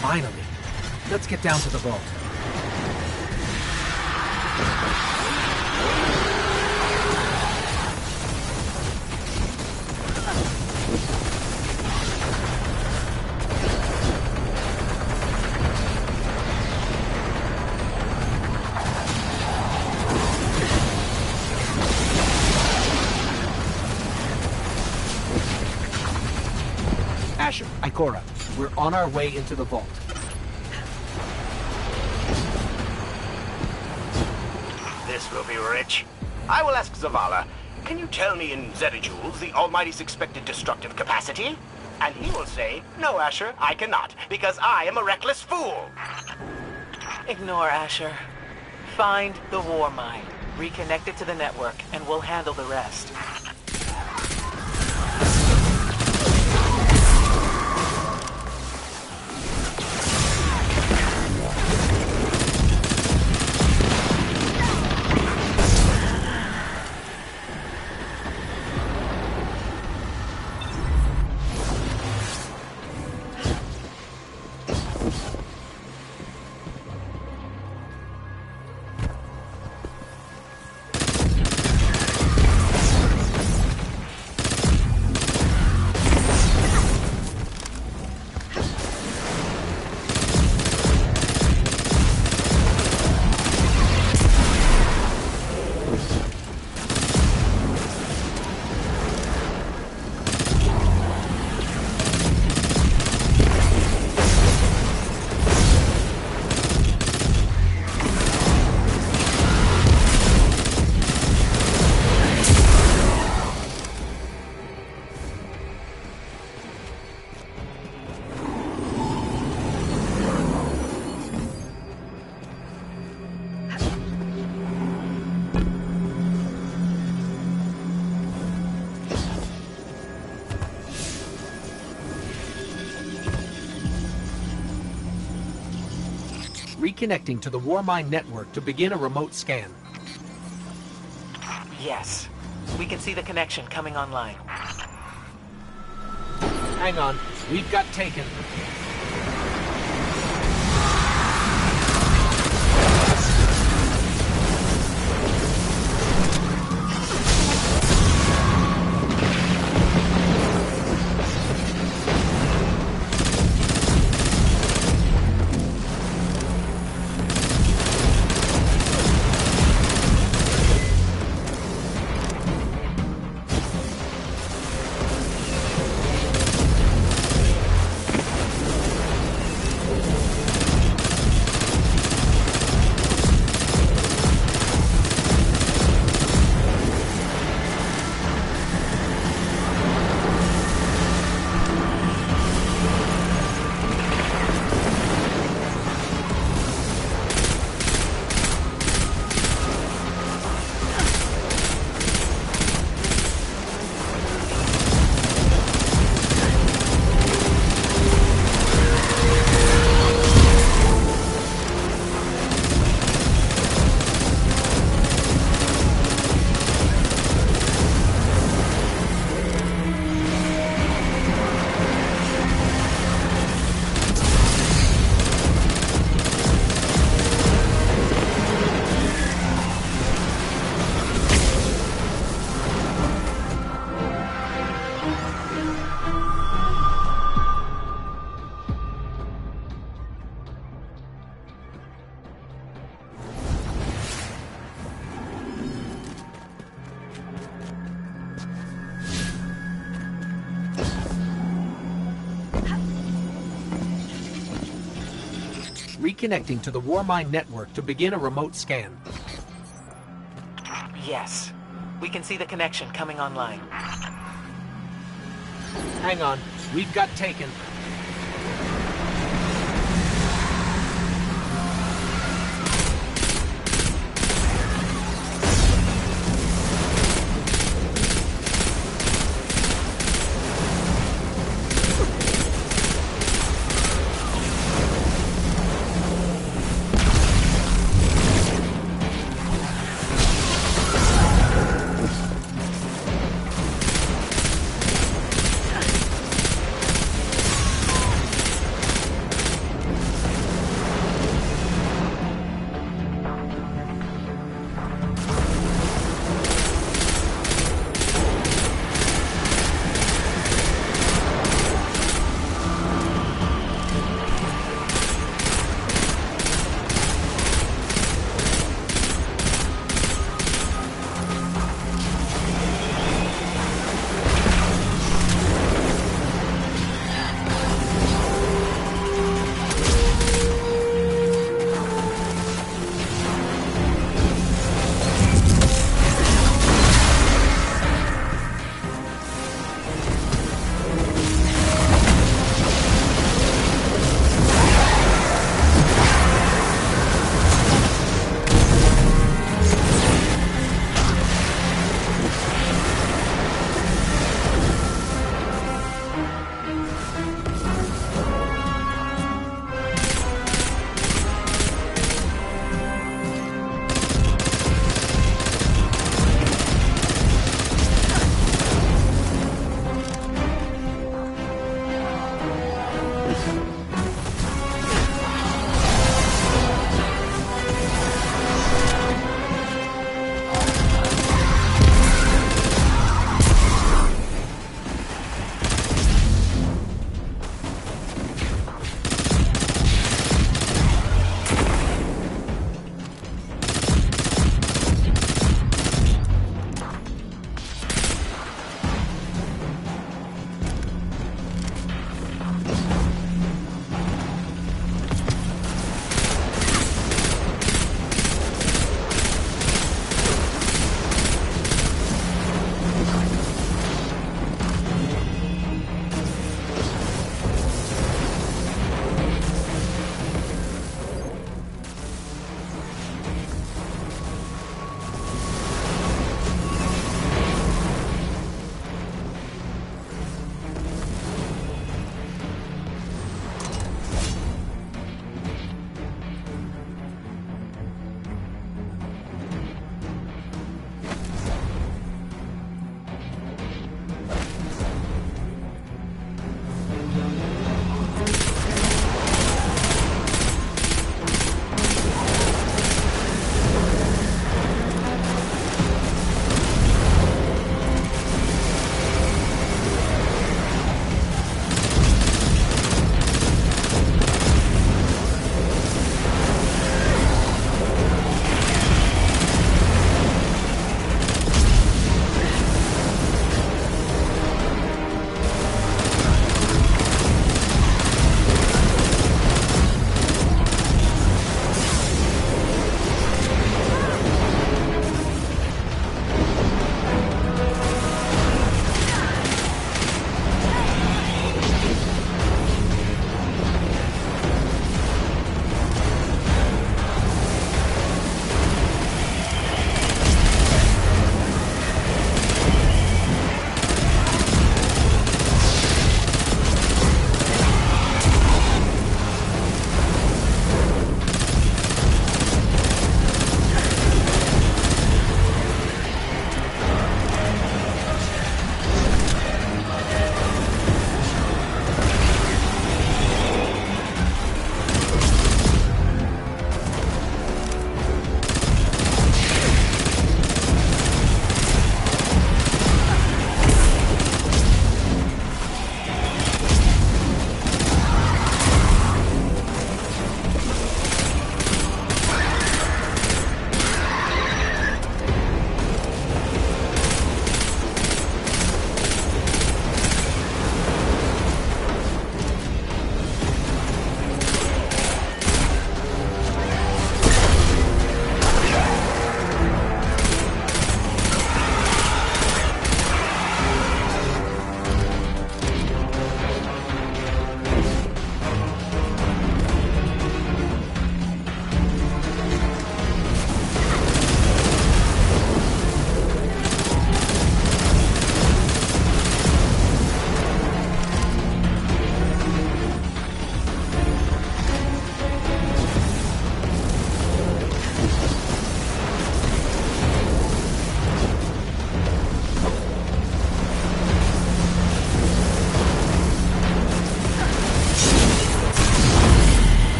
Finally. Let's get down to the vault. Asher, Ikora, we're on our way into the vault. This will be rich. I will ask Zavala, can you tell me in zetajoules the Almighty's expected destructive capacity? And he will say, no, Asher, I cannot, because I am a reckless fool. Ignore Asher. Find the war mine, reconnect it to the network, and we'll handle the rest. Reconnecting to the Warmind network to begin a remote scan. Yes. We can see the connection coming online. Hang on. We've got taken. reconnecting to the Warmind network to begin a remote scan. Yes. We can see the connection coming online. Hang on. We've got taken.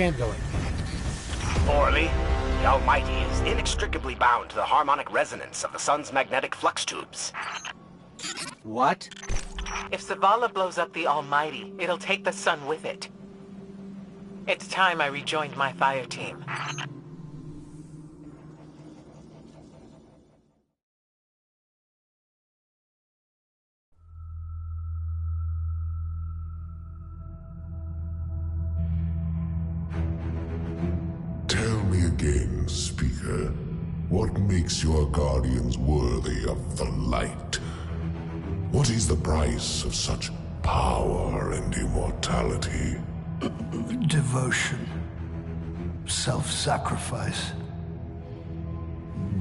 scan going? Orly, the Almighty is inextricably bound to the harmonic resonance of the sun's magnetic flux tubes. What? If Zavala blows up the Almighty, it'll take the sun with it. It's time I rejoined my fire team. Tell me again, Speaker, what makes your guardians worthy of the light? What is the price of such power and immortality? Devotion. Self-sacrifice.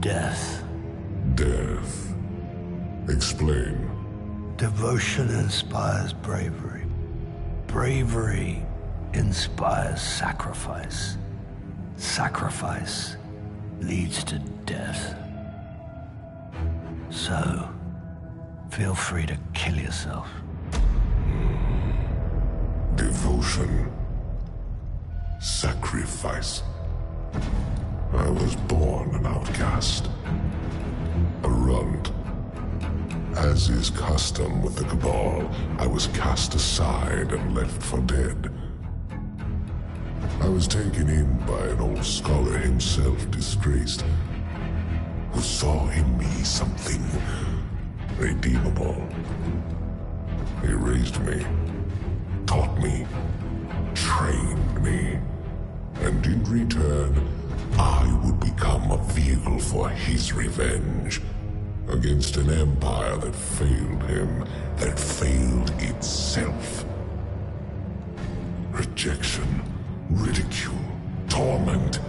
Death. Death. Explain. Devotion inspires bravery. Bravery inspires sacrifice. Sacrifice leads to death. So, feel free to kill yourself. Devotion. Sacrifice. I was born an outcast. A runt. As is custom with the Cabal, I was cast aside and left for dead. I was taken in by an old scholar himself, disgraced, who saw in me something redeemable. He raised me, taught me, trained me, and in return, I would become a vehicle for his revenge against an empire that failed him, that failed itself. Rejection, ridicule, torment,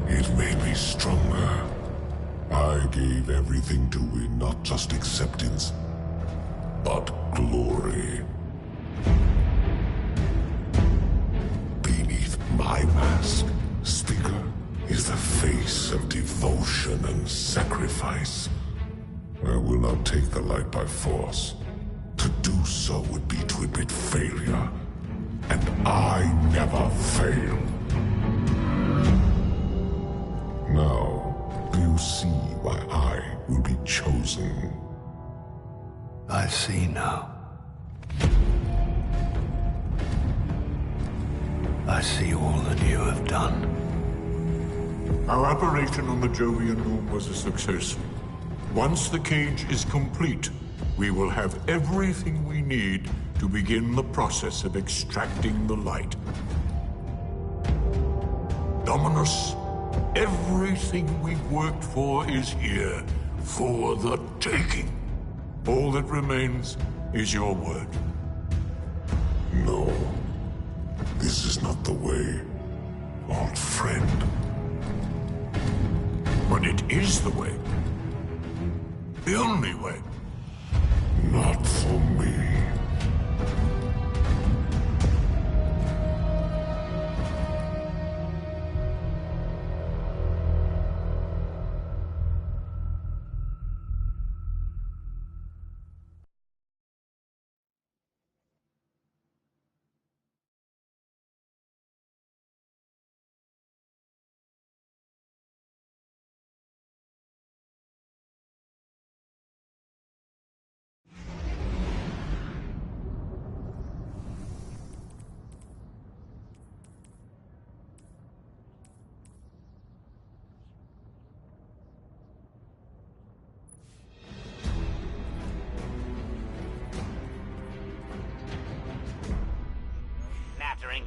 it made me stronger. I gave everything to win not just acceptance, but glory. Beneath my mask, Speaker, is the face of devotion and sacrifice. I will not take the light by force. To do so would be to admit failure, and I never fail. Now, do you see why I will be chosen? I see now. I see all that you have done. Our operation on the Jovian Loom was a success. Once the cage is complete, we will have everything we need to begin the process of extracting the light. Dominus, everything we worked for is here, for the taking. All that remains is your word. No, this is not the way, old friend. But it is the way. The only way. Not for me.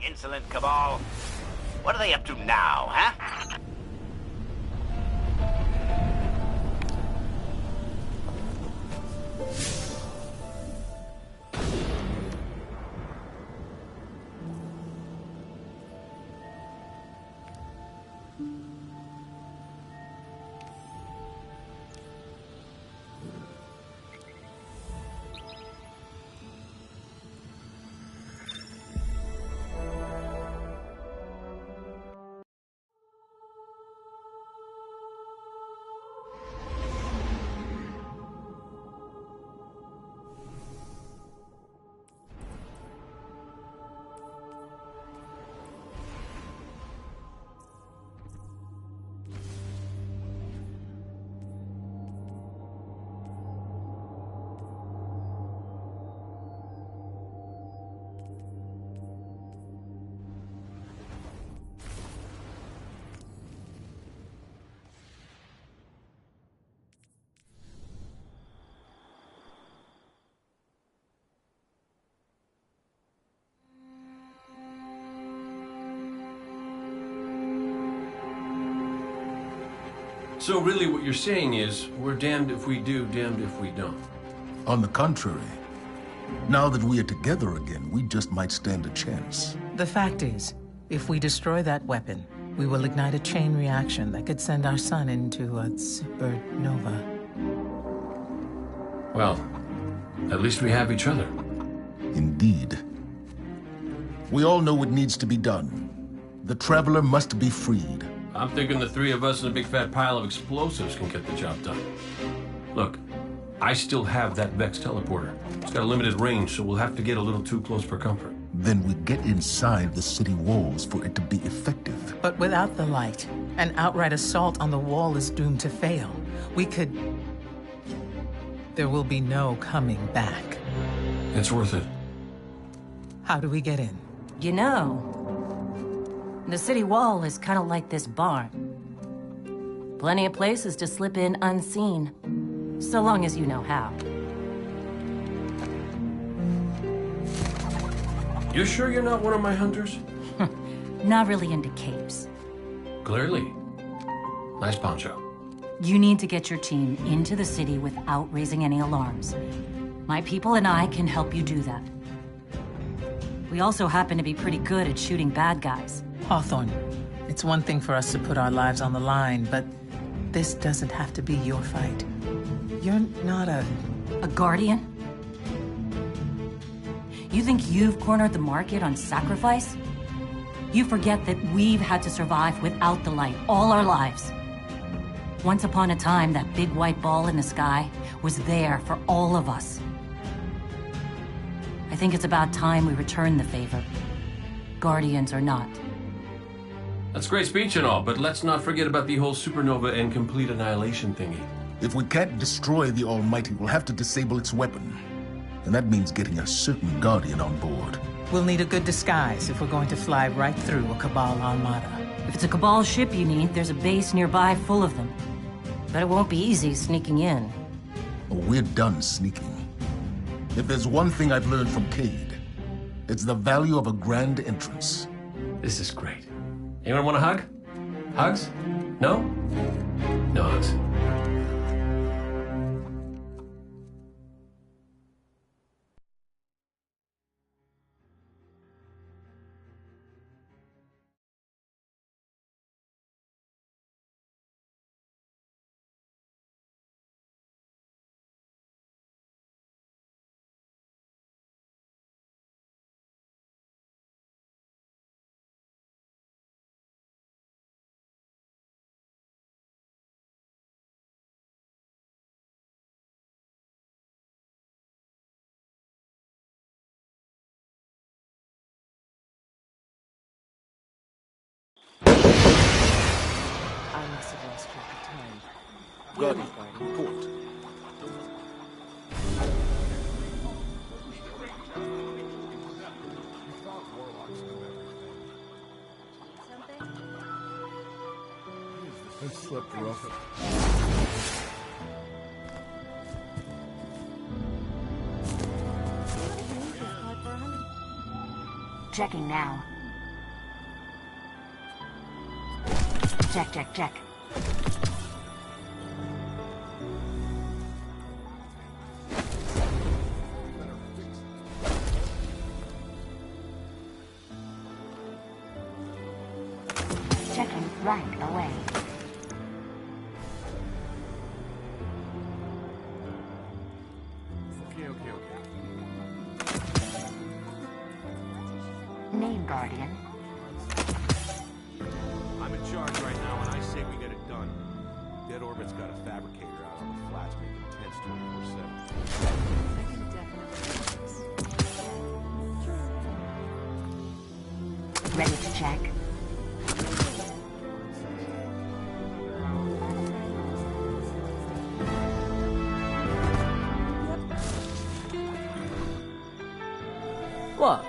Insolent Cabal. What are they up to now, huh? So really what you're saying is, we're damned if we do, damned if we don't. On the contrary, now that we are together again, we just might stand a chance. The fact is, if we destroy that weapon, we will ignite a chain reaction that could send our sun into a supernova. Well, at least we have each other. Indeed. We all know what needs to be done. The Traveler must be freed. I'm thinking the three of us in a big fat pile of explosives can get the job done. Look, I still have that Vex teleporter. It's got a limited range, so we'll have to get a little too close for comfort. Then we get inside the city walls for it to be effective. But without the light, an outright assault on the wall is doomed to fail. We could... There will be no coming back. It's worth it. How do we get in? You know, the city wall is kind of like this barn. Plenty of places to slip in unseen, so long as you know how. You sure you're not one of my hunters? Not really into capes. Clearly. Nice poncho. You need to get your team into the city without raising any alarms. My people and I can help you do that. We also happen to be pretty good at shooting bad guys. Hawthorne, it's one thing for us to put our lives on the line, but this doesn't have to be your fight. You're not a Guardian? You think you've cornered the market on sacrifice? You forget that we've had to survive without the light all our lives. Once upon a time, that big white ball in the sky was there for all of us. I think it's about time we return the favor. Guardians or not. That's great speech and all, but let's not forget about the whole supernova and complete annihilation thingy. If we can't destroy the Almighty, we'll have to disable its weapon. And that means getting a certain Guardian on board. We'll need a good disguise if we're going to fly right through a Cabal armada. If it's a Cabal ship you need, there's a base nearby full of them. But it won't be easy sneaking in. Oh, we're done sneaking. If there's one thing I've learned from Cayde, it's the value of a grand entrance. This is great. Anyone want a hug? Hugs? No? No hugs. I must have lost track of time. Guardian, report. I slept rough. Checking now. Check, check, check. Checking right away. Okay. Name Guardian. I'm in charge right now, and I say we get it done. Dead Orbit's got a fabricator out on the flats making tents 24/7. Ready to check. What?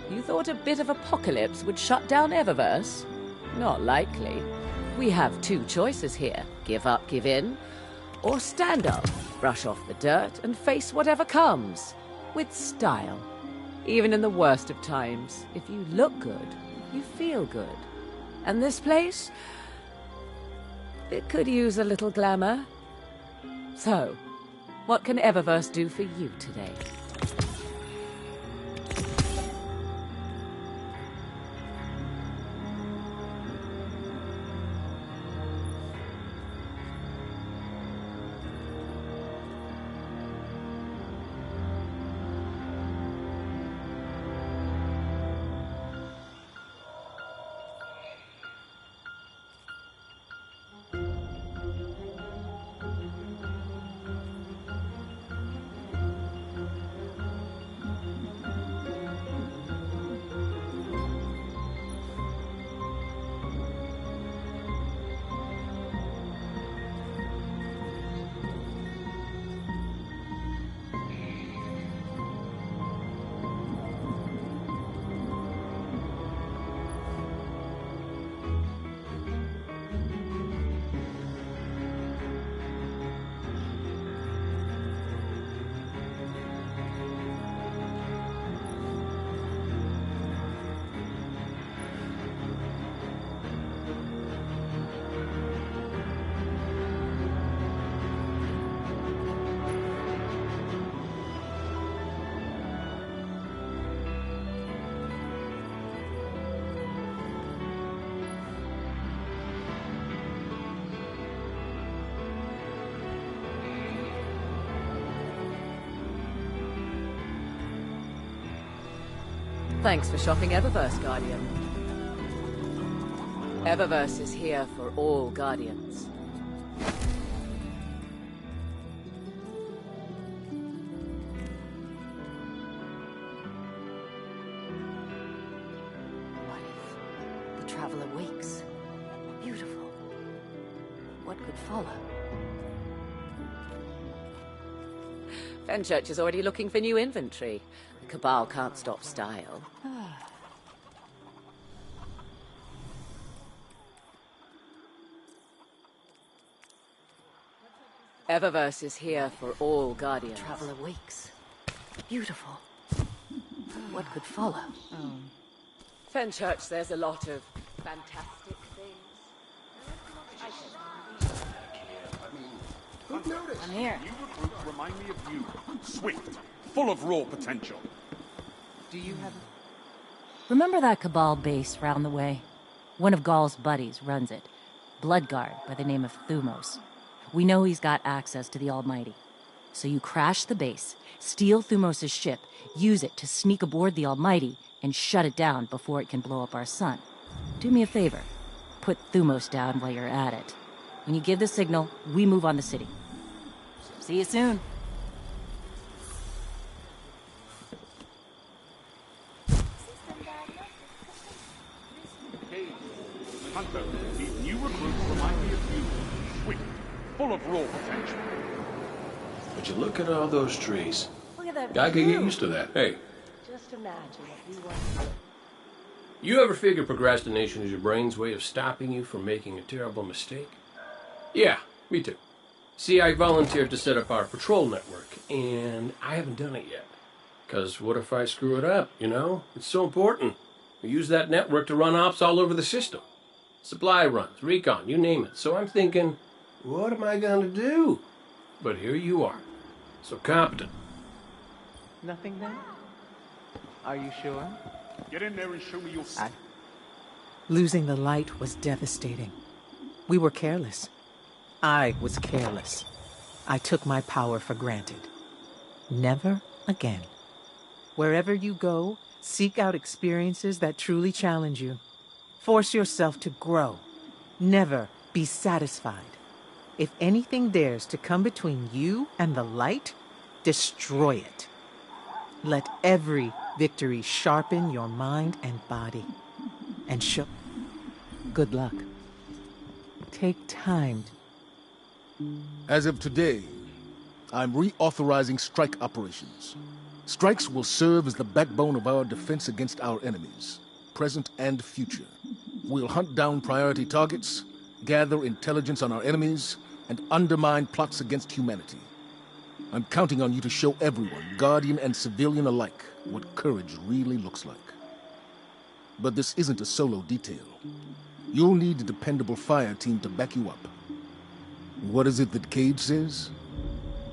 You thought a bit of apocalypse would shut down Eververse? Not likely. We have two choices here. Give up, give in, or stand up, brush off the dirt, and face whatever comes. With style. Even in the worst of times, if you look good, you feel good. And this place? It could use a little glamour. So, what can Eververse do for you today? Thanks for shopping Eververse, Guardian. Eververse is here for all Guardians. What if the Traveler wakes? Beautiful. What could follow? Fenchurch is already looking for new inventory. The Cabal can't stop style. Eververse is here for all Guardians. Traveler wakes. Beautiful. What could follow? Fenchurch, there's a lot of fantastic things. I'm here. You recruits remind me of you. Swift, full of raw potential. Do you have Remember that Cabal base round the way? One of Gaul's buddies runs it. Bloodguard by the name of Thumos. We know he's got access to the Almighty. So you crash the base, steal Thumos' ship, use it to sneak aboard the Almighty, and shut it down before it can blow up our sun. Do me a favor. Put Thumos down while you're at it. When you give the signal, we move on the city. See you soon. Hunter, these new recruits remind me of you. Swift, full of raw potential. Would you look at all those trees? Look at that Guy could get view. used to that. Hey, Just imagine if you were... You ever figure procrastination is your brain's way of stopping you from making a terrible mistake? Yeah, me too. See, I volunteered to set up our patrol network, and I haven't done it yet. 'Cause what if I screw it up, you know? It's so important. We use that network to run ops all over the system. Supply runs, recon, you name it. So I'm thinking, what am I gonna do? But here you are. So competent. nothing then? Are you sure? Get in there and show me your... Losing the light was devastating. We were careless. I was careless. I took my power for granted. Never again. Wherever you go, seek out experiences that truly challenge you. Force yourself to grow. Never be satisfied. If anything dares to come between you and the light, destroy it. Let every victory sharpen your mind and body. And show. Good luck. Take time. As of today, I'm reauthorizing strike operations. Strikes will serve as the backbone of our defense against our enemies, present and future. We'll hunt down priority targets, gather intelligence on our enemies, and undermine plots against humanity. I'm counting on you to show everyone, Guardian and civilian alike, what courage really looks like. But this isn't a solo detail. You'll need a dependable fire team to back you up. What is it that Cage says?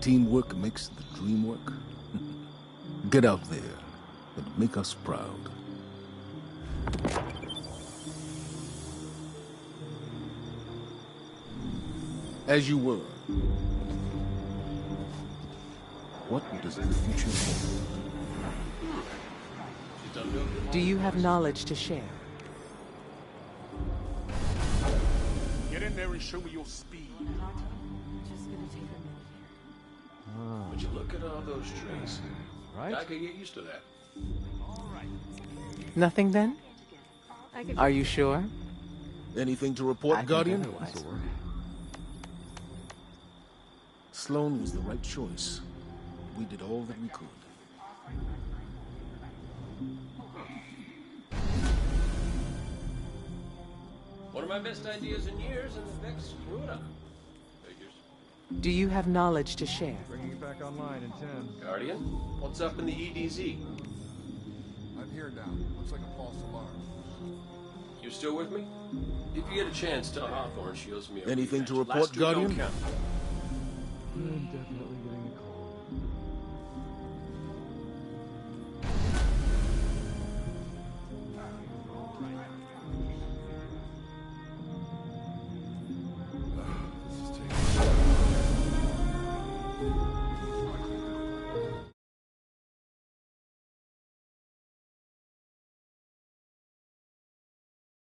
Teamwork makes the dream work. Get out there and make us proud. As you were. What does the future hold? Do you have knowledge to share? Get in there and show me your speed. Just gonna take a minute here. Would you look at all those trees? Right? I could get used to that. Nothing then? Are you sure? Anything to report, Guardian? Otherwise. Sloane was the right choice. We did all that we could. One of my best ideas in years, and the next screw it up. Figures. Do you have knowledge to share? Bringing it back online in 10. Guardian, what's up in the EDZ? I'm here now. Looks like a false alarm. You still with me? If you get a chance, tell Hawthorne she owes me a Anything to rematch. report, Last two don't Guardian? count. Indefinitely